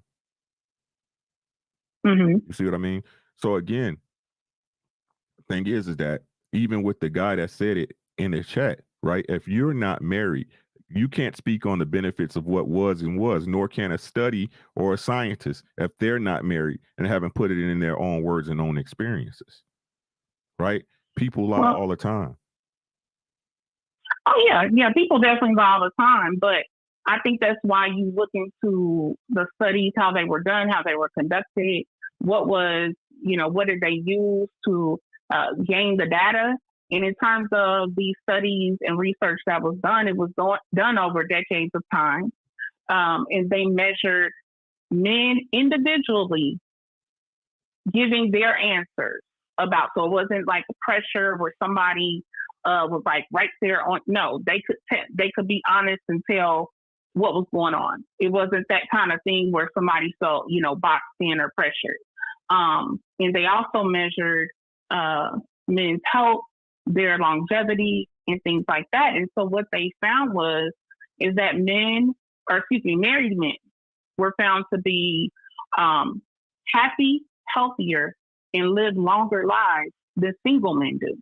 Mm-hmm. You see what I mean? So again, the thing is that even with the guy that said it in the chat, right? If you're not married, you can't speak on the benefits of what was and was, nor can a study or a scientist if they're not married and haven't put it in their own words and own experiences, right? People lie all the time. Oh, yeah. People definitely lie all the time. But I think that's why you look into the studies, how they were done, how they were conducted, what did they use to gain the data. And in terms of these studies and research that was done, it was done over decades of time. And they measured men individually giving their answers about. So it wasn't like a pressure where somebody was right there on. No, they could be honest and tell what was going on. It wasn't that kind of thing where somebody felt, boxed in or pressured. And they also measured men's health, their longevity, and things like that. And so what they found is that married men were found to be happy, healthier, and live longer lives than single men do.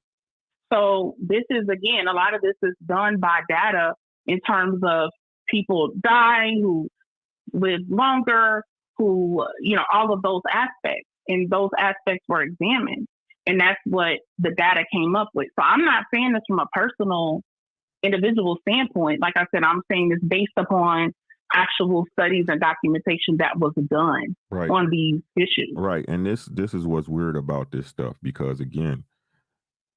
So this is, again, a lot of this is done by data in terms of people dying, who live longer, who, all of those aspects. And those aspects were examined. And that's what the data came up with. So I'm not saying this from a personal, individual standpoint. Like I said, I'm saying this based upon actual studies and documentation that was done on these issues. Right. And this is what's weird about this stuff, because again,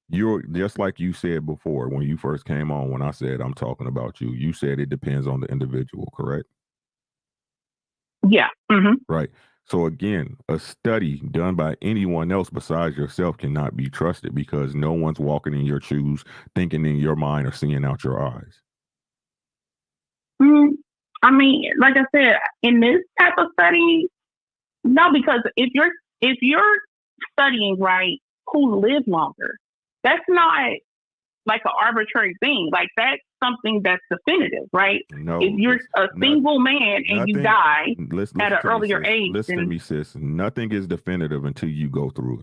you're just like you said before when you first came on, when I said I'm talking about you, you said it depends on the individual, correct? Yeah. Mm-hmm. Right. So again, a study done by anyone else besides yourself cannot be trusted, because no one's walking in your shoes, thinking in your mind, or seeing out your eyes. I mean, like I said, in this type of study, no, because if you're studying, right, who live longer, that's not like an arbitrary thing. Like, that's something that's definitive, right? No, if you're a single man and you die at an earlier age, listen to me, sis. Nothing is definitive until you go through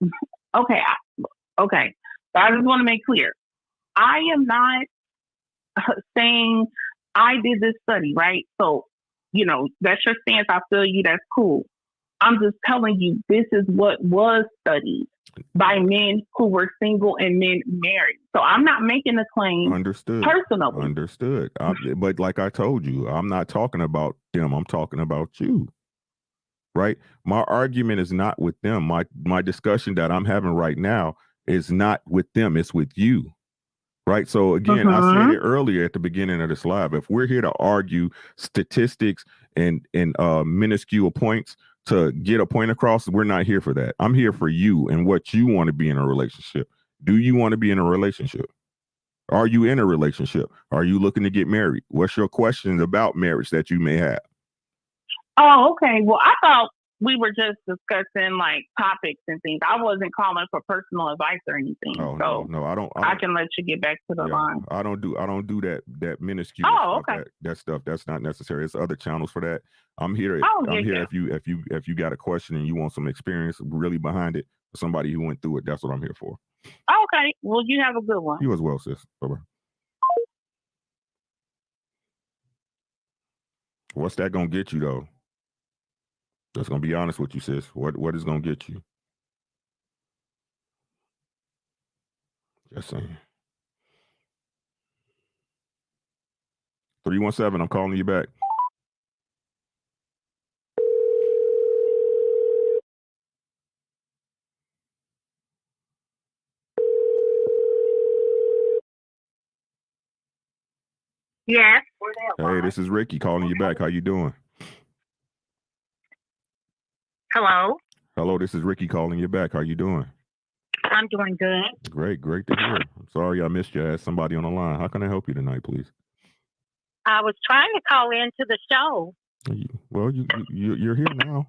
it. Okay. So I just want to make clear, I am not saying I did this study, right? So, that's your stance. I feel you. That's cool. I'm just telling you, this is what was studied by men who were single and men married. So I'm not making a claim. Understood. Personally. Understood. But like I told you, I'm not talking about them. I'm talking about you. Right? My argument is not with them. My discussion that I'm having right now is not with them. It's with you. Right. So again, I said it earlier at the beginning of this live. If we're here to argue statistics and minuscule points to get a point across, we're not here for that. I'm here for you and what you want to be in a relationship. Do you want to be in a relationship? Are you in a relationship? Are you looking to get married? What's your questions about marriage that you may have? Oh, okay. Well, I thought we were just discussing like topics and things. I wasn't calling for personal advice or anything. Oh, so no, I don't. I can let you get back to the line. I don't do that minuscule. Oh, stuff, okay. that stuff, that's not necessary. It's other channels for that. I'm here. Yeah. If you got a question and you want some experience really behind it, somebody who went through it, that's what I'm here for. Okay. Well, you have a good one. You as well, sis. Bye-bye. What's that gonna get you though? Just gonna be honest with you, sis. What is gonna get you? Just saying. 317, I'm calling you back. Yes. Hey, this is Ricky calling you back. How you doing? Hello. Hello, this is Ricky calling you back. How you doing? I'm doing good. Great to hear. I'm sorry I missed you. I had somebody on the line. How can I help you tonight, please? I was trying to call into the show. Well, you're here now.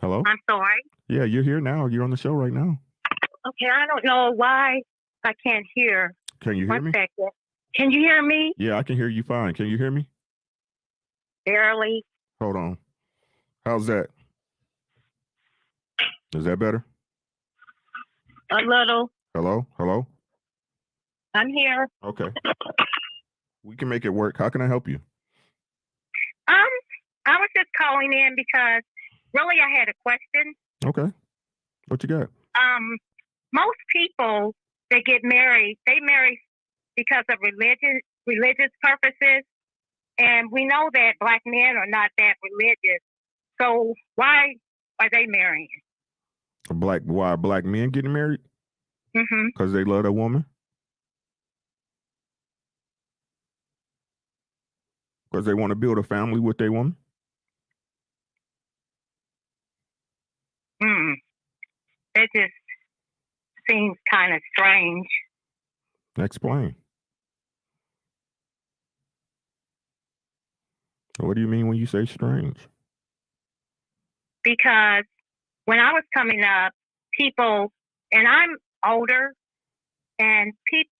Hello? I'm sorry. Yeah, you're here now. You're on the show right now. Okay, I don't know why I can't hear. Can you hear me? 1 second. Can you hear me? Yeah, I can hear you fine. Can you hear me? Barely. Hold on. How's that? Is that better? A little. Hello? I'm here. Okay. We can make it work. How can I help you? I was just calling in because really I had a question. Okay. What you got? Most people that get married, they marry because of religious purposes. And we know that Black men are not that religious. So why are they marrying? Why are Black men getting married? Mm-hmm. Because they love a woman? Because they want to build a family with their woman? That just seems kind of strange. Explain. What do you mean when you say strange? Because when I was coming up, people, and I'm older, and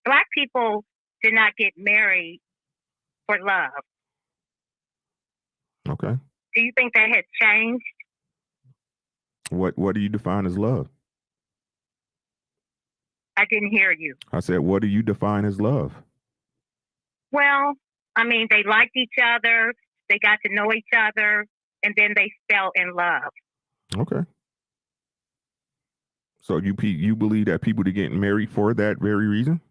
Black people did not get married for love. Okay. Do you think that has changed? What do you define as love? I didn't hear you. I said, what do you define as love? Well, I mean, they liked each other, they got to know each other, and then they fell in love. Okay. So you believe that people are getting married for that very reason?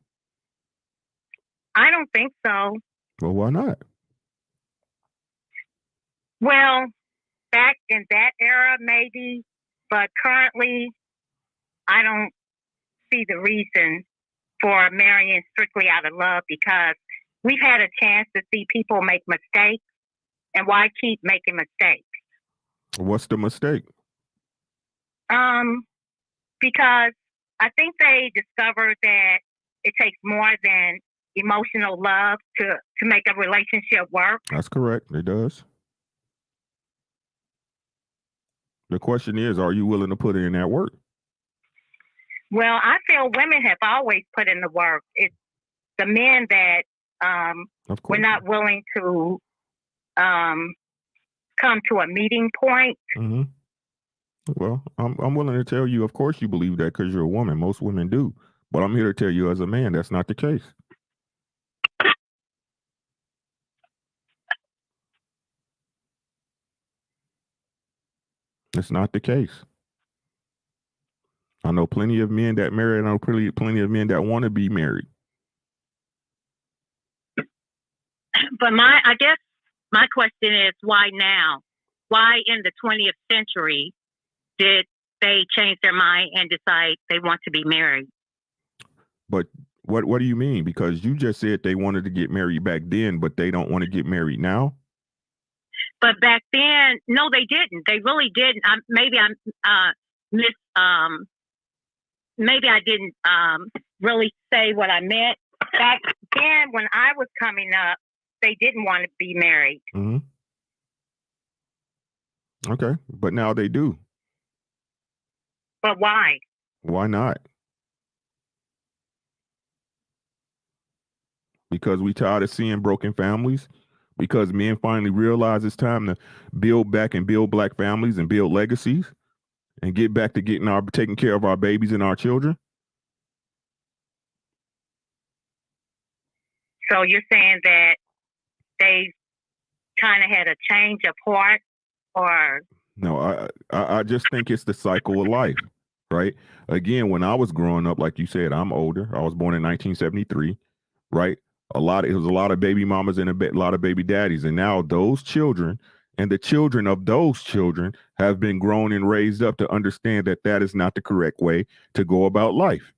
I don't think so. Well, why not? Well, back in that era, maybe, but currently, I don't see the reason for marrying strictly out of love, because we've had a chance to see people make mistakes, and why keep making mistakes? What's the mistake? Because I think they discovered that it takes more than emotional love to make a relationship work. That's correct. It does. The question is, are you willing to put in that work? Well, I feel women have always put in the work. It's the men that we're not willing to come to a meeting point. Mm-hmm. Well, I'm willing to tell you, of course you believe that because you're a woman. Most women do. But I'm here to tell you as a man, that's not the case. It's not the case. I know plenty of men that marry, and I know plenty of men that want to be married. But I guess my question is, why now? Why in the 20th century did they change their mind and decide they want to be married? But what do you mean? Because you just said they wanted to get married back then, but they don't want to get married now? But back then, no, they didn't. They really didn't. Maybe I didn't really say what I meant. Back then, when I was coming up, they didn't want to be married. Mm-hmm. Okay, but now they do. But why? Why not? Because we tired of seeing broken families. Because men finally realize it's time to build back and build black families and build legacies and get back to taking care of our babies and our children. So you're saying that they kind of had a change of heart, or? No, I just think it's the cycle of life, right? Again, when I was growing up, like you said, I'm older. I was born in 1973, right? It was a lot of baby mamas and a lot of baby daddies. And now those children and the children of those children have been grown and raised up to understand that that is not the correct way to go about life.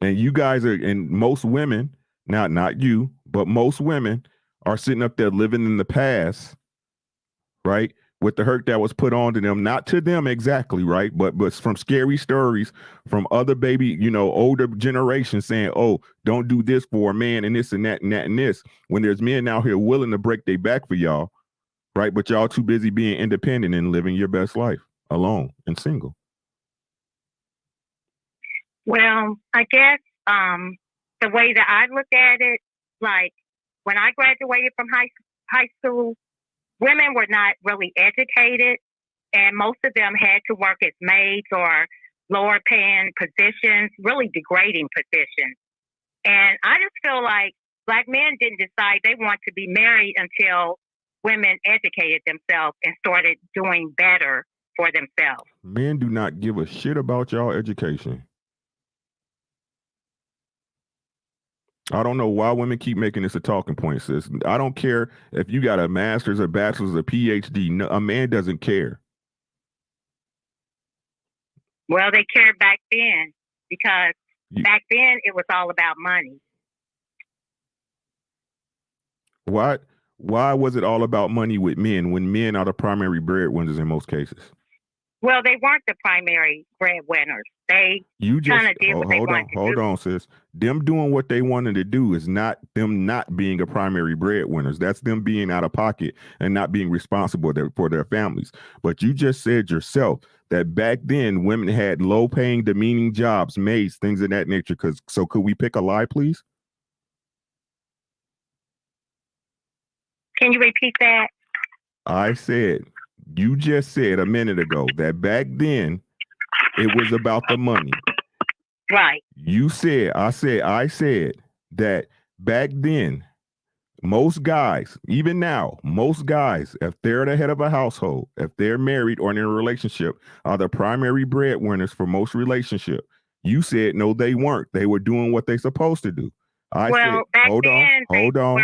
And you guys and most women, not you, but most women are sitting up there living in the past, right? With the hurt that was put on to them, not to them exactly, right? But from scary stories from other older generations saying, oh, don't do this for a man and this and that and that and this. When there's men out here willing to break their back for y'all, right? But y'all too busy being independent and living your best life alone and single. Well, I guess the way that I look at it, like when I graduated from high school, women were not really educated, and most of them had to work as maids or lower paying positions, really degrading positions. And I just feel like black men didn't decide they want to be married until women educated themselves and started doing better for themselves. Men do not give a shit about y'all education. I don't know why women keep making this a talking point, sis. I don't care if you got a master's, a bachelor's, a PhD. No, a man doesn't care. Well, they cared back then because back then it was all about money. Why was it all about money with men when men are the primary breadwinners in most cases? Well, they weren't the primary breadwinners. They kind of did what they wanted to do. Hold on, sis. Them doing what they wanted to do is not them not being a primary breadwinners. That's them being out of pocket and not being responsible for their families. But you just said yourself that back then women had low-paying, demeaning jobs, maids, things of that nature. So could we pick a lie, please? Can you repeat that? I said You just said a minute ago that back then it was about the money. Right. You said, I said that back then, most guys, even now, most guys, if they're the head of a household, if they're married or in a relationship, are the primary breadwinners for most relationships. You said no, they weren't. They were doing what they're supposed to do. I said, back hold then, on,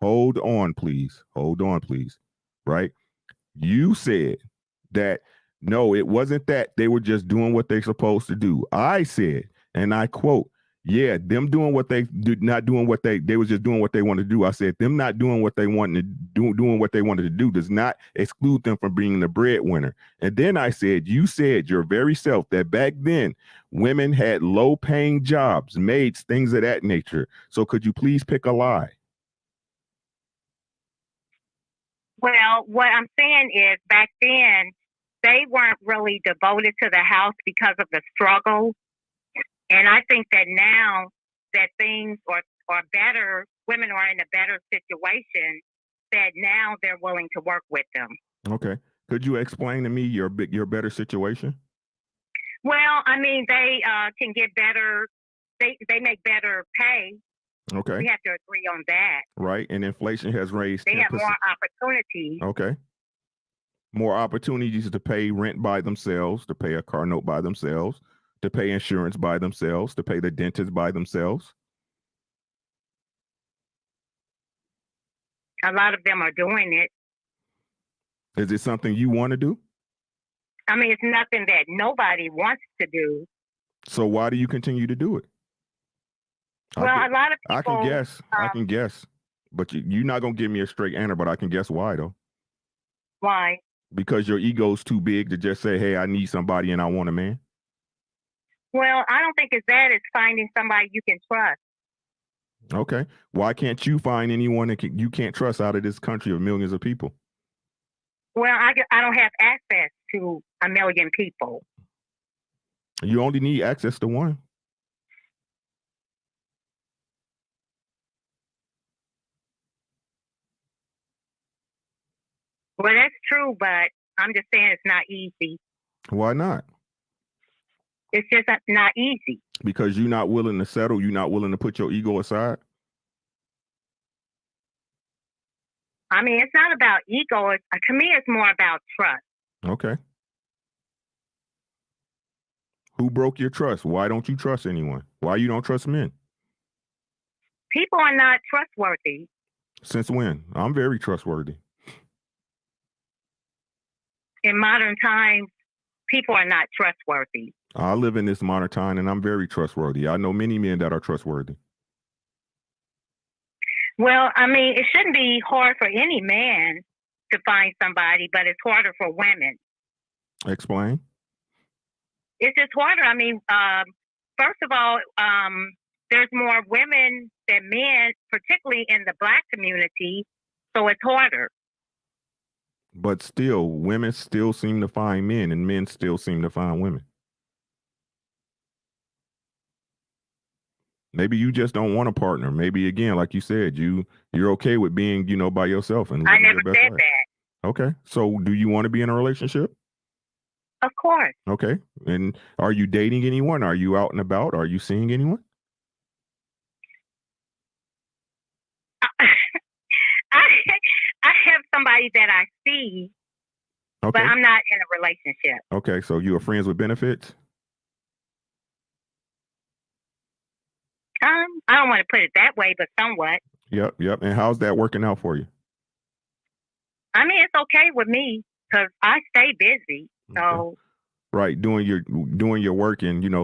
hold on, please. Right? You said that no, it wasn't that they were just doing what they're supposed to do. I said, and I quote, yeah, them doing what they did, not doing what they was just doing what they wanted to do. I said, them not doing what they wanted to do, doing what they wanted to do does not exclude them from being the breadwinner. And then I said, you said your very self that back then women had low paying jobs, maids, things of that nature. So could you please pick a lie? Well, what I'm saying is back then, they weren't really devoted to the house because of the struggle. And I think that now that things are better, women are in a better situation, that now they're willing to work with them. Okay. Could you explain to me your better situation? Well, I mean, they can get better. They make better pay. Okay. We have to agree on that. Right. And inflation has raised 10%. They have more opportunities. Okay. More opportunities to pay rent by themselves, to pay a car note by themselves, to pay insurance by themselves, to pay the dentist by themselves. A lot of them are doing it. Is it something you want to do? I mean, it's nothing that nobody wants to do. So why do you continue to do it? Well, a lot of people... I can guess. But you're not going to give me a straight answer, but I can guess why, though. Why? Because your ego's too big to just say, hey, I need somebody and I want a man? Well, I don't think it's that. It's finding somebody you can trust. Okay. Why can't you find anyone that you can't trust out of this country of millions of people? Well, I don't have access to a million people. You only need access to one. Well, that's true, but I'm just saying it's not easy. Why not? It's just not easy. Because you're not willing to settle. You're not willing to put your ego aside. I mean, it's not about ego. To me, it's more about trust. Okay. Who broke your trust? Why don't you trust anyone? Why you don't trust men? People are not trustworthy. Since when? I'm very trustworthy. In modern times, people are not trustworthy. I live in this modern time and I'm very trustworthy. I know many men that are trustworthy. Well, I mean, it shouldn't be hard for any man to find somebody, but it's harder for women. Explain. It's just harder. I mean, first of all, there's more women than men, particularly in the Black community, so it's harder. But still, women still seem to find men and men still seem to find women. Maybe you just don't want a partner. Maybe, again, like you said, you're okay with being, by yourself. And I never said that. Okay. So do you want to be in a relationship? Of course. Okay. And are you dating anyone? Are you out and about? Are you seeing anyone? I have somebody that I see, okay, but I'm not in a relationship. Okay. So you are friends with benefits? I don't want to put it that way, but somewhat. Yep. And how's that working out for you? I mean, it's okay with me because I stay busy. So. Okay. Right, doing your work and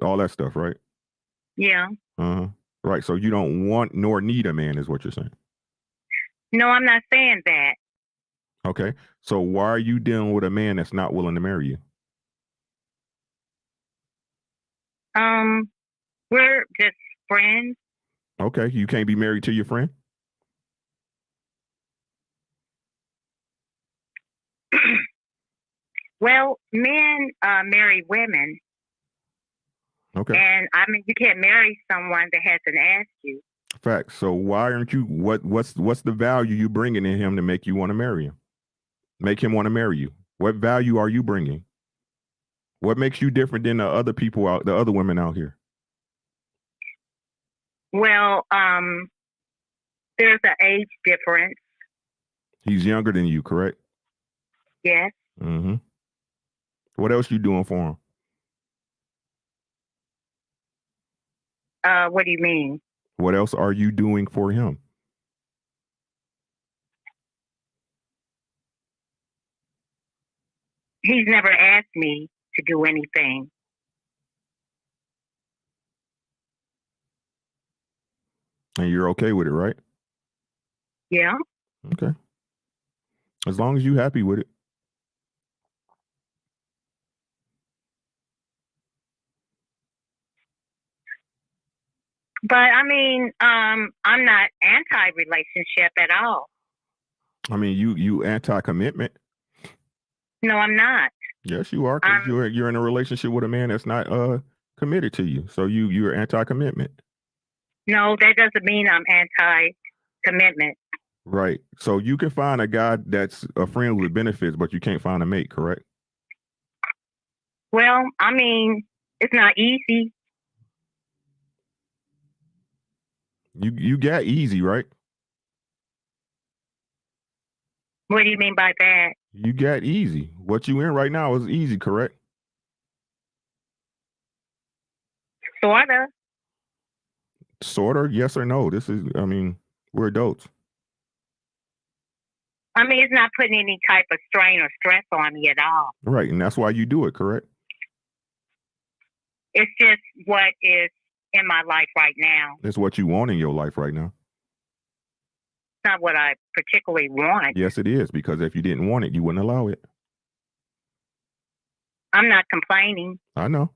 all that stuff, right? Yeah. Right. So you don't want nor need a man, is what you're saying? No, I'm not saying that. Okay. So why are you dealing with a man that's not willing to marry you? We're just friends. Okay. You can't be married to your friend? Well, men marry women. Okay. And I mean, you can't marry someone that hasn't asked you. Facts. So why aren't you? What's the value you bringing in him to make you want to marry him? Make him want to marry you. What value are you bringing? What makes you different than the other people out, the other women out here? Well, there's an age difference. He's younger than you, correct? Yes. Mm-hmm. What else you doing for him? What do you mean? What else are you doing for him? He's never asked me to do anything. And you're okay with it, right? Yeah. Okay. As long as you're happy with it. But I mean, I'm not anti-relationship at all. I mean, you anti-commitment. No, I'm not. Yes, you are. 'Cause you're in a relationship with a man that's not committed to you. So you're anti-commitment. No, that doesn't mean I'm anti-commitment. Right. So you can find a guy that's a friend with benefits, but you can't find a mate, correct? Well, I mean, it's not easy. You got easy, right? What do you mean by that? You got easy. What you in right now is easy, correct? Sorta. Sort of, yes or no. I mean, we're adults. I mean, it's not putting any type of strain or stress on me at all. Right, and that's why you do it, correct? It's just what is in my life right now. It's what you want in your life right now. It's not what I particularly want. Yes, it is, because if you didn't want it, you wouldn't allow it. I'm not complaining. I know.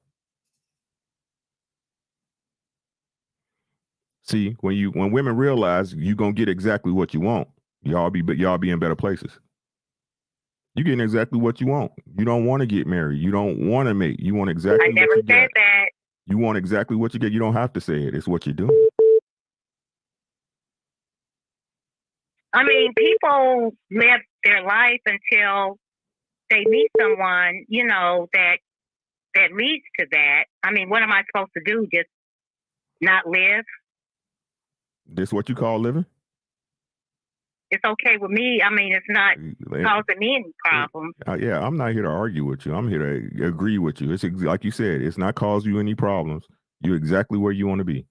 See, when women realize you're gonna get exactly what you want, y'all be in better places. You're getting exactly what you want. You don't want to get married. You don't want to mate. You want exactly I never what you said get. that. You want exactly what you get. You don't have to say it. It's what you're doing. I mean, people live their life until they meet someone, you know, that leads to that. I mean, what am I supposed to do? Just not live? This what you call living? It's okay with me. I mean, it's not causing me any problems. Yeah, I'm not here to argue with you. I'm here to agree with you. It's like you said, it's not causing you any problems. You're exactly where you want to be.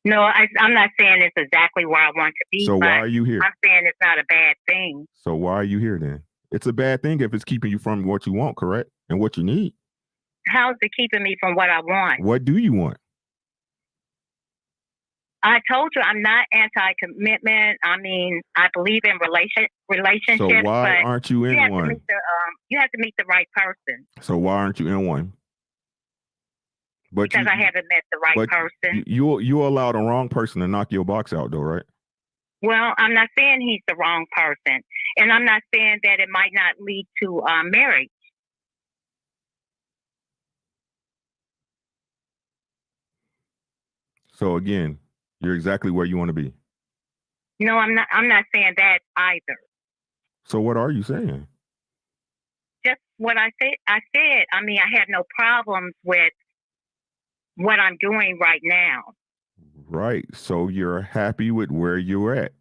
No, I'm not saying it's exactly where I want to be. So why are you here? I'm saying it's not a bad thing. So why are you here then? It's a bad thing if it's keeping you from what you want, correct? And what you need. How's it keeping me from what I want? What do you want? I told you I'm not anti-commitment. I mean, I believe in relationships. So why but aren't you in one? You have to meet the right person. So why aren't you in one? But because I haven't met the right person. You allow the wrong person to knock your box out, though, right? Well, I'm not saying he's the wrong person, and I'm not saying that it might not lead to marriage. So again, you're exactly where you want to be. No, I'm not. I'm not saying that either. So what are you saying? Just what I said. I mean, I have no problems with what I'm doing right now. Right. So you're happy with where you're at.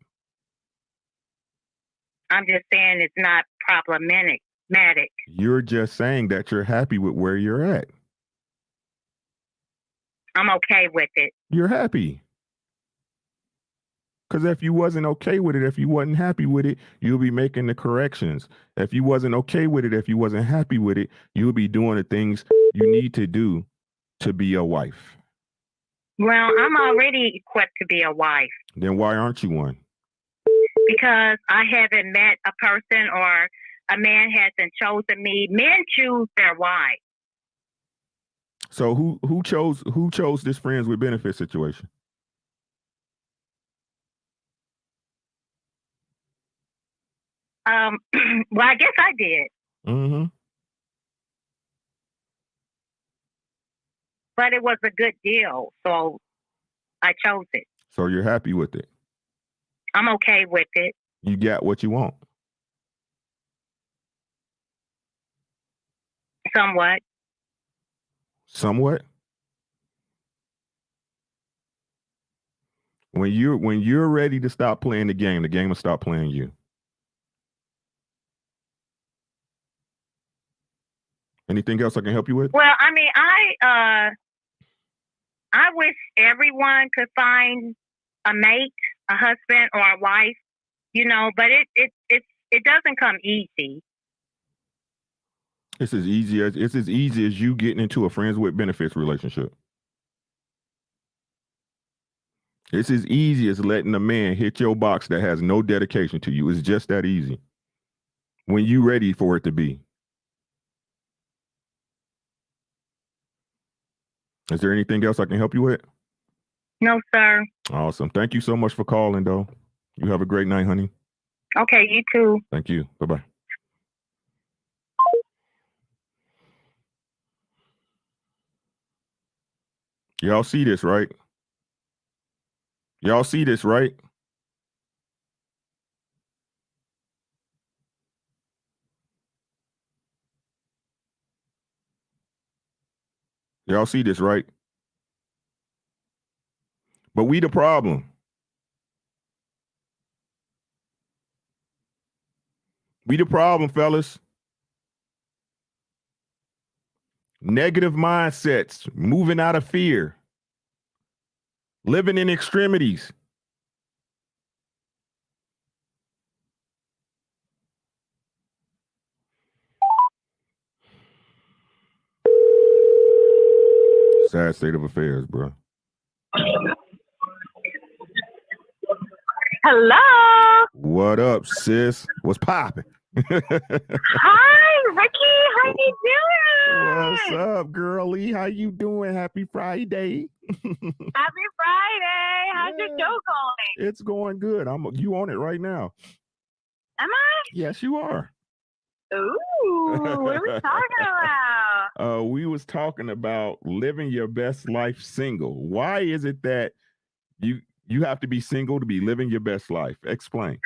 I'm just saying it's not problematic. You're just saying that you're happy with where you're at. I'm okay with it. You're happy. Because if you wasn't okay with it, if you wasn't happy with it, you'll be making the corrections. If you wasn't okay with it, if you wasn't happy with it, you'll be doing the things you need to do to be a wife. Well, I'm already equipped to be a wife. Then why aren't you one? Because I haven't met a person or a man hasn't chosen me. Men choose their wife. So who chose this friends with benefits situation? Well, I guess I did. Mm-hmm. But it was a good deal, so I chose it. So you're happy with it? I'm okay with it. You got what you want? Somewhat. Somewhat? When you're ready to stop playing the game will stop playing you. Anything else I can help you with? Well, I mean, I wish everyone could find a mate, a husband or a wife, you know, but it doesn't come easy. It's as easy as you getting into a friends with benefits relationship. It's as easy as letting a man hit your box that has no dedication to you. It's just that easy. When you ready for it to be. Is there anything else I can help you with? No, sir. Awesome. Thank you so much for calling, though. You have a great night, honey. Okay, you too. Thank you. Bye-bye. Y'all see this, right? Y'all see this, right? Y'all see this, right? But we the problem. We the problem, fellas. Negative mindsets, moving out of fear, living in extremities. Sad state of affairs, bro. Hello. What up, sis? What's popping? Hi, Ricky. How you doing? What's up, girlie? How you doing? Happy Friday. Happy Friday. How's your show going? It's going good. You on it right now. Am I? Yes, you are. Ooh, what are we talking about? We was talking about living your best life single. Why is it that you have to be single to be living your best life? Explain.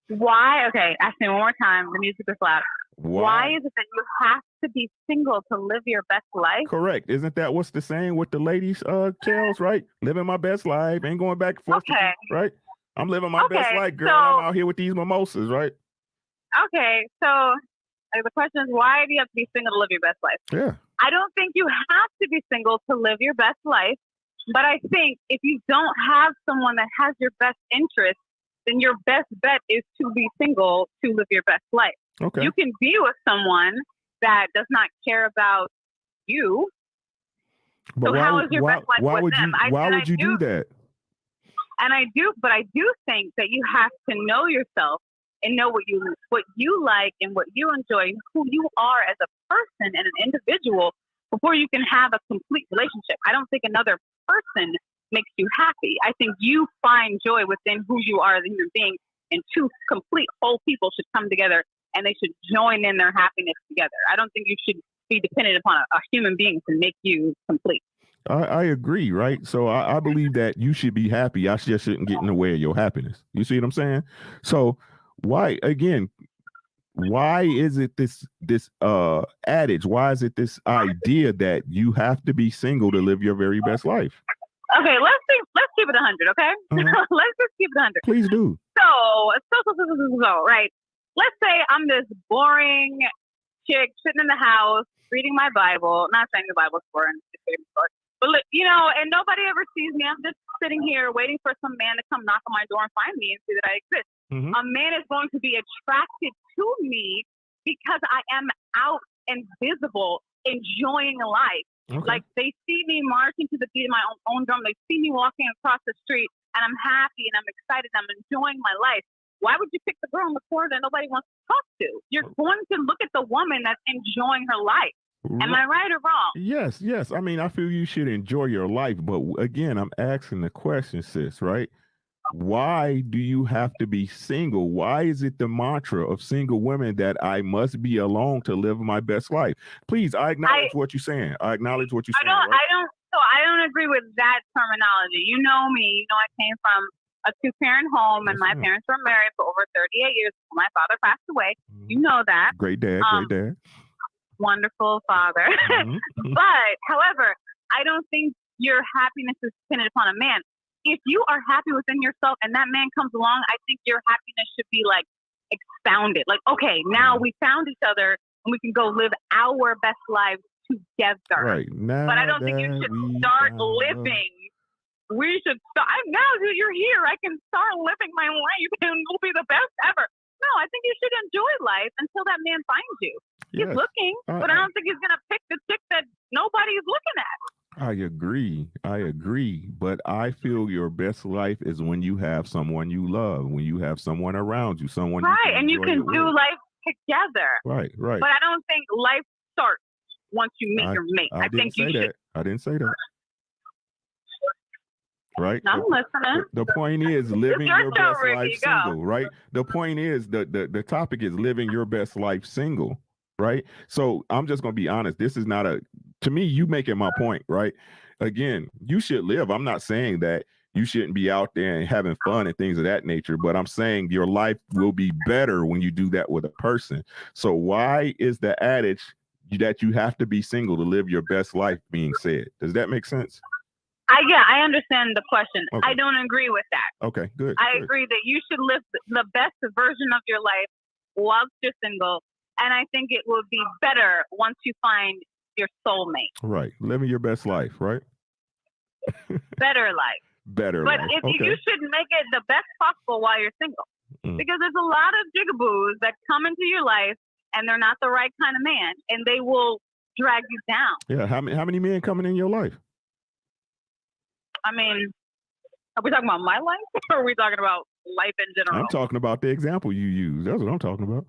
Why? Okay, ask me one more time. The music is loud. Why is it that you have to be single to live your best life? Correct. Isn't that what's the saying with the ladies, Kels, right? Living my best life, ain't going back and forth. Okay. Right? I'm living my best life, girl. I'm out here with these mimosas, right? Okay, so the question is, why do you have to be single to live your best life? Yeah. I don't think you have to be single to live your best life, but I think if you don't have someone that has your best interest, then your best bet is to be single to live your best life. Okay. You can be with someone that does not care about you. But so how is your best life with them? Why would you do that? And I do think that you have to know yourself and know what you like and what you enjoy, who you are as a person and an individual before you can have a complete relationship. I don't think another person makes you happy. I think you find joy within who you are as a human being, and two complete whole people should come together and they should join in their happiness together. I don't think you should be dependent upon a human being to make you complete. I agree, right? So I believe that you should be happy. I just shouldn't get in the way of your happiness. You see what I'm saying? So why is it this adage? Why is it this idea that you have to be single to live your very best life? Okay, let's keep it 100, okay? Let's just keep it 100. Please do. So, right. Let's say I'm this boring chick sitting in the house reading my Bible. Not saying the Bible's boring, but look, and nobody ever sees me. I'm just sitting here waiting for some man to come knock on my door and find me and see that I exist. Mm-hmm. A man is going to be attracted to me because I am out and visible, enjoying life. Okay. Like they see me marching to the beat of my own drum. They see me walking across the street, and I'm happy and I'm excited. I'm enjoying my life. Why would you pick the girl in the corner that nobody wants to talk to? You're going to look at the woman that's enjoying her life. Am I right or wrong? Yes. I mean, I feel you should enjoy your life, but again, I'm asking the question, sis, right? Why do you have to be single? Why is it the mantra of single women that I must be alone to live my best life? Please, I acknowledge what you're saying. I acknowledge what you're saying. I So I don't agree with that terminology. You know me. You know I came from a 2-parent home, and my parents were married for over 38 years before my father passed away. You know that. Great dad, great dad. Wonderful father. But, however, I don't think your happiness is dependent upon a man. If you are happy within yourself and that man comes along, I think your happiness should be like expounded. Like, okay, now we found each other and we can go live our best lives together. Right. Now but I don't think you should start living. We should start. Now that you're here, I can start living my life and it'll be the best ever. No, I think you should enjoy life until that man finds you. He's looking, but I don't think he's going to pick the chick that nobody's looking at. I agree. But I feel your best life is when you have someone you love, when you have someone around you, someone right, and you can do life together. Right. But I don't think life starts once you meet your mate. I think you should. I didn't say that. Right. I'm listening. The point is living your best life single. Right. The point is the topic is living your best life single. Right. So I'm just going to be honest. This is not to me, you making my point. Right. Again, you should live. I'm not saying that you shouldn't be out there and having fun and things of that nature, but I'm saying your life will be better when you do that with a person. So why is the adage that you have to be single to live your best life being said? Does that make sense? I understand the question. Okay. I don't agree with that. Okay, good. I agree that you should live the best version of your life whilst you're single. And I think it will be better once you find your soulmate. Right. Living your best life, right? Better life. Better but life. But you should make it the best possible while you're single. Because there's a lot of jigaboos that come into your life and they're not the right kind of man. And they will drag you down. Yeah. How many men coming in your life? I mean, are we talking about my life or are we talking about life in general? I'm talking about the example you use. That's what I'm talking about.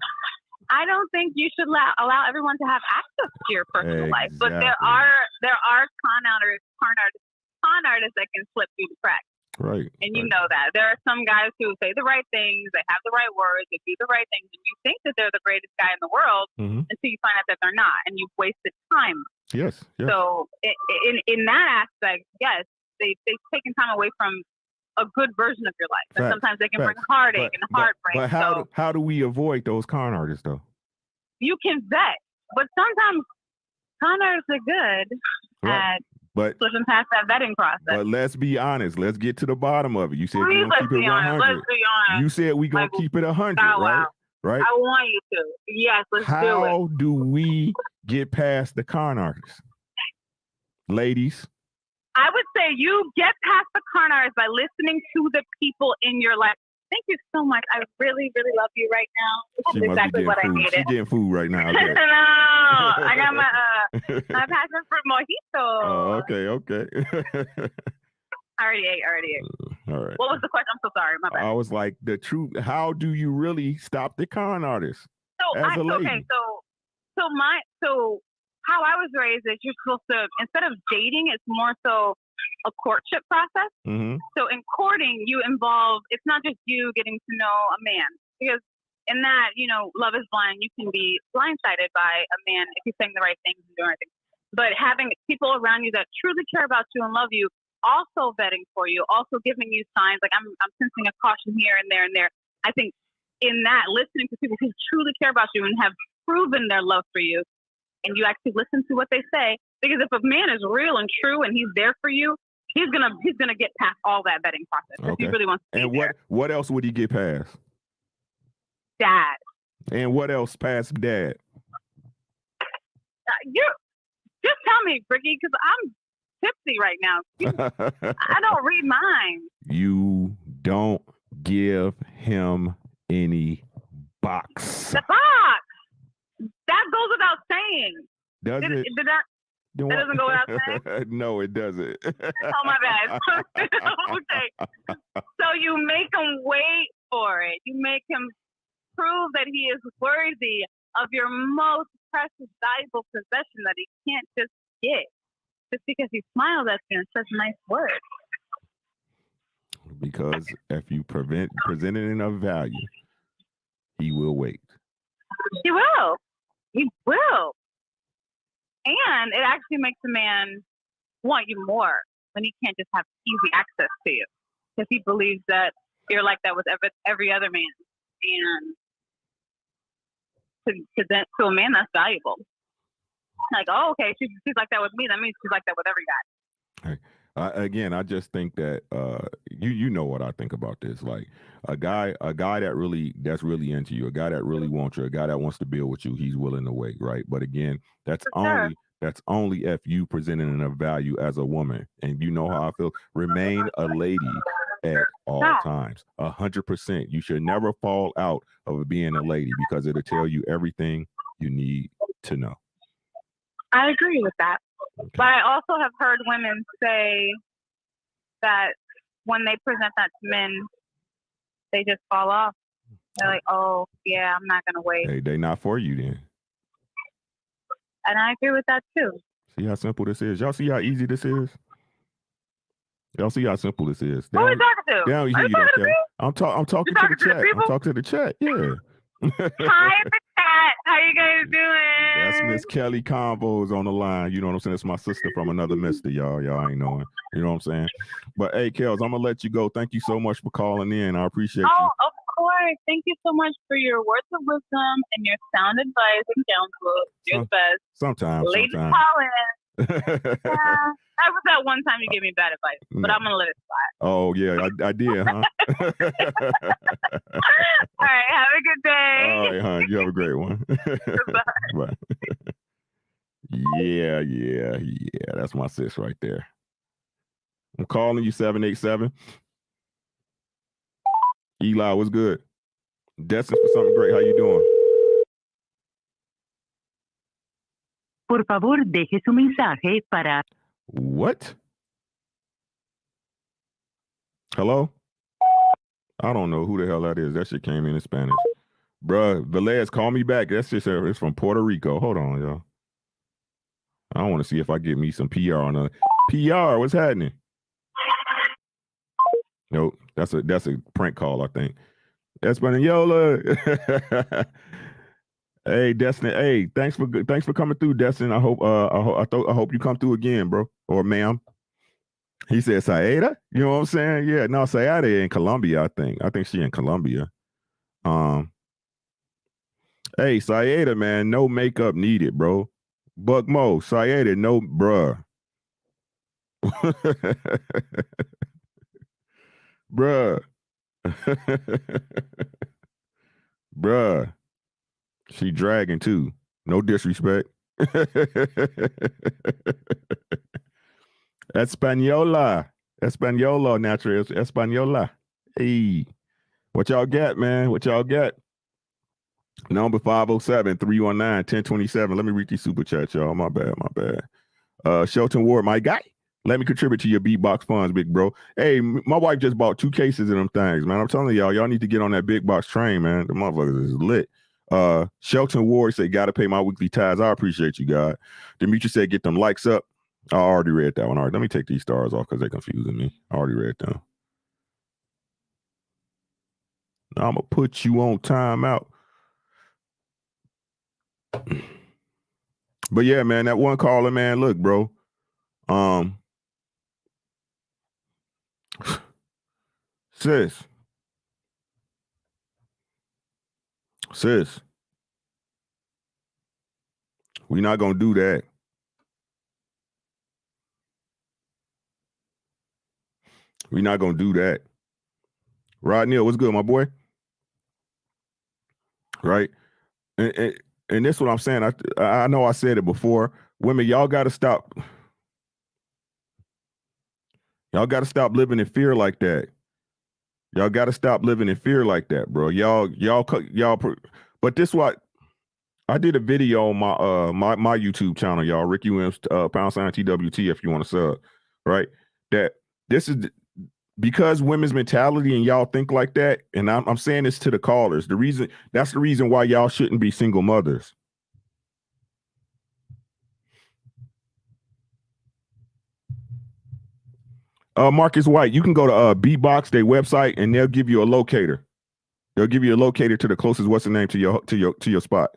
I don't think you should allow everyone to have access to your personal life, but there are con artists that can slip through the cracks. Right. And you know that. There are some guys who say the right things, they have the right words, they do the right things, and you think that they're the greatest guy in the world until you find out that they're not, and you've wasted time. Yes. So in that aspect, yes, they've taken time away from a good version of your life. And sometimes they can bring heartache and heartbreak. But how do we avoid those con artists, though? You can vet, but sometimes con artists are good at slipping past that vetting process. But let's be honest. Let's get to the bottom of it. You said we're going to keep it 100. Let's be honest. You said we're going to keep it 100, right? Right? I want you to. Yes, let's do it. How do we get past the con artists? Ladies? I would say you get past the con artists by listening to the people in your life. Thank you so much. I really, really love you right now. This is exactly what I needed. She's getting food right now. No, I got my passion fruit mojito. Oh, okay. I already ate. All right. What was the question? I'm so sorry. My bad. I was like, the truth. How do you really stop the con artists? So how I was raised is you're supposed to, instead of dating, it's more so a courtship process. So in courting, you involve, it's not just you getting to know a man. Because in that, love is blind. You can be blindsided by a man if he's saying the right things and doing the right things. But having people around you that truly care about you and love you, also vetting for you, also giving you signs, like I'm sensing a caution here and there and there. I think in that, listening to people who truly care about you and have proven their love for you, and you actually listen to what they say, because if a man is real and true and he's there for you, he's gonna get past all that vetting process. If he really wants to. And what else would he get past? Dad. And what else past dad? You just tell me, Ricky, because I'm tipsy right now. I don't read minds. You don't give him any box. The box. That goes without saying. Does it? That doesn't go without saying? No, it doesn't. Oh, my bad. Okay. So you make him wait for it. You make him prove that he is worthy of your most precious, valuable possession that he can't just get just because he smiled at you and says nice words. Because if you present it in a value, he will wait. He will. He will. And it actually makes a man want you more when he can't just have easy access to you because he believes that you're like that with every other man, and to a man that's valuable. Like, oh, okay, she's like that with me. That means she's like that with every guy. Hey, again, I just think that you know what I think about this. Like a guy that's really into you, a guy that really wants you, a guy that wants to build with you, he's willing to wait, right? But again, that's only if you presenting enough value as a woman, and you know how I feel. Remain a lady at all times, 100%. You should never fall out of being a lady because it'll tell you everything you need to know. I agree with that. Okay. But I also have heard women say that when they present that to men, they just fall off. They're like, oh, yeah, I'm not going to wait. Hey, they not for you then. And I agree with that, too. See how simple this is? Y'all see how easy this is? Y'all see how simple this is? Who are you talking to? Down here, you don't care. I'm talking to the chat. I'm talking to the chat. Yeah. Hi, the chat. How you guys doing? That's Miss Kelly Convos on the line. You know what I'm saying? It's my sister from another mister, y'all. Y'all ain't knowing. You know what I'm saying? But hey, Kels, I'm gonna let you go. Thank you so much for calling in. I appreciate you. Oh, of course. Thank you so much for your words of wisdom and your sound advice and counsel. You're the best. Sometimes. Lady calling. Yeah. That was that one time you gave me bad advice, but I'm gonna let it slide. Oh yeah, I did, huh? All right, have a good day. All right, hon. You have a great one. Bye. Yeah. That's my sis right there. I'm calling you 787. Eli, what's good? Destin for something great. How you doing? Por favor, deje su mensaje para... What? Hello? I don't know who the hell that is. That shit came in Spanish. Bruh, Velez, call me back. That shit it's from Puerto Rico. Hold on, y'all. I want to see if I get me some PR on a PR. What's happening? Nope. That's a prank call, I think. Española. Hey, Destin. Hey, thanks for coming through, Destin. I hope you come through again, bro, or ma'am. He said Saeda. You know what I'm saying? Yeah, no, Saeda in Colombia. I think she in Colombia. Hey, Saeda, man, no makeup needed, bro. Buck Mo, Saeda, no, bruh. Bruh. Bruh. She dragging too. No disrespect. Española, natural. Española. Hey, what y'all got, man? What y'all got? Number 507-319-1027. Let me read these super chats, y'all. My bad. Shelton Ward, my guy. Let me contribute to your beatbox funds, big bro. Hey, my wife just bought 2 cases of them things, man. I'm telling y'all need to get on that big box train, man. The motherfuckers is lit. Shelton Ward said, gotta pay my weekly tithes. I appreciate you, God. Demetri said, get them likes up. I already read that one. All right, let me take these stars off because they're confusing me. I already read them. Now I'm gonna put you on timeout. But yeah, man, that one caller, man, look, bro. Sis, we're not gonna do that. We're not gonna do that. Rodney, what's good, my boy? Right? And this is what I'm saying. I know I said it before. Women, y'all gotta stop. Y'all gotta stop living in fear like that. Y'all gotta stop living in fear like that, bro. Y'all. But this what I did a video on my YouTube channel, y'all. Ricky Williams, #TWT if you want to sub, right? That this is because women's mentality and y'all think like that. And I'm saying this to the callers. That's the reason why y'all shouldn't be single mothers. Marcus White, you can go to Beatbox, their website, and they'll give you a locator. They'll give you a locator to the closest what's the name to your spot.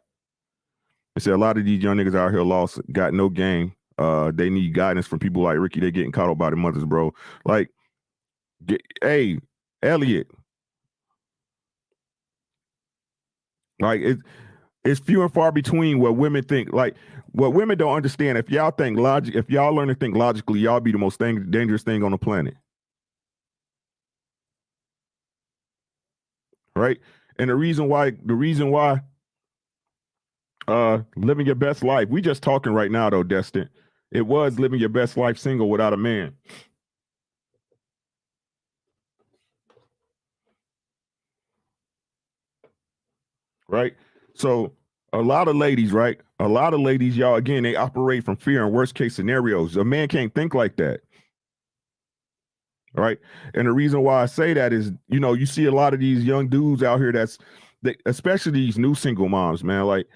They say a lot of these young niggas out here lost, got no game, They need guidance from people like Ricky. They're getting caught up by their mothers, bro. Like, hey, Elliot. Like, it's few and far between what women think. Like, what women don't understand, if y'all learn to think logically, y'all be the most dangerous thing on the planet. Right? And the reason why living your best life, we just talking right now though, Destin. It was living your best life single without a man. Right? So a lot of ladies, right? A lot of ladies, y'all, again, they operate from fear and worst case scenarios. A man can't think like that. Right? And the reason why I say that is, you know, you see a lot of these young dudes out here especially these new single moms, man. Like,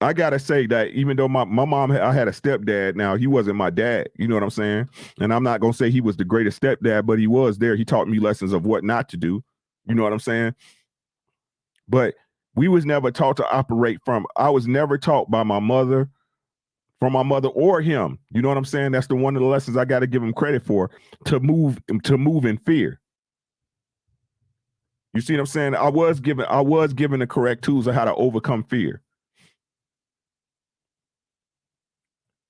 I gotta say that even though my mom, I had a stepdad. Now, he wasn't my dad, you know what I'm saying? And I'm not gonna say he was the greatest stepdad, but he was there. He taught me lessons of what not to do. You know what I'm saying? But we was never taught to operate I was never taught from my mother or him. You know what I'm saying? That's one of the lessons I got to give him credit for, to move in fear. You see what I'm saying? I was given the correct tools of how to overcome fear.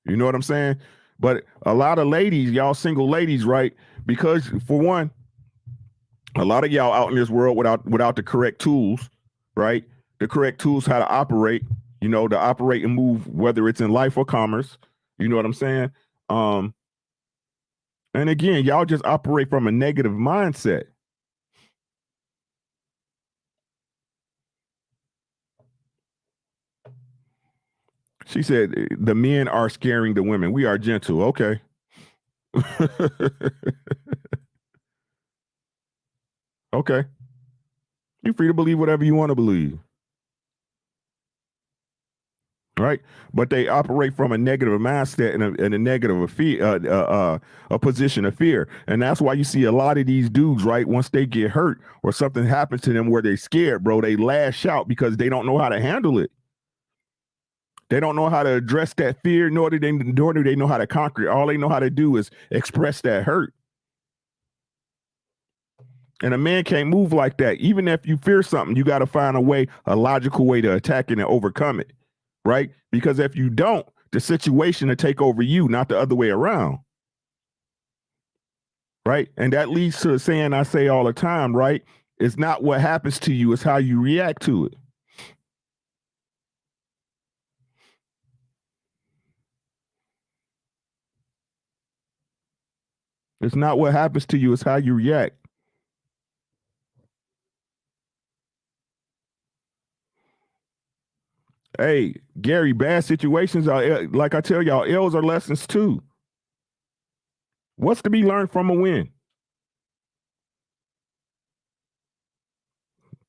You know what I'm saying? But a lot of ladies, y'all single ladies, right? Because for one, a lot of y'all out in this world without the correct tools, right? The correct tools how to operate, you know, to operate and move, whether it's in life or commerce. You know what I'm saying? And again, y'all just operate from a negative mindset. She said, the men are scaring the women. We are gentle. Okay. Okay. You're free to believe whatever you want to believe. Right? But they operate from a negative mindset and a negative fear, a position of fear. And that's why you see a lot of these dudes, right? Once they get hurt or something happens to them where they're scared, bro, they lash out because they don't know how to handle it. They don't know how to address that fear, nor do they know how to conquer it. All they know how to do is express that hurt. And a man can't move like that. Even if you fear something, you got to find a logical way to attack it and overcome it, right? Because if you don't, the situation will take over you, not the other way around, right? And that leads to a saying I say all the time, right? It's not what happens to you, it's how you react to it. It's not what happens to you, it's how you react. Hey, Gary, bad situations are, like I tell y'all, L's are lessons too. What's to be learned from a win?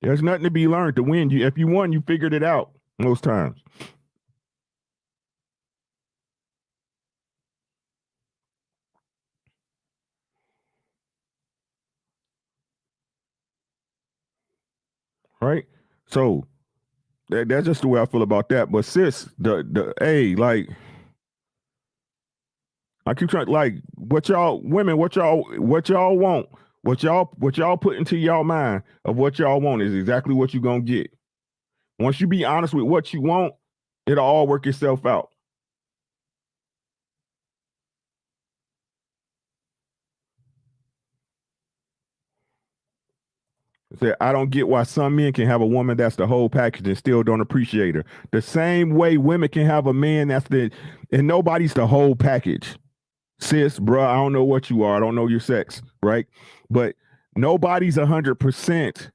There's nothing to be learned. To win, if you won, you figured it out most times. Right? So that's just the way I feel about that. But sis, like, I keep trying, like, what y'all want, what y'all put into y'all mind of what y'all want is exactly what you're gonna get. Once you be honest with what you want, it'll all work itself out. Said, I don't get why some men can have a woman that's the whole package and still don't appreciate her. The same way women can have a man and nobody's the whole package. Sis, bro, I don't know what you are. I don't know your sex, right? But nobody's 100%.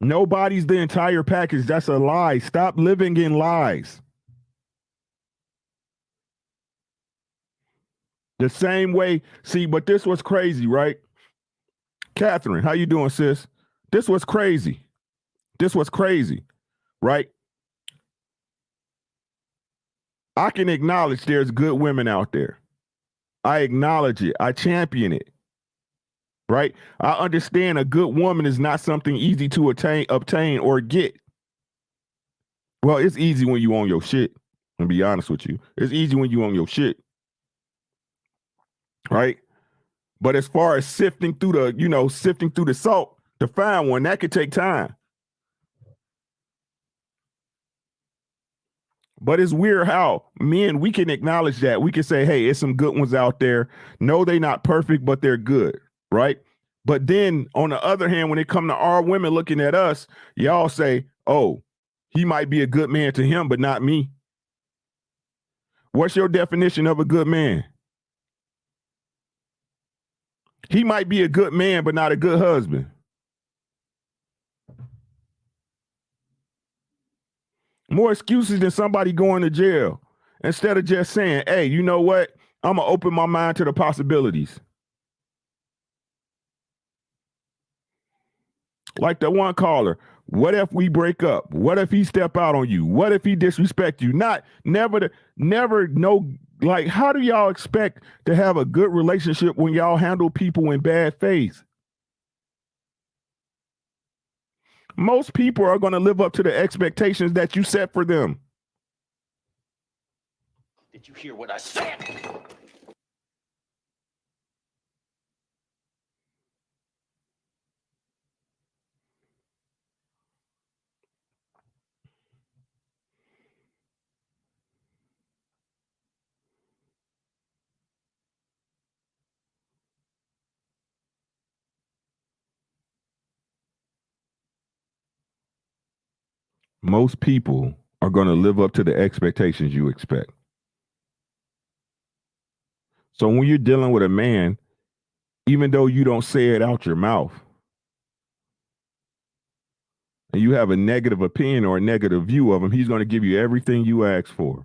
Nobody's the entire package. That's a lie. Stop living in lies. The same way, see, but this was crazy, right? Catherine, how you doing, sis? This was crazy. Right? I can acknowledge there's good women out there. I acknowledge it. I champion it. Right? I understand a good woman is not something easy to obtain or get. Well, it's easy when you own your shit. And be honest with you, it's easy when you on your shit, right? But as far as sifting through the salt to find one, that could take time. But it's weird how men, we can acknowledge that. We can say, hey, it's some good ones out there. No, they're not perfect, but they're good, right? But then on the other hand, when it comes to our women looking at us, y'all say, oh, he might be a good man to him, but not me. What's your definition of a good man? He might be a good man, but not a good husband. More excuses than somebody going to jail. Instead of just saying, hey, you know what? I'm going to open my mind to the possibilities. Like the one caller, what if we break up? What if he step out on you? What if he disrespect you? Never know. Like, how do y'all expect to have a good relationship when y'all handle people in bad faith? Most people are going to live up to the expectations that you set for them. Did you hear what I said? Most people are going to live up to the expectations you expect. So when you're dealing with a man, even though you don't say it out your mouth, and you have a negative opinion or a negative view of him, he's going to give you everything you ask for.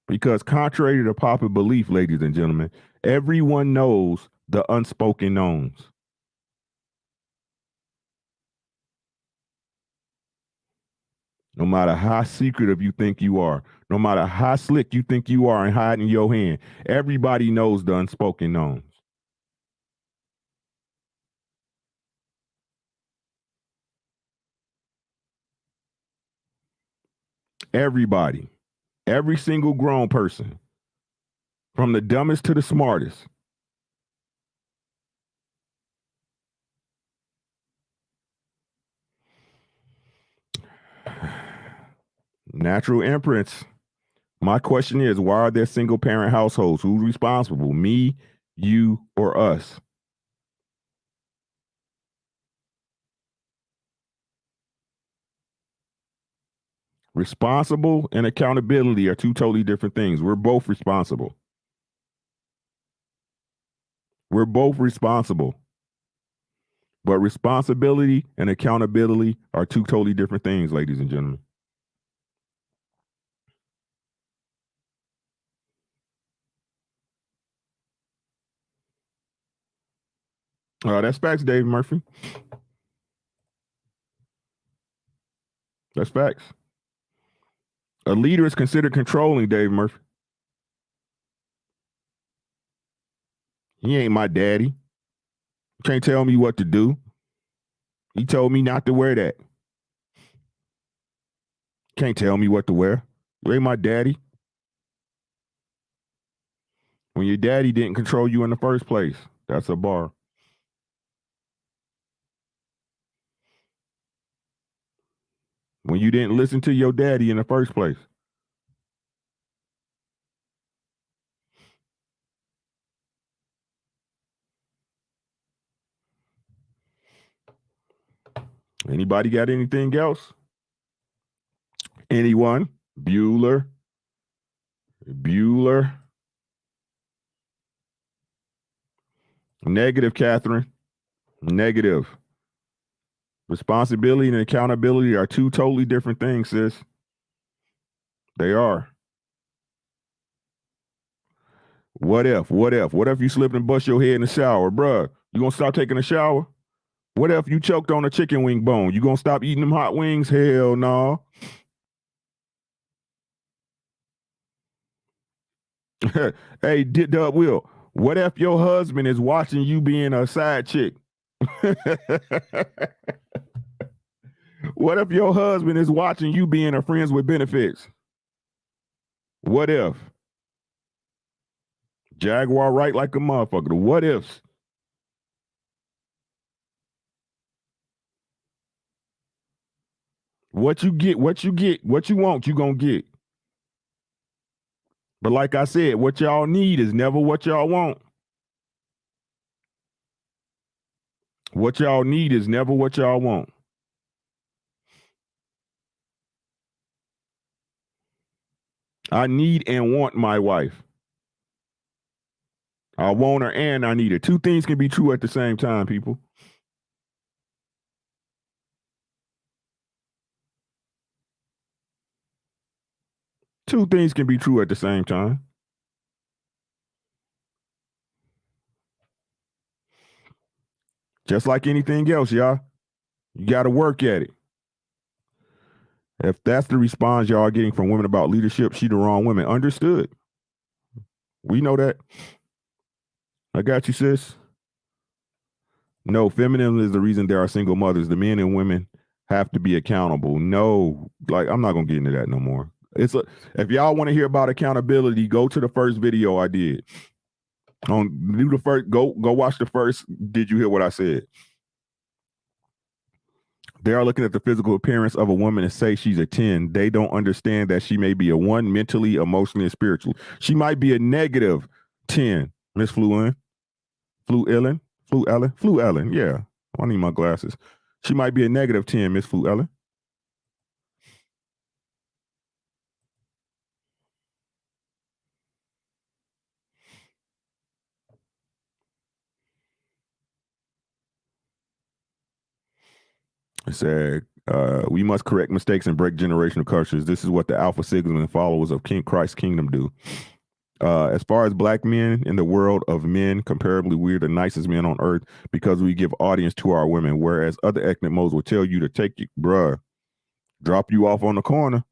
Because contrary to popular belief, ladies and gentlemen, everyone knows the unspoken knowns. No matter how secretive you think you are, no matter how slick you think you are and hiding your hand, everybody knows the unspoken knowns. Everybody, every single grown person, from the dumbest to the smartest. Natural imprints. My question is, why are there single parent households? Who's responsible? Me, you, or us? Responsible and accountability are two totally different things. We're both responsible. We're both responsible. But responsibility and accountability are two totally different things, ladies and gentlemen. That's facts, Dave Murphy. That's facts. A leader is considered controlling, Dave Murphy. He ain't my daddy. Can't tell me what to do. He told me not to wear that. Can't tell me what to wear. You ain't my daddy. When your daddy didn't control you in the first place, that's a bar. When you didn't listen to your daddy in the first place. Anybody got anything else? Anyone? Bueller. Negative, Catherine. Negative. Responsibility and accountability are two totally different things, sis. They are. What if you slip and bust your head in the shower? Bruh, you gonna stop taking a shower? What if you choked on a chicken wing bone? You gonna stop eating them hot wings? Hell no. Hey, Dub Will, what if your husband is watching you being a side chick? What if your husband is watching you being a friends with benefits? What if? Jaguar right like a motherfucker. The what ifs. What you get, what you get, what you want, you gonna get. But like I said, what y'all need is never what y'all want. What y'all need is never what y'all want. I need and want my wife. I want her and I need her. Two things can be true at the same time, people. Two things can be true at the same time. Just like anything else, y'all. You got to work at it. If that's the response y'all are getting from women about leadership, she the wrong woman. Understood. We know that. I got you, sis. No, feminism is the reason there are single mothers. The men and women have to be accountable. No, like I'm not gonna get into that no more. If y'all want to hear about accountability, go to the first video I did. Go watch the first. Did you hear what I said? They are looking at the physical appearance of a woman and say she's a 10. They don't understand that she may be a 1 mentally, emotionally, and spiritually. She might be a negative 10. Miss Flu Ellen, yeah. I need my glasses. She might be a negative 10, Miss Flu Ellen. It said, we must correct mistakes and break generational cultures. This is what the Alpha Sigma and followers of Christ's kingdom do. As far as black men in the world of men, comparably, we're the nicest men on earth because we give audience to our women, whereas other ethnic modes will tell you to take you, drop you off on the corner.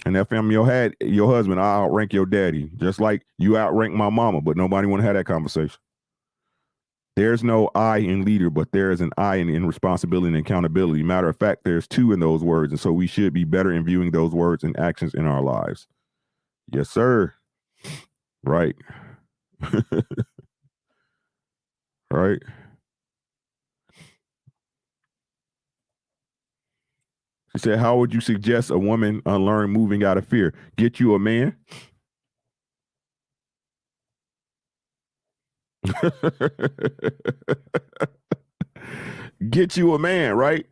And that family your husband, I outrank your daddy, just like you outrank my mama, but nobody want to have that conversation. There's no I in leader, but there is an I in responsibility and accountability. Matter of fact, there's two in those words. And so we should be better in viewing those words and actions in our lives. Yes, sir. Right. Right. She said, how would you suggest a woman unlearn moving out of fear? Get you a man. Get you a man, right?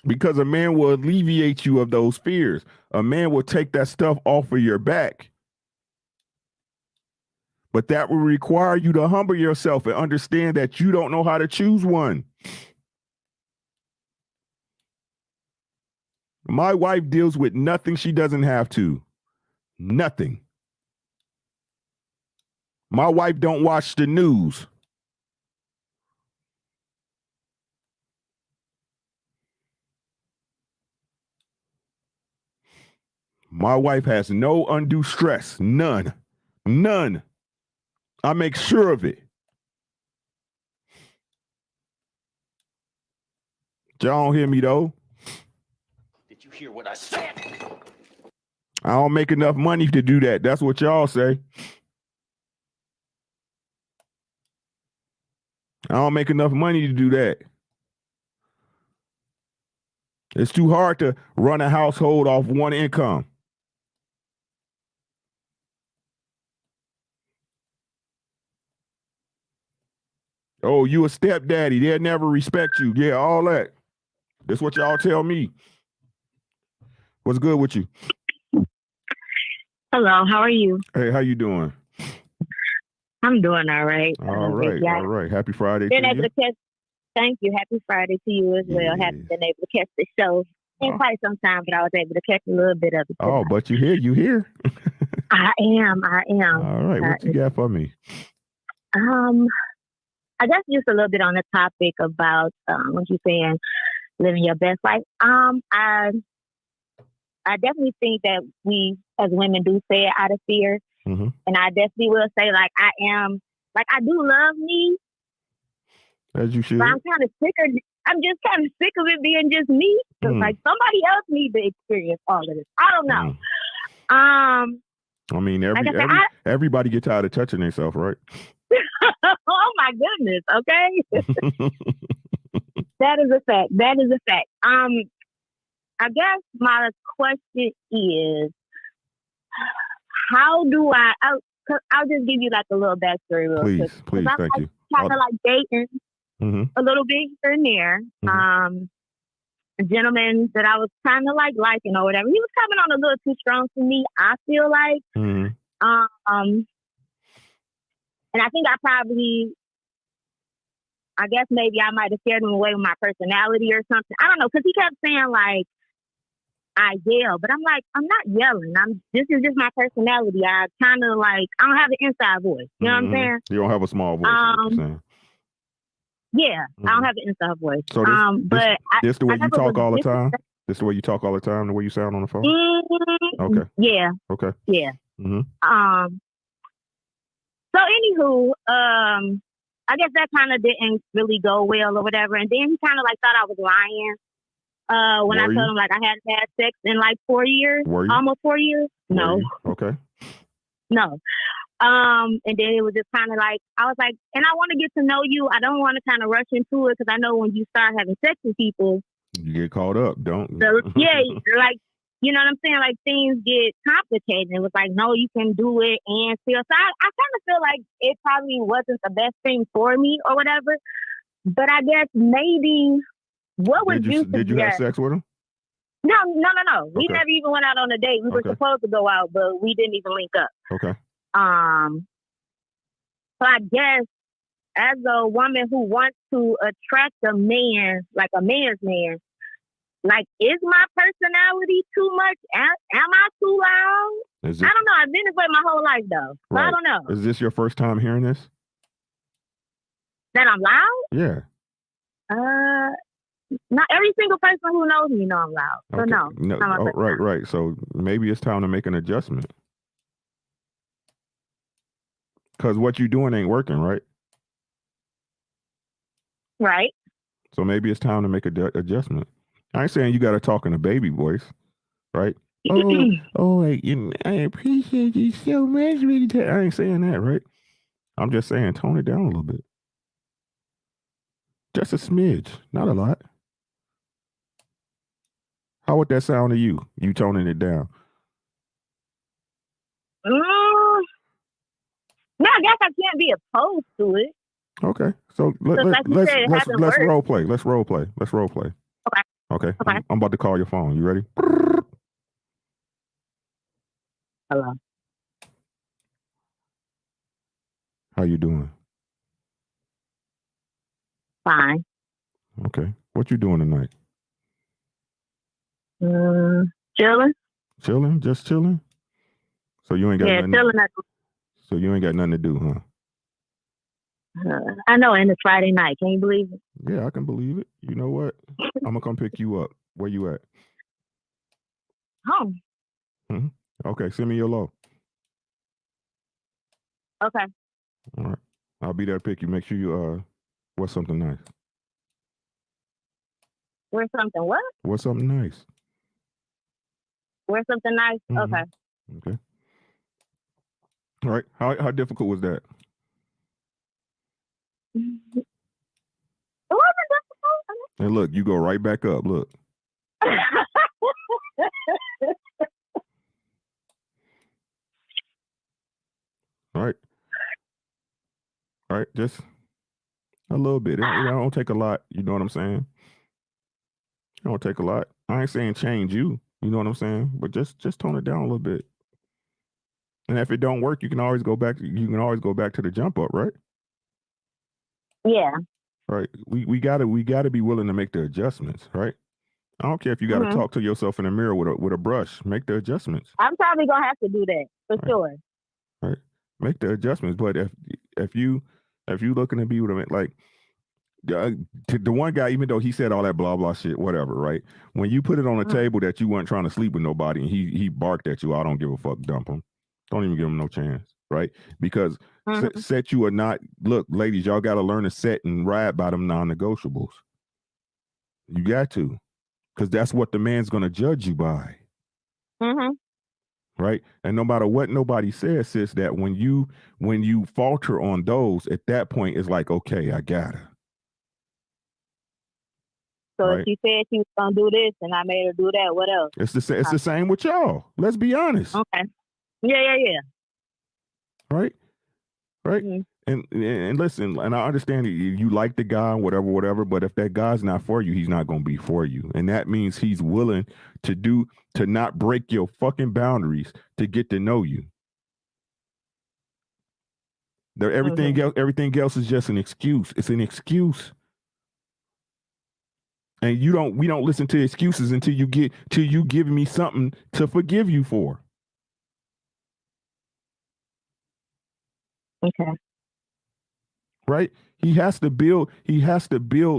Because a man will alleviate you of those fears. A man will take that stuff off of your back. But that will require you to humble yourself and understand that you don't know how to choose one. My wife deals with nothing she doesn't have to. Nothing. My wife don't watch the news. My wife has no undue stress. None. None. I make sure of it. Y'all don't hear me though. Did you hear what I said? I don't make enough money to do that. That's what y'all say. I don't make enough money to do that. It's too hard to run a household off one income. Oh, you a stepdaddy. They'll never respect you. Yeah, all that. That's what y'all tell me. What's good with you? Hello, how are you? Hey, how you doing? I'm doing all right. All right. Happy Friday to you. Thank you. Happy Friday to you as well. Haven't been able to catch the show in quite some time, but I was able to catch a little bit of it tonight. Oh, but you here. I am. All right, what you got for me? I guess just a little bit on the topic about what you're saying, living your best life. I definitely think that we as women do say it out of fear. Mm-hmm. And I definitely will say, like, I do love me. As you should. But I'm kind of I'm just kind of sick of it being just me. So like somebody else needs to experience all of this. I don't know. I mean, everybody get tired of touching themselves, right? Oh my goodness. Okay. That is a fact. That is a fact. I guess my question is, how do I'll just give you like a little backstory real quick. Please, thank you. Kind of like dating a little bit here and there. A gentleman that I was kind of like liking or whatever. He was coming on a little too strong for me, I feel like. And I think I guess maybe I might have scared him away with my personality or something. I don't know, because he kept saying like, I yell, but I'm like, I'm not yelling. This is just my personality. I kind of like, I don't have an inside voice. You know what I'm saying? You don't have a small voice. Yeah, I don't have an inside voice. So this the way you talk all the time? This the way you talk all the time, the way you sound on the phone? Okay. Yeah. Okay. Yeah. So anywho, I guess that kind of didn't really go well or whatever. And then he kind of like thought I was lying. When I told him like I hadn't had sex in like 4 years, almost 4 years. No. Okay. No. And then it was just kind of like, I was like, and I want to get to know you. I don't want to kind of rush into it because I know when you start having sex with people, you get caught up, don't you? So, yeah, like, you know what I'm saying? Like things get complicated. It was like, no, you can do it and still. So I kind of feel like it probably wasn't the best thing for me or whatever. But I guess maybe what would you suggest? Did you have sex with him? No. We never even went out on a date. We were supposed to go out, but we didn't even link up. Okay. So I guess as a woman who wants to attract a man, like a man's man, like, is my personality too much? Am I too loud? I don't know. I've been this way my whole life, though. So I don't know. Is this your first time hearing this? That I'm loud? Yeah. Not every single person who knows me know I'm loud. So no. Right. So maybe it's time to make an adjustment. Because what you're doing ain't working, right? Right. So maybe it's time to make an adjustment. I ain't saying you got to talk in a baby voice, right? I appreciate you so much. I ain't saying that, right? I'm just saying tone it down a little bit. Just a smidge, not a lot. How would that sound to you? You toning it down? No, I guess I can't be opposed to it. Okay, so let's role play. Let's role play. Okay. I'm about to call your phone. You ready? Hello. How you doing? Fine. Okay. What you doing tonight? Chilling. Chilling? Just chilling? So you ain't got nothing. Chilling. So you ain't got nothing to do, huh? I know, and it's Friday night. Can you believe it? Yeah, I can believe it. You know what? I'm gonna come pick you up. Where you at? Home. Okay, send me your low. Okay. All right. I'll be there to pick you. Make sure you wear something nice. Wear something what? Wear something nice. Wear something nice? Okay. Okay. All right. How difficult was that? It wasn't difficult. And look, you go right back up. Look. All right. Just a little bit. It don't take a lot. You know what I'm saying? It don't take a lot. I ain't saying change you. You know what I'm saying? But just tone it down a little bit. And if it don't work, you can always go back. You can always go back to the jump up, right? Yeah. Right. We gotta be willing to make the adjustments, right? I don't care if you got to talk to yourself in the mirror with a brush. Make the adjustments. I'm probably gonna have to do that for sure. Right. Make the adjustments. But if you looking to be with him, like the one guy, even though he said all that blah blah shit, whatever, right? When you put it on a table that you weren't trying to sleep with nobody, and he barked at you, I don't give a fuck, dump him. Don't even give him no chance, right? Because set you or not, look, ladies, y'all got to learn to set and ride by them non-negotiables. You got to, because that's what the man's going to judge you by. Mm-hmm. Right. And no matter what nobody says, sis, that when you falter on those, at that point, it's like, okay, I got her. So Right. if she said she was gonna do this and I made her do that, what else? It's the same with y'all. Let's be honest. Okay. Yeah. Right. Mm-hmm. And listen, and I understand you like the guy, whatever, but if that guy's not for you, he's not going to be for you. And that means he's willing to not break your fucking boundaries to get to know you. Everything else is just an excuse. It's an excuse. And we don't listen to excuses until you give me something to forgive you for. Okay. Right? He has to build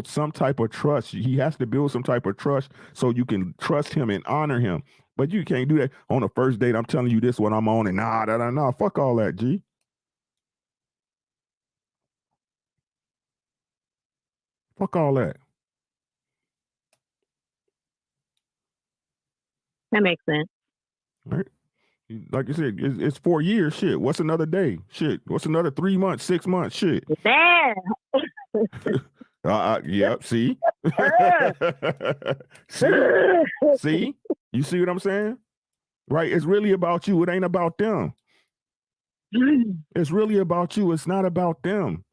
some type of trust. He has to build some type of trust so you can trust him and honor him. But you can't do that on the first date. I'm telling you this when I'm on and nah. Fuck all that, G. Fuck all that. That makes sense. Right? Like you said, it's 4 years. Shit. What's another day? Shit. What's another 3 months, 6 months? Shit. Damn. Yep. See? See? You see what I'm saying? Right? It's really about you. It ain't about them. It's really about you. It's not about them.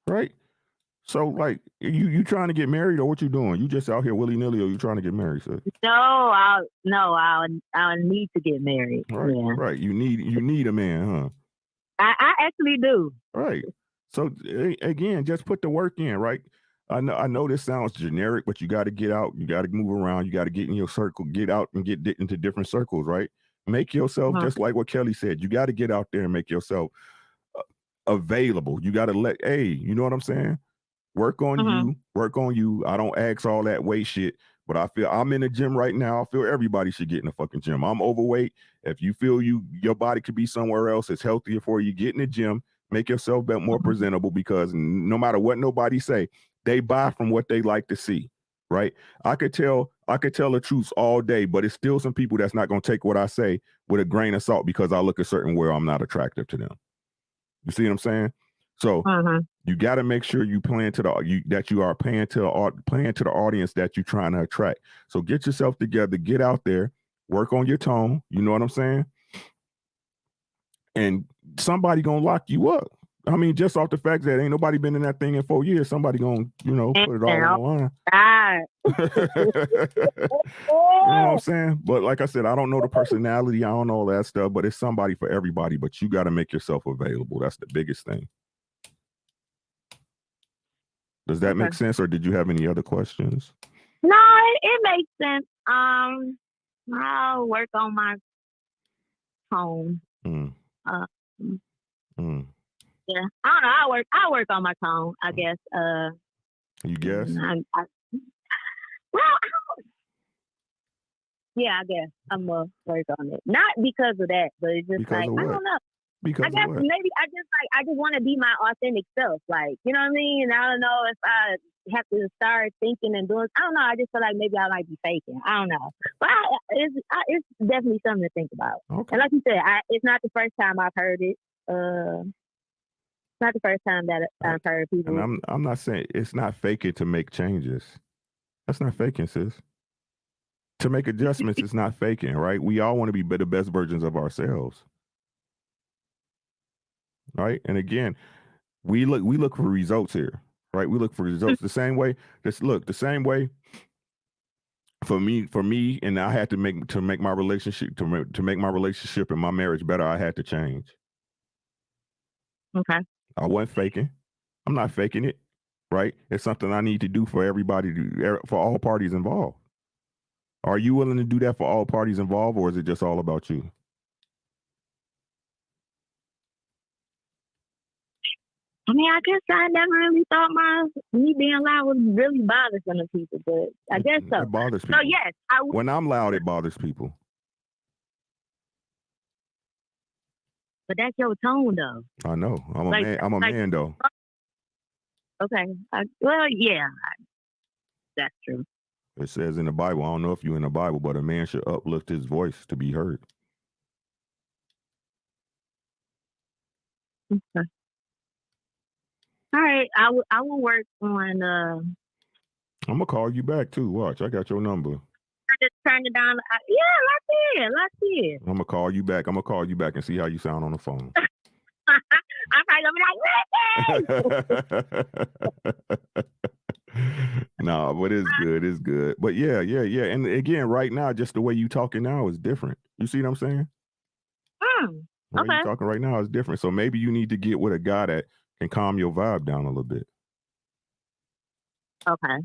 Right? So, like, you trying to get married or what you doing? You just out here willy-nilly or you trying to get married, sir? No, I'll need to get married. Right, yeah. Right. You need a man, huh? I actually do. Right. So again, just put the work in, right? I know this sounds generic, but you got to get out. You got to move around. You got to get in your circle, get out and get into different circles, right? Make yourself just like what Kelly said. You got to get out there and make yourself available. You got to you know what I'm saying? Work on you. I don't ask all that weight shit, but I feel I'm in the gym right now. I feel everybody should get in the fucking gym. I'm overweight. If you feel your body could be somewhere else, it's healthier for you. Get in the gym, make yourself more presentable, because no matter what nobody say, they buy from what they like to see, right? I could tell the truth all day, but it's still some people that's not going to take what I say with a grain of salt because I look a certain way or I'm not attractive to them. You see what I'm saying? So you got to make sure you plan that you are paying to the audience that you're trying to attract. So get yourself together, get out there, work on your tone. You know what I'm saying? And somebody gonna lock you up. I mean, just off the fact that ain't nobody been in that thing in 4 years, somebody gonna put it all on the line. You know what I'm saying? But like I said, I don't know the personality. I don't know all that stuff, but it's somebody for everybody. But you got to make yourself available. That's the biggest thing. Does that make sense, or did you have any other questions? No, it makes sense. I'll work on my tone. Yeah, I don't know. I'll work on my tone, I guess. You guess? Yeah, I guess I'm gonna work on it. Not because of that, but it's just because like I don't know. Because I guess maybe I just want to be my authentic self. Like, you know what I mean? And I don't know if I have to start thinking and doing. I don't know. I just feel like maybe I might be faking. I don't know. But it's definitely something to think about. Okay. And like you said, it's not the first time I've heard it. It's not the first time that I've heard people. And I'm not saying it's not faking to make changes. That's not faking, sis. To make adjustments, it's not faking, right? We all want to be the best versions of ourselves. Right. And again, we look for results here, right? We look for results the same way. The same way for me, and I had to make my relationship to make my relationship and my marriage better. I had to change. Okay. I wasn't faking. I'm not faking it, right? It's something I need to do for everybody, for all parties involved. Are you willing to do that for all parties involved, or is it just all about you? I mean, I guess I never really thought me being loud was really bothersome to people, but I guess so. It bothers people. So yes, when I'm loud, it bothers people. But that's your tone, though. I know. I'm a man though. Okay. Well, yeah, that's true. It says in the Bible, I don't know if you're in the Bible, but a man should uplift his voice to be heard. Okay. All right. I will work on. I'm gonna call you back too. Watch, I got your number. I just turned it down. Yeah, let's see it. I'm gonna call you back. I'm gonna call you back and see how you sound on the phone. I'm probably gonna be like, No, but it's good. It's good. But yeah. And again, right now, just the way you talking now is different. You see what I'm saying? The way you talking right now is different. So maybe you need to get with a guy that can calm your vibe down a little bit. Okay.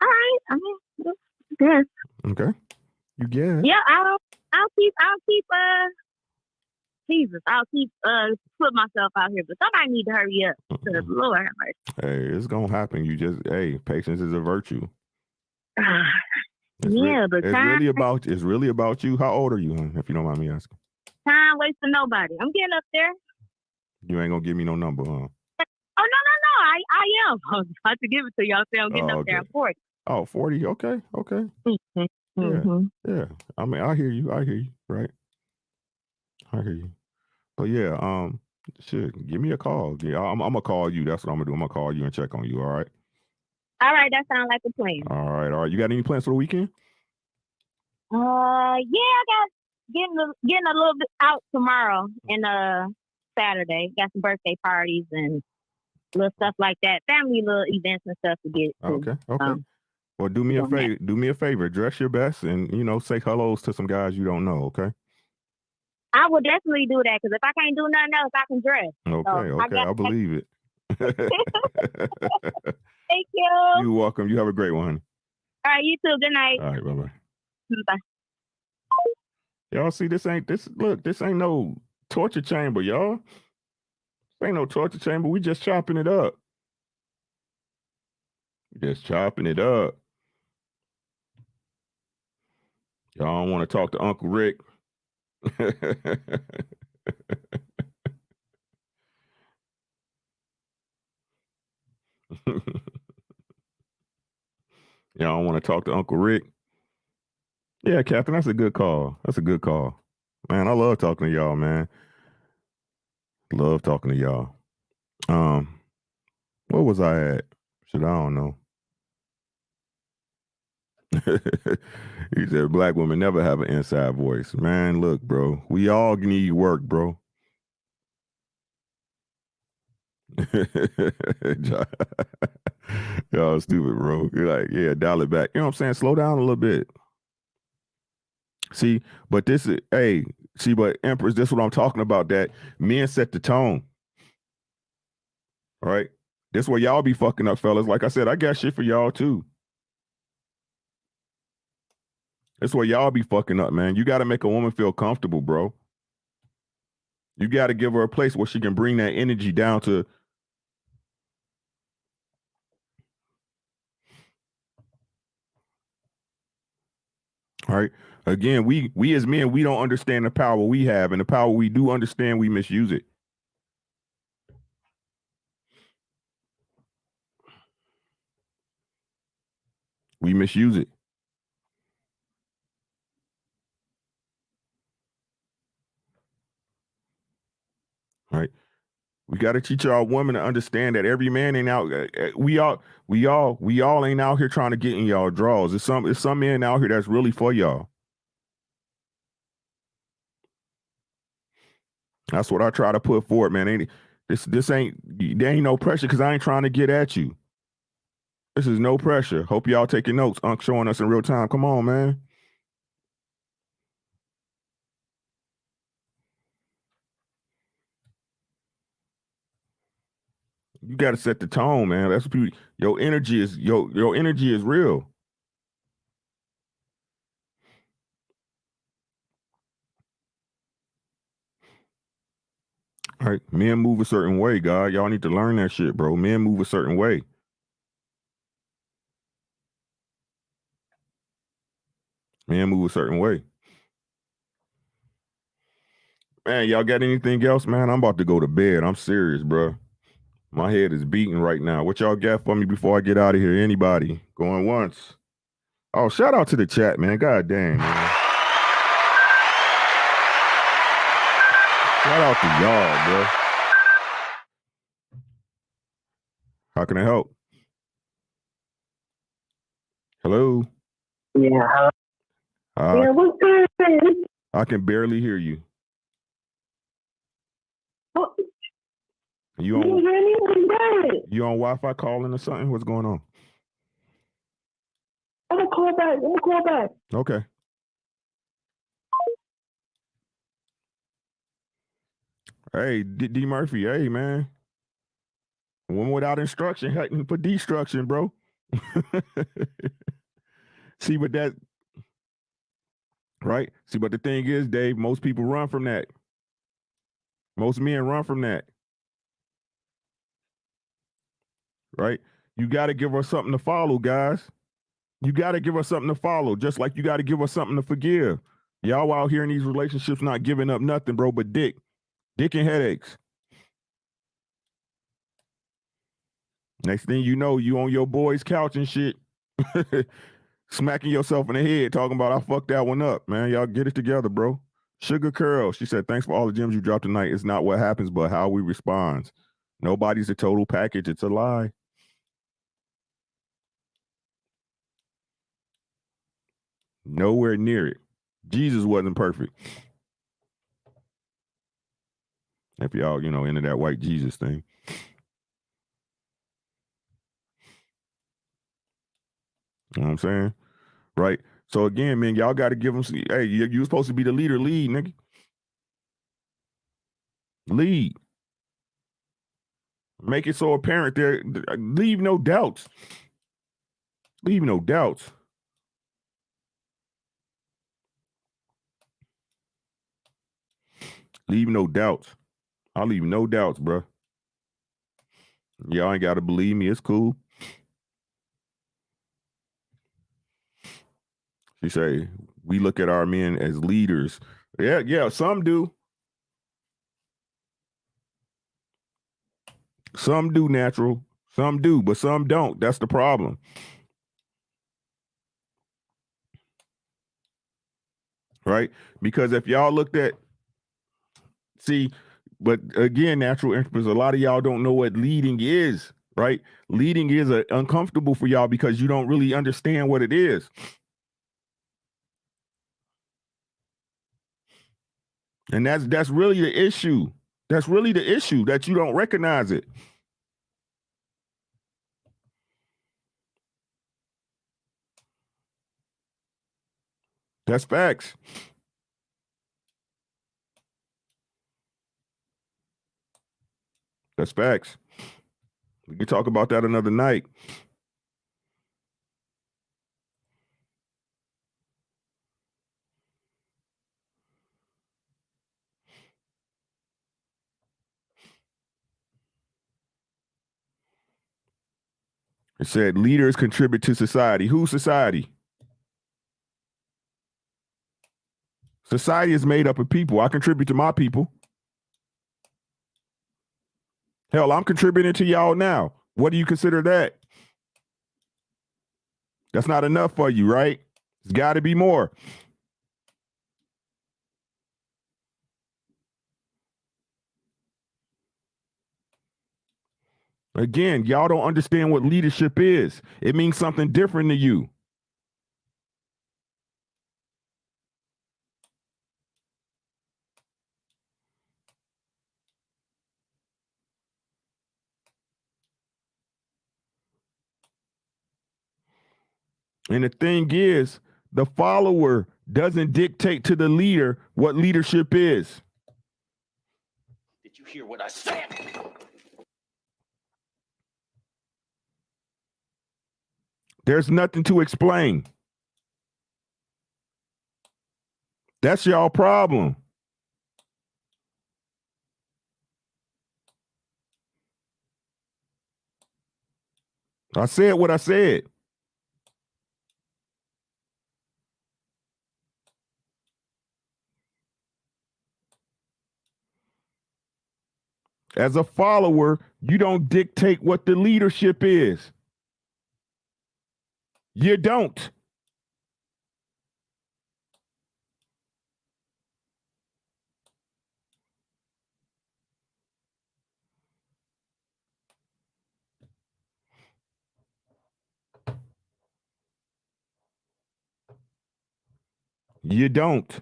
All right. I mean, yes. Okay. You guess. Yeah, I'll keep Jesus, I'll keep put myself out here, but somebody need to hurry up. Because Lord have mercy. Hey, it's gonna happen. You just patience is a virtue. But it's time, really about you. How old are you, hon, if you don't mind me asking? Time waits for nobody. I'm getting up there. You ain't gonna give me no number, huh? Oh no. I am. I was about to give it to y'all. Say I'm getting up there. I'm 40. Oh, 40. Okay. Yeah. I mean, I hear you. Right. I hear you. But yeah, shit, give me a call. Yeah, I'm gonna call you. That's what I'm gonna do. I'm gonna call you and check on you. All right. All right, that sounds like a plan. All right. You got any plans for the weekend? Yeah, I got getting a little bit out tomorrow and Saturday. Got some birthday parties and little stuff like that. Family little events and stuff to get to. Okay. Well, do me a favor. Do me a favor. Dress your best and say hellos to some guys you don't know. Okay. I will definitely do that because if I can't do nothing else, I can dress. Okay. I believe it. Thank you. You're welcome. You have a great one. All right, you too. Good night. All right, bye-bye. Bye. Y'all see, this ain't no torture chamber, y'all. This ain't no torture chamber. We just chopping it up. Y'all don't want to talk to Uncle Rick. Y'all want to talk to Uncle Rick? Yeah, Captain, that's a good call. Man, I love talking to y'all, man. Love talking to y'all. What was I at? Shit, I don't know. He said black women never have an inside voice. Man, look, bro. We all need work, bro. Y'all stupid, bro. You're like, yeah, dial it back. You know what I'm saying? Slow down a little bit. See, but Empress, this is what I'm talking about, that men set the tone. All right? This where y'all be fucking up, fellas. Like I said, I got shit for y'all too. That's where y'all be fucking up, man. You got to make a woman feel comfortable, bro. You got to give her a place where she can bring that energy down to. All right. Again, we as men, we don't understand the power we have, and the power we do understand, we misuse it. We misuse it. All right. We got to teach our women to understand that every man ain't out. We all ain't out here trying to get in y'all draws. It's some men out here that's really for y'all. That's what I try to put forward, man. There ain't no pressure because I ain't trying to get at you. This is no pressure. Hope y'all taking notes. Unc showing us in real time. Come on, man. You got to set the tone, man. That's what your energy is. Your energy is real. All right, men move a certain way, God. Y'all need to learn that shit, bro. Men move a certain way. Men move a certain way. Man, y'all got anything else, man? I'm about to go to bed. I'm serious, bro. My head is beating right now. What y'all got for me before I get out of here? Anybody? Going once. Oh, shout out to the chat, man. God dang, man. Shout out to y'all, bro. How can I help? Hello? Yeah. Yeah, what's good? I can barely hear you. You on Wi-Fi calling or something? What's going on? I'm gonna call back. Okay. Hey, D Murphy. Hey, man. One without instruction, heading for destruction, bro. See what that, right? See, but the thing is, Dave, most people run from that. Most men run from that. Right? You got to give us something to follow, guys. You got to give us something to follow, just like you got to give us something to forgive. Y'all out here in these relationships not giving up nothing, bro, but dick and headaches. Next thing you know, you on your boy's couch and shit, smacking yourself in the head, talking about I fucked that one up, man. Y'all get it together, bro. Sugar Curl, she said, thanks for all the gems you dropped tonight. It's not what happens, but how we respond. Nobody's a total package. It's a lie. Nowhere near it. Jesus wasn't perfect. If y'all, into that white Jesus thing. You know what I'm saying? Right? So again, man, y'all got to give them, hey, you're supposed to be the leader. Lead, nigga. Lead. Make it so apparent there. Leave no doubts. Leave no doubts. Leave no doubts. I leave no doubts, bro. Y'all ain't got to believe me. It's cool. She say, we look at our men as leaders. Yeah, some do. Some do, natural. Some do, but some don't. That's the problem. Right? Because if y'all looked at, but again, natural interests, a lot of y'all don't know what leading is, right? Leading is uncomfortable for y'all because you don't really understand what it is. And that's really the issue. That's really the issue, that you don't recognize it. That's facts. That's facts. We can talk about that another night. It said leaders contribute to society. Whose society? Society is made up of people. I contribute to my people. Hell, I'm contributing to y'all now. What do you consider that? That's not enough for you, right? It's got to be more. Again, y'all don't understand what leadership is. It means something different to you. And the thing is, the follower doesn't dictate to the leader what leadership is. Did you hear what I said? There's nothing to explain. That's y'all problem. I said what I said. As a follower, you don't dictate what the leadership is. You don't. You don't.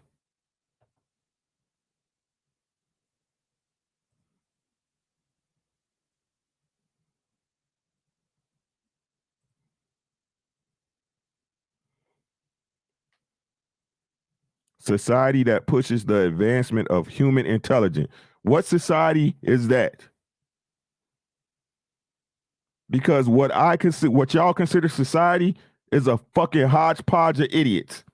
Society that pushes the advancement of human intelligence. What society is that? Because what y'all consider society is a fucking hodgepodge of idiots.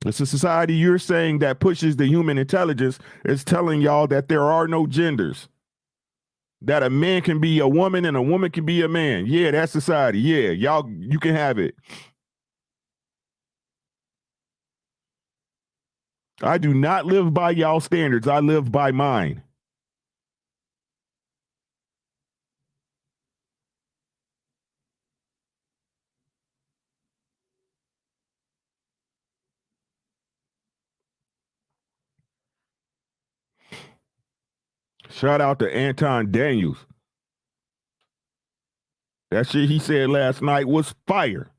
It's a society you're saying that pushes the human intelligence is telling y'all that there are no genders. That a man can be a woman and a woman can be a man. Yeah, that's society. Yeah, y'all, you can have it. I do not live by y'all standards. I live by mine. Shout out to Anton Daniels. That shit he said last night was fire.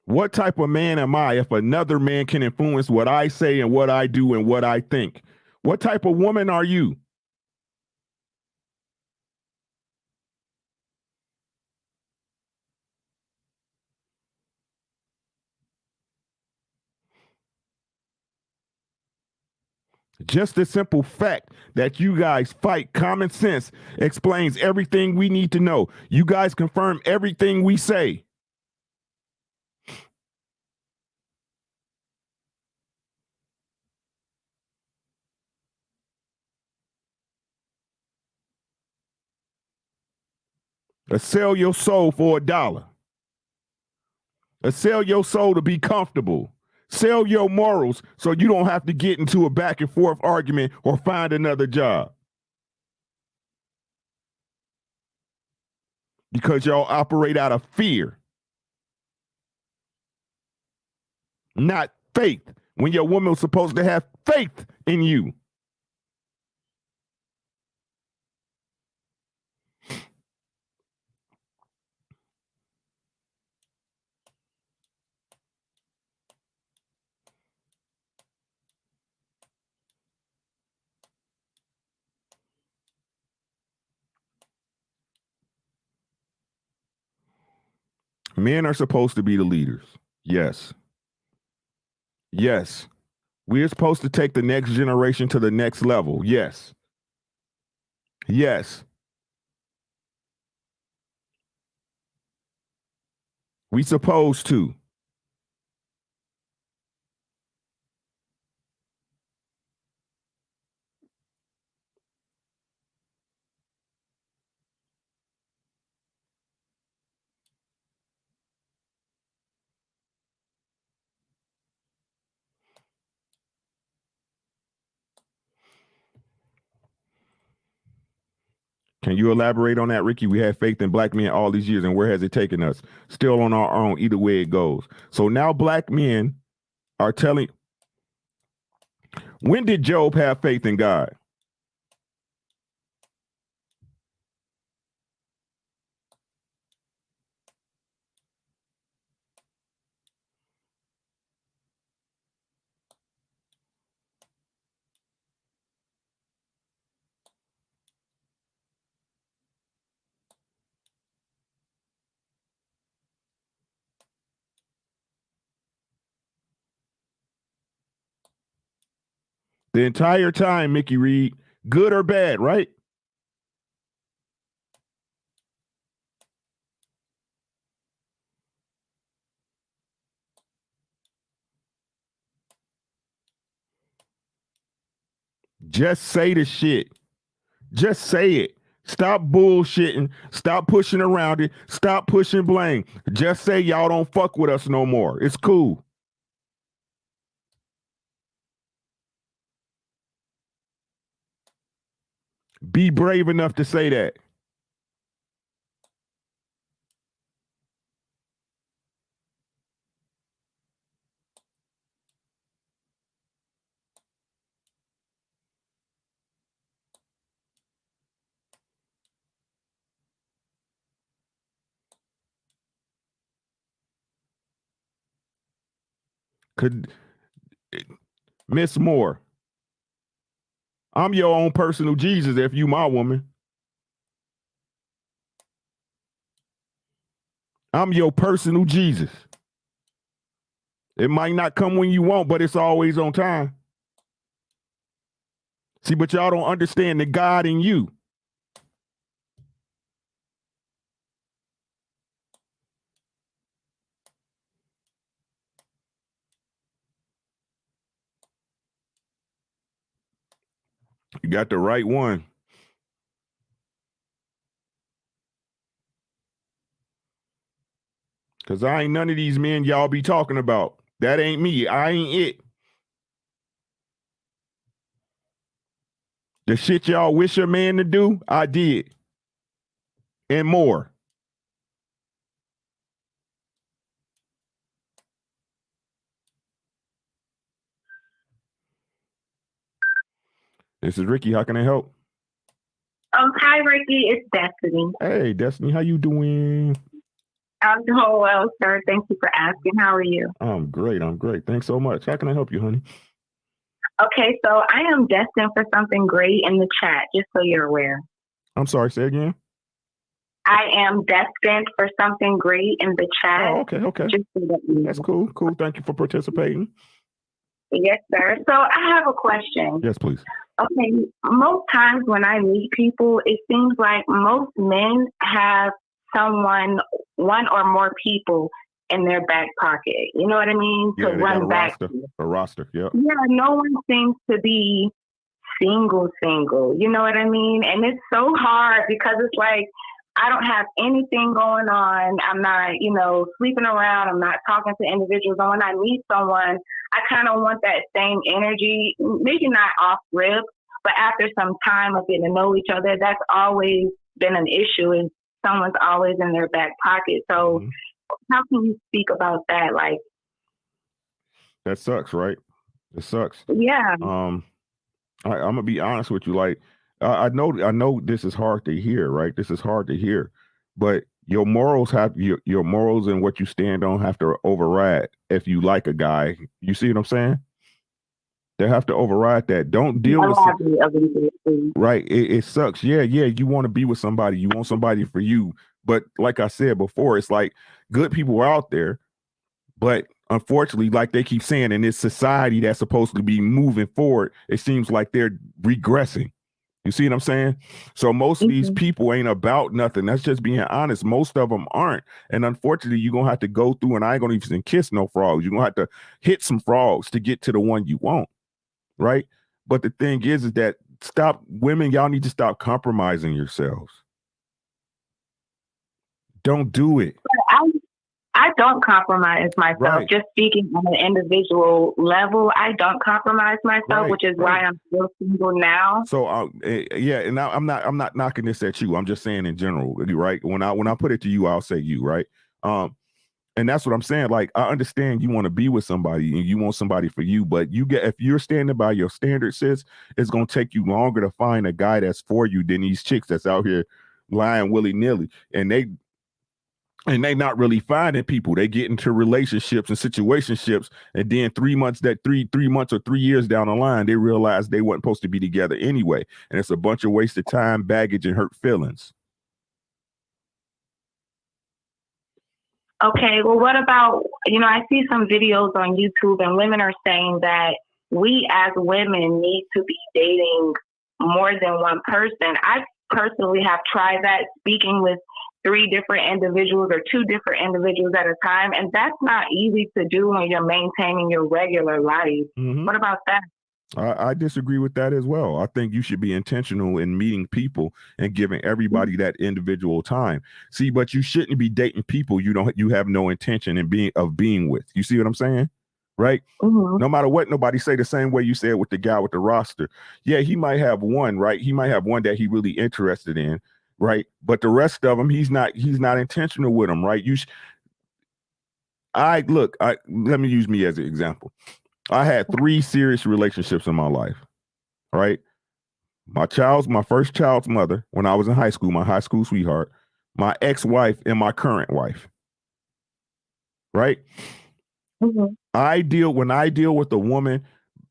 What type of man am I if another man can influence what I say and what I do and what I think? What type of woman are you? Just the simple fact that you guys fight common sense explains everything we need to know. You guys confirm everything we say. Sell your soul for $1. Sell your soul to be comfortable. Sell your morals so you don't have to get into a back and forth argument or find another job. Because y'all operate out of fear, not faith, when your woman was supposed to have faith in you. Men are supposed to be the leaders. Yes. Yes. We're supposed to take the next generation to the next level. Yes. Yes. We supposed to. Can you elaborate on that, Ricky? We had faith in black men all these years, and where has it taken us? Still on our own, either way it goes. So now black men are telling, when did Job have faith in God? The entire time, Mickey Reed, good or bad, right? Just say the shit. Just say it. Stop bullshitting. Stop pushing around it. Stop pushing blame. Just say y'all don't fuck with us no more. It's cool. Be brave enough to say that. Could Miss Moore, I'm your own personal Jesus if you my woman. I'm your personal Jesus. It might not come when you want, but it's always on time. See, but y'all don't understand the God in you. You got the right one. Because I ain't none of these men y'all be talking about. That ain't me. I ain't it. The shit y'all wish a man to do, I did. And more. This is Ricky. How can I help? Hi, Ricky. It's Destiny. Hey, Destiny. How you doing? I'm doing well, sir. Thank you for asking. How are you? I'm great. I'm great. Thanks so much. How can I help you, honey? Okay, so I am destined for something great in the chat, just so you're aware. I'm sorry. Say again. I am destined for something great in the chat. Oh, okay. Okay. Just so that you know. That's cool. Cool. Thank you for participating. Yes, sir. So I have a question. Yes, please. Okay, most times when I meet people, it seems like most men have someone, one or more people in their back pocket. You know what I mean? Yeah, to they got run back. a roster. Yeah. Yeah, no one seems to be single. You know what I mean? And it's so hard because it's like, I don't have anything going on. I'm not, sleeping around. I'm not talking to individuals. And when I meet someone, I kind of want that same energy, maybe not off rip, but after some time of getting to know each other, that's always been an issue, is someone's always in their back pocket. So how can you speak about that? Like, that sucks, right? It sucks. Yeah. I'm gonna be honest with you. Like, I know this is hard to hear, right? This is hard to hear, but your morals have your morals and what you stand on have to override. If you like a guy, you see what I'm saying? They have to override that. Don't deal with right. It sucks. Yeah. You want to be with somebody. You want somebody for you. But like I said before, it's like good people are out there, but unfortunately, like they keep saying, in this society that's supposed to be moving forward, it seems like they're regressing. You see what I'm saying? So most of these people ain't about nothing. That's just being honest. Most of them aren't. And unfortunately, you're going to have to go through, and I ain't going to even kiss no frogs. You're going to have to hit some frogs to get to the one you want. Right? But the thing is that women, y'all need to stop compromising yourselves. Don't do it. I don't compromise myself. Right. Just speaking on an individual level, I don't compromise myself, which is why I'm still single now. So yeah, and I'm not knocking this at you. I'm just saying in general, right? When I put it to you, I'll say you, right? And that's what I'm saying. Like, I understand you want to be with somebody and you want somebody for you, but if you're standing by your standards, sis, it's gonna take you longer to find a guy that's for you than these chicks that's out here lying willy-nilly. And they not really finding people. They get into relationships and situationships, and then 3 months or 3 years down the line, they realize they weren't supposed to be together anyway. And it's a bunch of wasted time, baggage, and hurt feelings. Okay, well, what about, I see some videos on YouTube and women are saying that we as women need to be dating more than one person. I personally have tried that, speaking with 3 different individuals or 2 different individuals at a time. And that's not easy to do when you're maintaining your regular life. What about that? I disagree with that as well. I think you should be intentional in meeting people and giving everybody that individual time. See, but you shouldn't be dating people you have no intention in being with. You see what I'm saying? Right? No matter what nobody say, the same way you said with the guy with the roster. Yeah, he might have one, right? He might have one that he really interested in, right? But the rest of them, he's not intentional with them, right? Let me use me as an example. I had 3 serious relationships in my life, right? My first child's mother, when I was in high school, my high school sweetheart, my ex-wife, and my current wife, right? When I deal with a woman,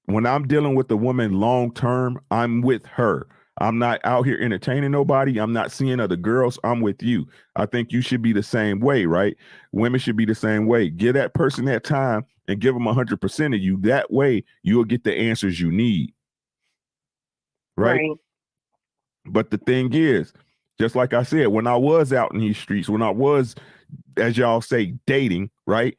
when I'm dealing with a woman long term, I'm with her. I'm not out here entertaining nobody. I'm not seeing other girls. I'm with you. I think you should be the same way, right? Women should be the same way. Give that person that time and give them 100% of you. That way you'll get the answers you need. Right? But the thing is, just like I said, when I was out in these streets, when I was, as y'all say, dating, right?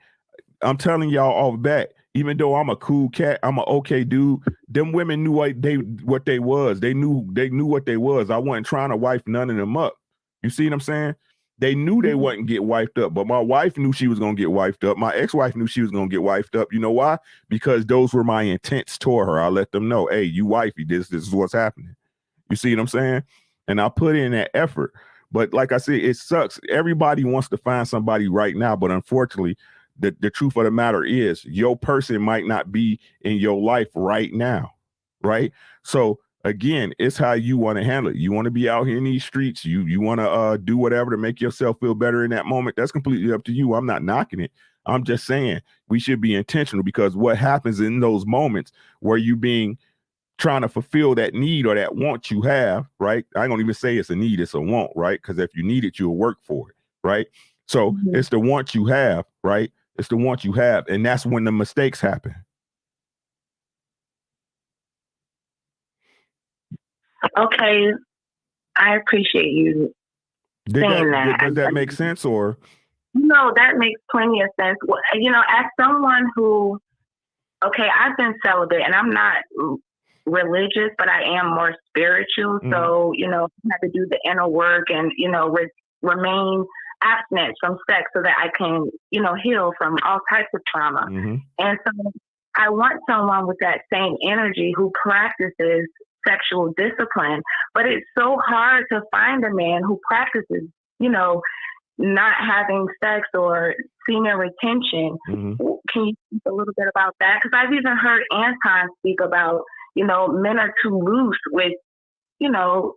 I'm telling y'all off bat, even though I'm a cool cat, I'm an okay dude. Them women knew what they was. They knew what they was. I wasn't trying to wife none of them up. You see what I'm saying? They knew they wouldn't get wifed up, but my wife knew she was gonna get wifed up. My ex-wife knew she was gonna get wifed up. You know why? Because those were my intents toward her. I let them know, hey, you wifey, this is what's happening. You see what I'm saying? And I put in that effort. But like I said, it sucks. Everybody wants to find somebody right now, but unfortunately, the truth of the matter is your person might not be in your life right now, right? So again, it's how you want to handle it. You want to be out here in these streets. You want to do whatever to make yourself feel better in that moment. That's completely up to you. I'm not knocking it. I'm just saying we should be intentional, because what happens in those moments where you trying to fulfill that need or that want you have, right? I ain't gonna even say it's a need, it's a want, right? Because if you need it, you'll work for it, right? So it's the want you have, right? It's the want you have, and that's when the mistakes happen. Okay, I appreciate you saying that. Does that make sense, or? No, that makes plenty of sense. You know, as someone who, okay, I've been celibate, and I'm not religious, but I am more spiritual. So, you know, I have to do the inner work and, you know, remain abstinent from sex so that I can, you know, heal from all types of trauma. And so I want someone with that same energy who practices sexual discipline, but it's so hard to find a man who practices, you know, not having sex or semen retention. Can you speak a little bit about that? Because I've even heard Anton speak about, you know, men are too loose with, you know,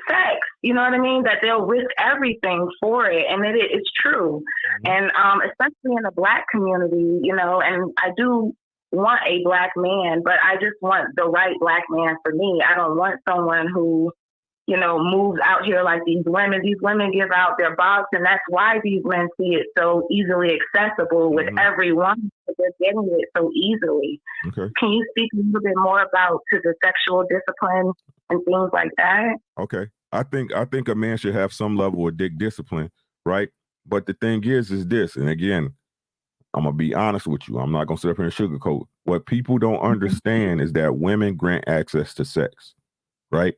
sex. You know what I mean? That they'll risk everything for it. And it's true. And especially in the Black community, you know, and I do want a Black man, but I just want the right Black man for me. I don't want someone who, you know, moves out here like these women. These women give out their box, and that's why these men see it so easily accessible with everyone. They're getting it so easily. Okay. Can you speak a little bit more about to the sexual discipline and things like that? Okay. I think a man should have some level of dick discipline, right? But the thing is this, and again, I'm gonna be honest with you. I'm not gonna sit up here and sugarcoat. What people don't understand is that women grant access to sex, right?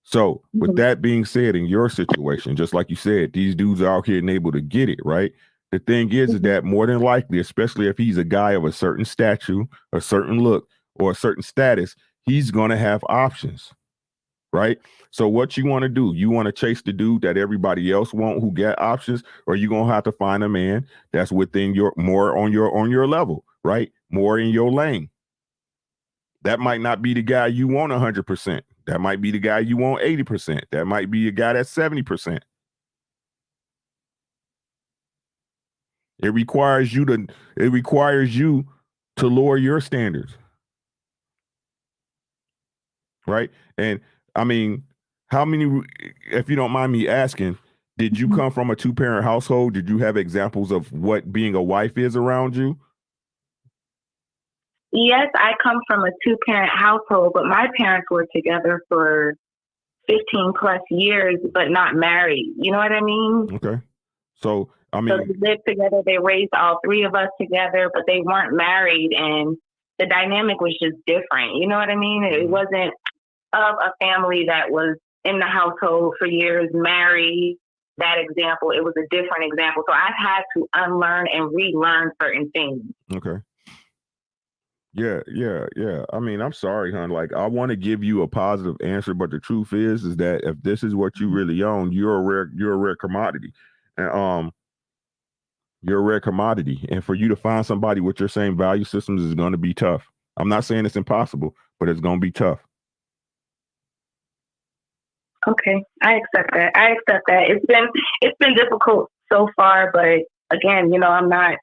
So with that being said, in your situation, just like you said, these dudes are out here and able to get it, right? The thing is that more than likely, especially if he's a guy of a certain stature, a certain look, or a certain status, he's going to have options, right? So what you want to do, you want to chase the dude that everybody else want who get options, or you going to have to find a man that's within more on your level, right? More in your lane. That might not be the guy you want 100%. That might be the guy you want 80%. That might be a guy that's 70%. It requires you to lower your standards. Right? And I mean, how many, if you don't mind me asking, did you come from a 2-parent household? Did you have examples of what being a wife is around you? Yes, I come from a 2-parent household, but my parents were together for 15 plus years, but not married. You know what I mean? Okay. So, I mean, so they lived together. They raised all 3 of us together, but they weren't married. And, the dynamic was just different. You know what I mean? It wasn't of a family that was in the household for years, married. That example, it was a different example. So I've had to unlearn and relearn certain things. Okay. Yeah. I mean, I'm sorry, hon. Like, I want to give you a positive answer, but the truth is that if this is what you really own, you're a rare commodity, and you're a rare commodity. And for you to find somebody with your same value systems is going to be tough. I'm not saying it's impossible, but it's going to be tough. Okay, I accept that. It's been difficult so far, but again, you know, I'm not.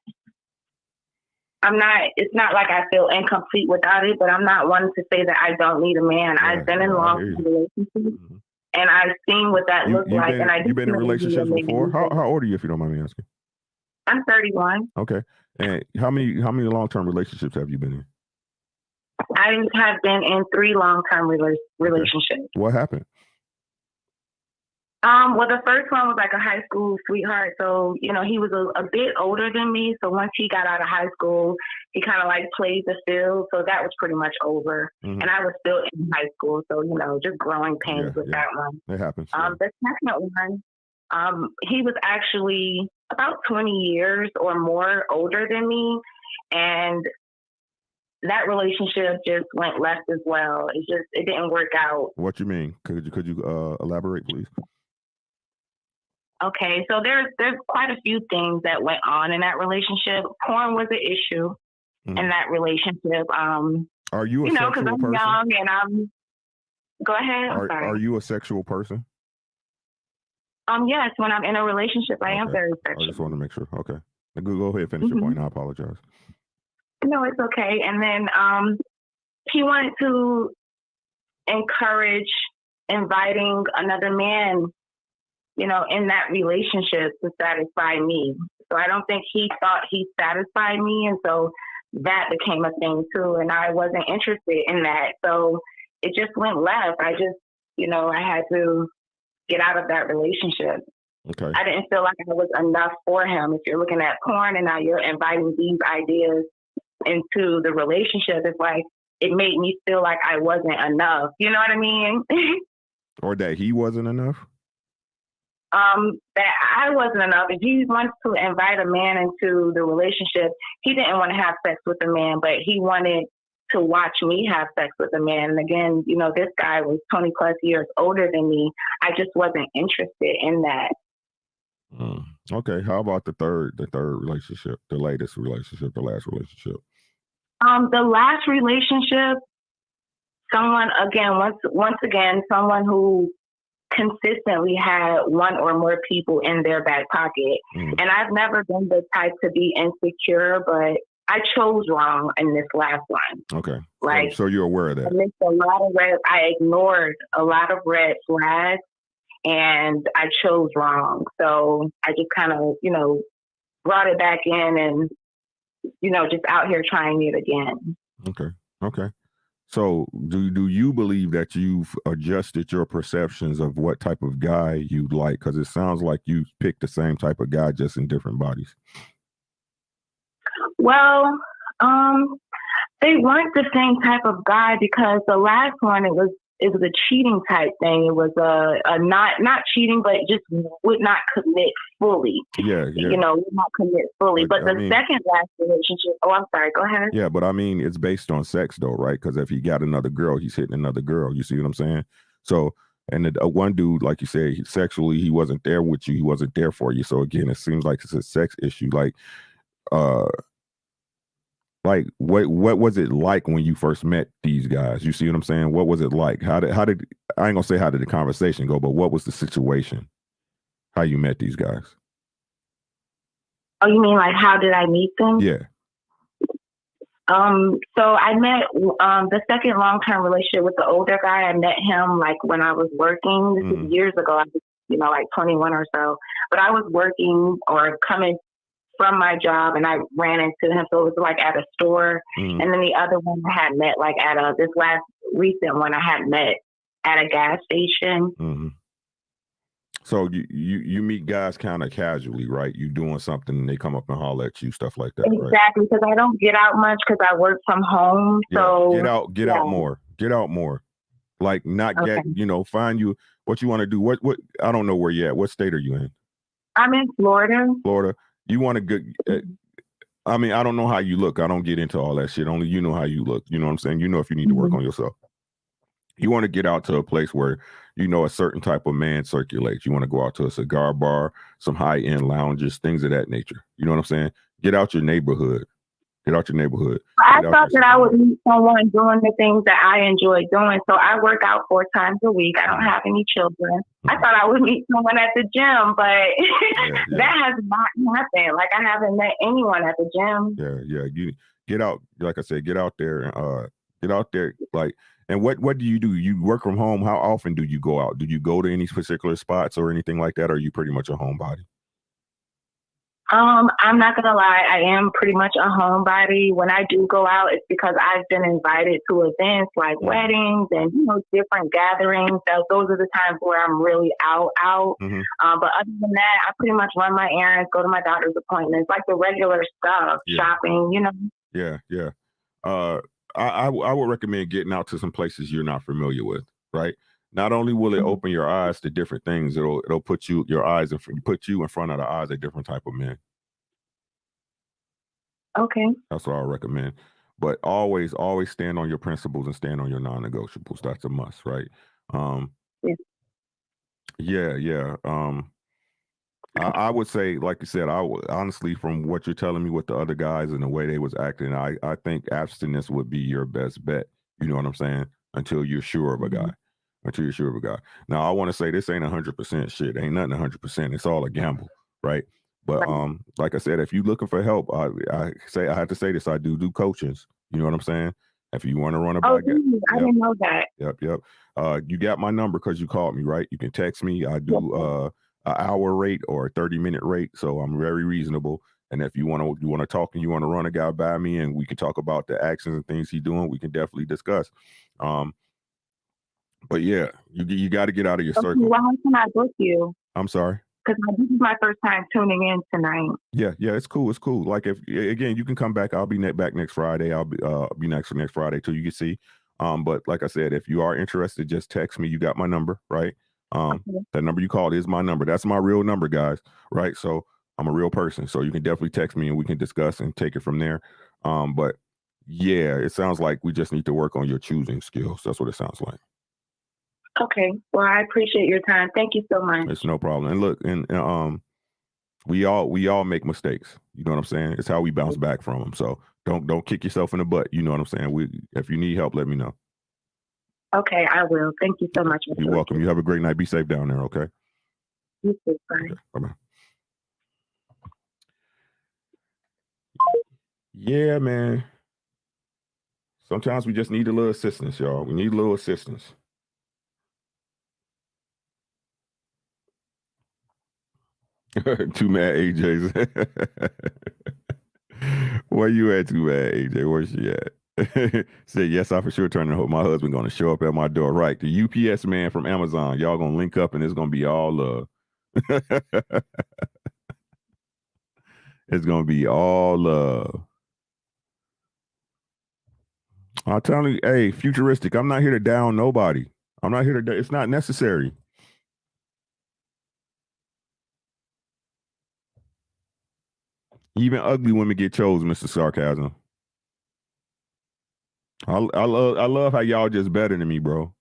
It's not like I feel incomplete without it, but I'm not one to say that I don't need a man. Yeah, I've been in long-term relationships, and I've seen what that looks like. You've been in relationships before? How old are you, if you don't mind me asking? I'm 31. Okay, and how many long-term relationships have you been in? I have been in 3 long-term relationships. Okay. What happened? Well, the first one was like a high school sweetheart. So, you know, he was a bit older than me. So once he got out of high school, he kind of like played the field. So that was pretty much over. And I was still in high school. So, you know, just growing pains with that one. It happens. The second one, he was actually about 20 years or more older than me. And that relationship just went left as well. It didn't work out. What you mean? Could you elaborate, please? Okay, so there's quite a few things that went on in that relationship. Porn was an issue in that relationship. Are you a sexual person? I'm young and I'm. Go ahead. I'm sorry. Are you a sexual person? Yes. When I'm in a relationship, I am very sexual. I just want to make sure. Okay, go ahead, finish your point. I apologize. No, it's okay. And then he wanted to encourage inviting another man, you know, in that relationship to satisfy me. So I don't think he thought he satisfied me. And so that became a thing too. And I wasn't interested in that. So it just went left. I just, you know, I had to get out of that relationship. Okay. I didn't feel like I was enough for him. If you're looking at porn and now you're inviting these ideas into the relationship, it's like, it made me feel like I wasn't enough. You know what I mean? Or that he wasn't enough? That I wasn't enough. If he wants to invite a man into the relationship, he didn't want to have sex with a man, but he wanted to watch me have sex with a man. And again, you know, this guy was 20 plus years older than me. I just wasn't interested in that. Okay. How about the third relationship, the latest relationship, the last relationship? The last relationship, someone who consistently had one or more people in their back pocket. And I've never been the type to be insecure, but I chose wrong in this last one. Okay. Like, so you're aware of that? I ignored a lot of red flags and I chose wrong. So I just kind of, you know, brought it back in and, you know, just out here trying it again. Okay. So do you believe that you've adjusted your perceptions of what type of guy you like? Because it sounds like you picked the same type of guy, just in different bodies. Well, they weren't the same type of guy, because the last one, it was a cheating type thing. It was a not cheating, but just would not commit fully. Yeah. You know, would not commit fully. But the second last relationship, I'm sorry, go ahead. Yeah, but I mean, it's based on sex though, right? Because if he got another girl, he's hitting another girl. You see what I'm saying? So, and the one dude, like you said, sexually, he wasn't there with you. He wasn't there for you. So again, it seems like it's a sex issue. Like what was it like when you first met these guys? You see what I'm saying? What was it like? How did I ain't gonna say how did the conversation go, but what was the situation? How you met these guys? Oh, you mean like how did I meet them? Yeah. So I met the second long-term relationship with the older guy. I met him like when I was working. This is years ago. I was, you know, like 21 or so. But I was working or coming from my job, and I ran into him. So it was like at a store. And then the other one I had met like at this last recent one I had met at a gas station. So you meet guys kind of casually, right? You doing something and they come up and holler at you, stuff like that, right? Exactly, because I don't get out much because I work from home. Yeah. So Get out more. Get out more. Like not Okay. get, find you what you want to do. What I don't know where you at. What state are you in? I'm in Florida. Florida. You want to get I mean, I don't know how you look. I don't get into all that shit. Only you know how you look. You know what I'm saying? You know if you need to work on yourself. You want to get out to a place where a certain type of man circulates. You want to go out to a cigar bar, some high-end lounges, things of that nature. You know what I'm saying? Get out your neighborhood. Get out your neighborhood. I thought that I would meet someone doing the things that I enjoy doing. So I work out 4 times a week. I don't have any children. I thought I would meet someone at the gym, but that has not happened. Like I haven't met anyone at the gym. Yeah. You get out, like I said, get out there. Like, and what do? You work from home? How often do you go out? Do you go to any particular spots or anything like that? Or are you pretty much a homebody? I'm not gonna lie, I am pretty much a homebody. When I do go out, it's because I've been invited to events like weddings and different gatherings. So those are the times where I'm really out. Mm-hmm. But other than that, I pretty much run my errands, go to my doctor's appointments, like the regular stuff, shopping. Yeah. I would recommend getting out to some places you're not familiar with, right? Not only will it open your eyes to different things, it'll put you in front of the eyes of different type of men. Okay. That's what I recommend. But always stand on your principles and stand on your non-negotiables. That's a must, right? Yeah. I would say, like you said, honestly, from what you're telling me with the other guys and the way they was acting, I think abstinence would be your best bet. You know what I'm saying? Until you're sure of a guy. Now, I want to say this ain't 100% shit. Ain't nothing 100%. It's all a gamble, right? But like I said, if you're looking for help, I have to say this. I do coachings. You know what I'm saying? If you want to run a I didn't know that. Yep. You got my number because you called me, right? You can text me. I do an hour rate or a 30-minute rate, so I'm very reasonable. And if you want to talk and you want to run a guy by me and we can talk about the actions and things he's doing, we can definitely discuss. But yeah, you got to get out of your circle. Why can I book you? I'm sorry. Because this is my first time tuning in tonight. Yeah, it's cool. Like if again, you can come back. I'll be back next Friday. I'll be next Friday too. You can see. But like I said, if you are interested, just text me. You got my number, right? That number you called is my number. That's my real number, guys. Right? So I'm a real person. So you can definitely text me and we can discuss and take it from there. But yeah, it sounds like we just need to work on your choosing skills. That's what it sounds like. Okay. Well, I appreciate your time. Thank you so much. It's no problem. And look, and we all make mistakes. You know what I'm saying? It's how we bounce back from them. So don't kick yourself in the butt. You know what I'm saying? If you need help, let me know. Okay, I will. Thank you so much. You're welcome. You have a great night. Be safe down there. Okay. You too. Bye. Okay, bye-bye. Yeah, man. Sometimes we just need a little assistance, y'all. We need a little assistance. Too mad AJ's. Where you at, too mad AJ? Where's she at? Said, yes, I for sure turn and hope my husband going to show up at my door. Right. The UPS man from Amazon. Y'all going to link up and it's going to be all love. It's going to be all love. I'm telling you, hey, futuristic. I'm not here to down nobody. I'm not here to, it's not necessary. Even ugly women get chosen, Mr. Sarcasm. I love how y'all just better than me, bro.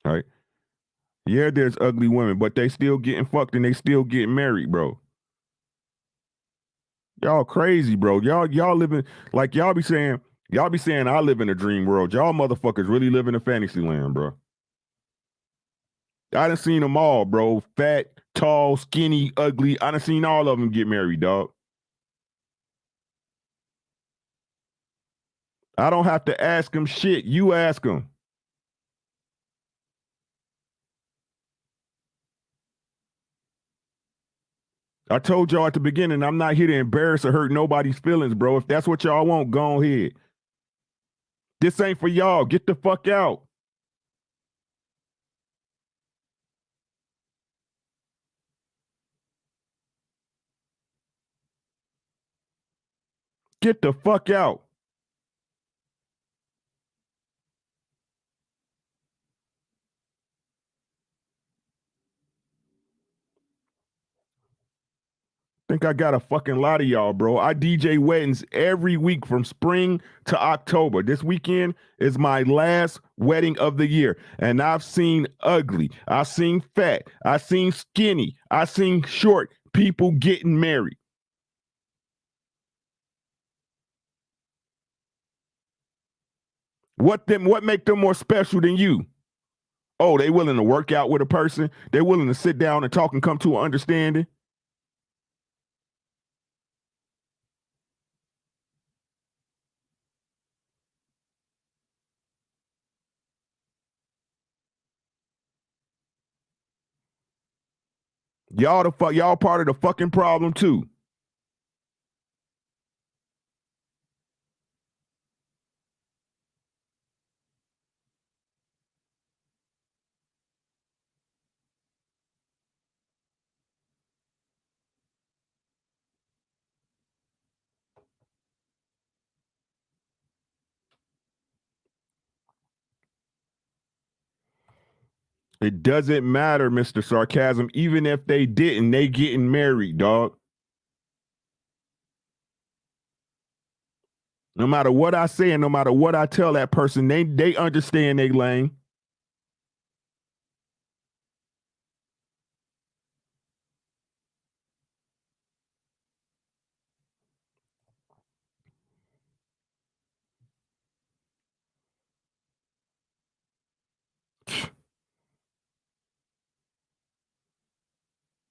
Right? Yeah, there's ugly women, but they still getting fucked and they still getting married, bro. Y'all crazy, bro. Y'all living like y'all be saying I live in a dream world. Y'all motherfuckers really live in a fantasy land, bro. I done seen them all, bro. Fat, tall, skinny, ugly. I done seen all of them get married, dog. I don't have to ask them shit. You ask them. I told y'all at the beginning, I'm not here to embarrass or hurt nobody's feelings, bro. If that's what y'all want, go ahead. This ain't for y'all. Get the fuck out. Get the fuck out. Think I got a fucking lot of y'all, bro. I DJ weddings every week from spring to October. This weekend is my last wedding of the year. And I've seen ugly, I've seen fat, I've seen skinny, I've seen short people getting married. What make them more special than you? Oh, they willing to work out with a person. They're willing to sit down and talk and come to an understanding. Y'all part of the fucking problem too. It doesn't matter, Mr. Sarcasm. Even if they didn't, they getting married, dog. No matter what I say and no matter what I tell that person, they understand they lane.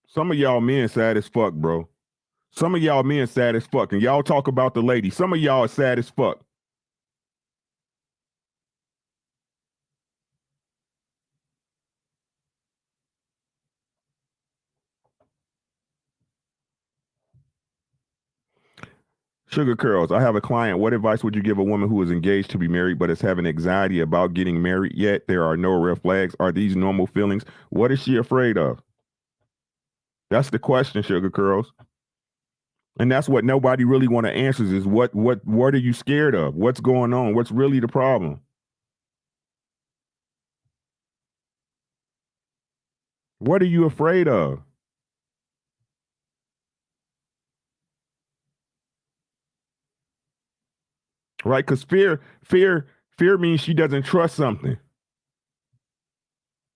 Some of y'all men sad as fuck, bro. Some of y'all men sad as fuck. And y'all talk about the lady. Some of y'all are sad as fuck. Sugar Curls, I have a client. What advice would you give a woman who is engaged to be married but is having anxiety about getting married yet there are no red flags? Are these normal feelings? What is she afraid of? That's the question, Sugar Curls. And that's what nobody really want to answer is what are you scared of? What's going on? What's really the problem? What are you afraid of? Right? Because fear means she doesn't trust something.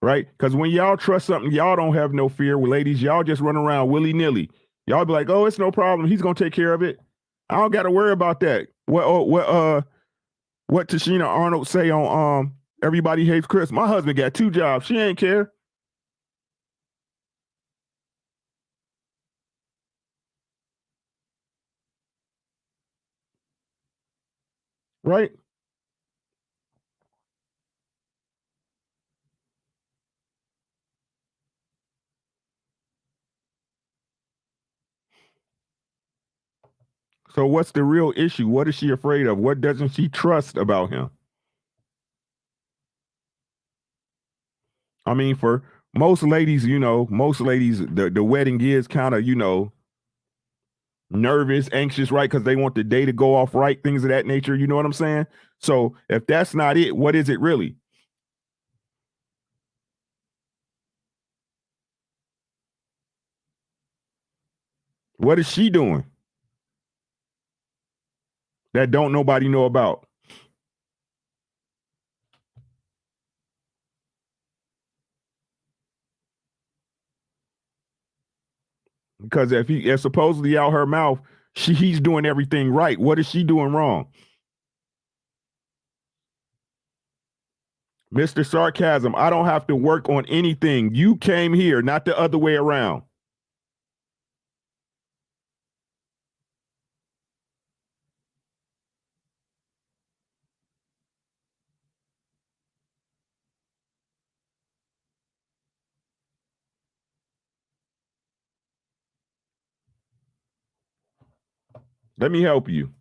Right? Because when y'all trust something, y'all don't have no fear. Well, ladies, y'all just run around willy-nilly. Y'all be like, oh, it's no problem. He's gonna take care of it. I don't gotta worry about that. What Tashina Arnold say on Everybody Hates Chris? My husband got 2 jobs. She ain't care. Right? So what's the real issue? What is she afraid of? What doesn't she trust about him? I mean, for most ladies, the wedding is kind of, nervous, anxious, right? Because they want the day to go off right, things of that nature. You know what I'm saying? So if that's not it, what is it really? What is she doing that don't nobody know about? Because if supposedly out her mouth, he's doing everything right. What is she doing wrong? Mr. Sarcasm, I don't have to work on anything. You came here, not the other way around. Let me help you.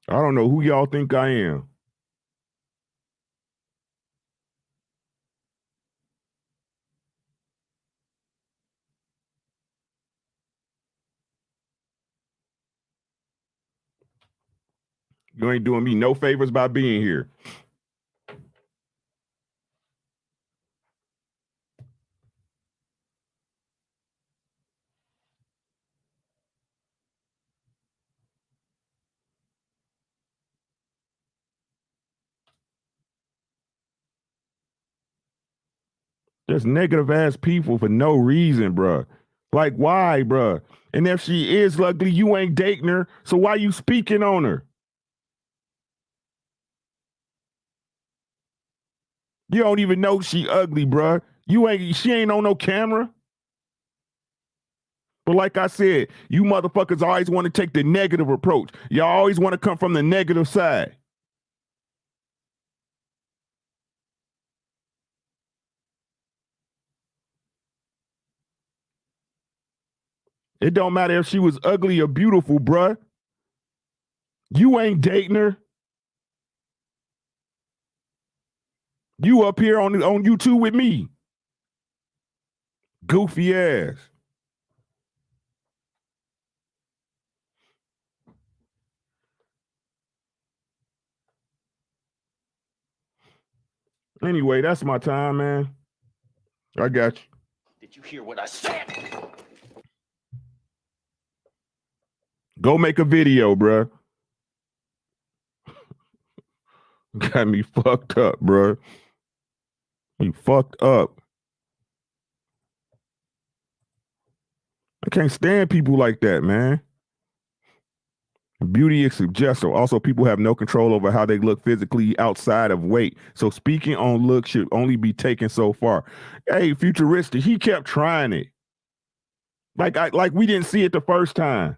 I don't know who y'all think I am. You ain't doing me no favors by being here. There's negative ass people for no reason, bruh. Like, why, bruh? And if she is ugly, you ain't dating her. So why you speaking on her? You don't even know she ugly, bruh. She ain't on no camera. But like I said, you motherfuckers always want to take the negative approach. Y'all always want to come from the negative side. It don't matter if she was ugly or beautiful, bruh. You ain't dating her. You up here on YouTube with me. Goofy ass. Anyway, that's my time, man. I got you. Did you hear what I said? Go make a video, bruh. Got me fucked up, bruh. You fucked up. I can't stand people like that, man. Beauty is subjective. Also, people have no control over how they look physically outside of weight. So speaking on looks should only be taken so far. Hey, Futuristic, he kept trying it. Like we didn't see it the first time.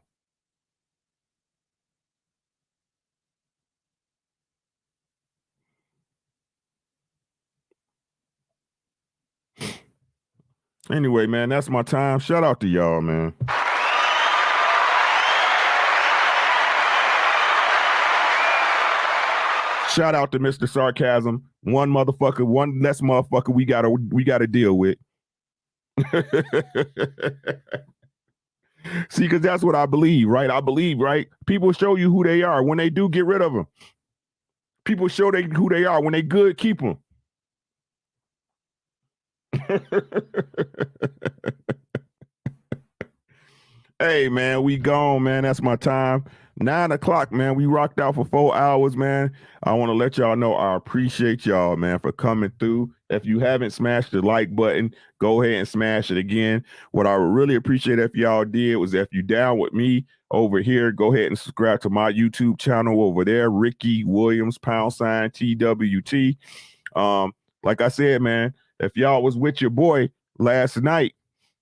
Anyway, man, that's my time. Shout out to y'all, man. Shout out to Mr. Sarcasm. One less motherfucker we gotta deal with. See, because that's what I believe, right? I believe, right? People show you who they are. When they do, get rid of them. People show who they are. When they good, keep them. Hey, man, we gone, man. That's my time. 9 o'clock, man. We rocked out for 4 hours, man. I want to let y'all know I appreciate y'all, man, for coming through. If you haven't smashed the like button, go ahead and smash it again. What I would really appreciate if y'all did was if you down with me over here, go ahead and subscribe to my YouTube channel over there, Ricky Williams, #TWT. Like I said, man, if y'all was with your boy last night,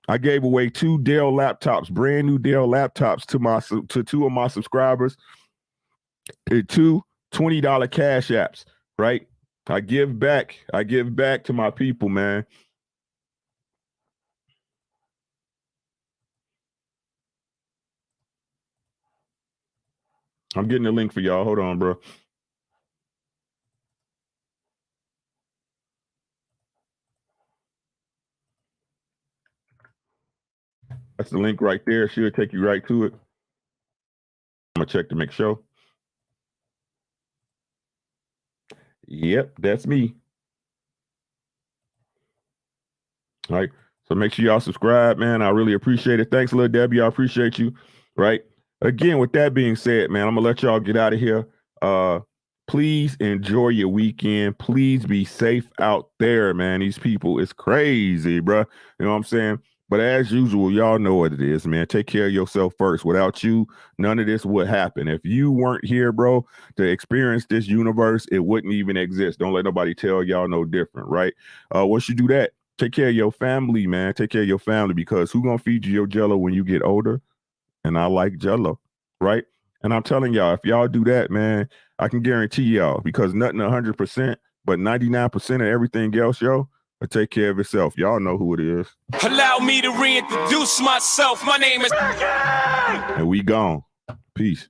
I gave away 2 Dell laptops, brand new Dell laptops to 2 of my subscribers. 2 $20 cash apps, right? I give back to my people, man. I'm getting the link for y'all. Hold on, bro. That's the link right there. She'll take you right to it. I'm gonna check to make sure. Yep, that's me. All right. So make sure y'all subscribe, man. I really appreciate it. Thanks, little Debbie. I appreciate you. Right. Again, with that being said, man, I'm gonna let y'all get out of here. Please enjoy your weekend. Please be safe out there, man. These people, it's crazy, bro. You know what I'm saying? But as usual, y'all know what it is, man. Take care of yourself first. Without you, none of this would happen. If you weren't here, bro, to experience this universe, it wouldn't even exist. Don't let nobody tell y'all no different, right? Once you do that, take care of your family, man. Take care of your family, because who gonna feed you your Jello when you get older? And I like Jello, right? And I'm telling y'all, if y'all do that, man, I can guarantee y'all, because nothing 100%, but 99% of everything else, yo, will take care of itself. Y'all know who it is. Allow me to reintroduce myself. My name is... And we gone. Peace.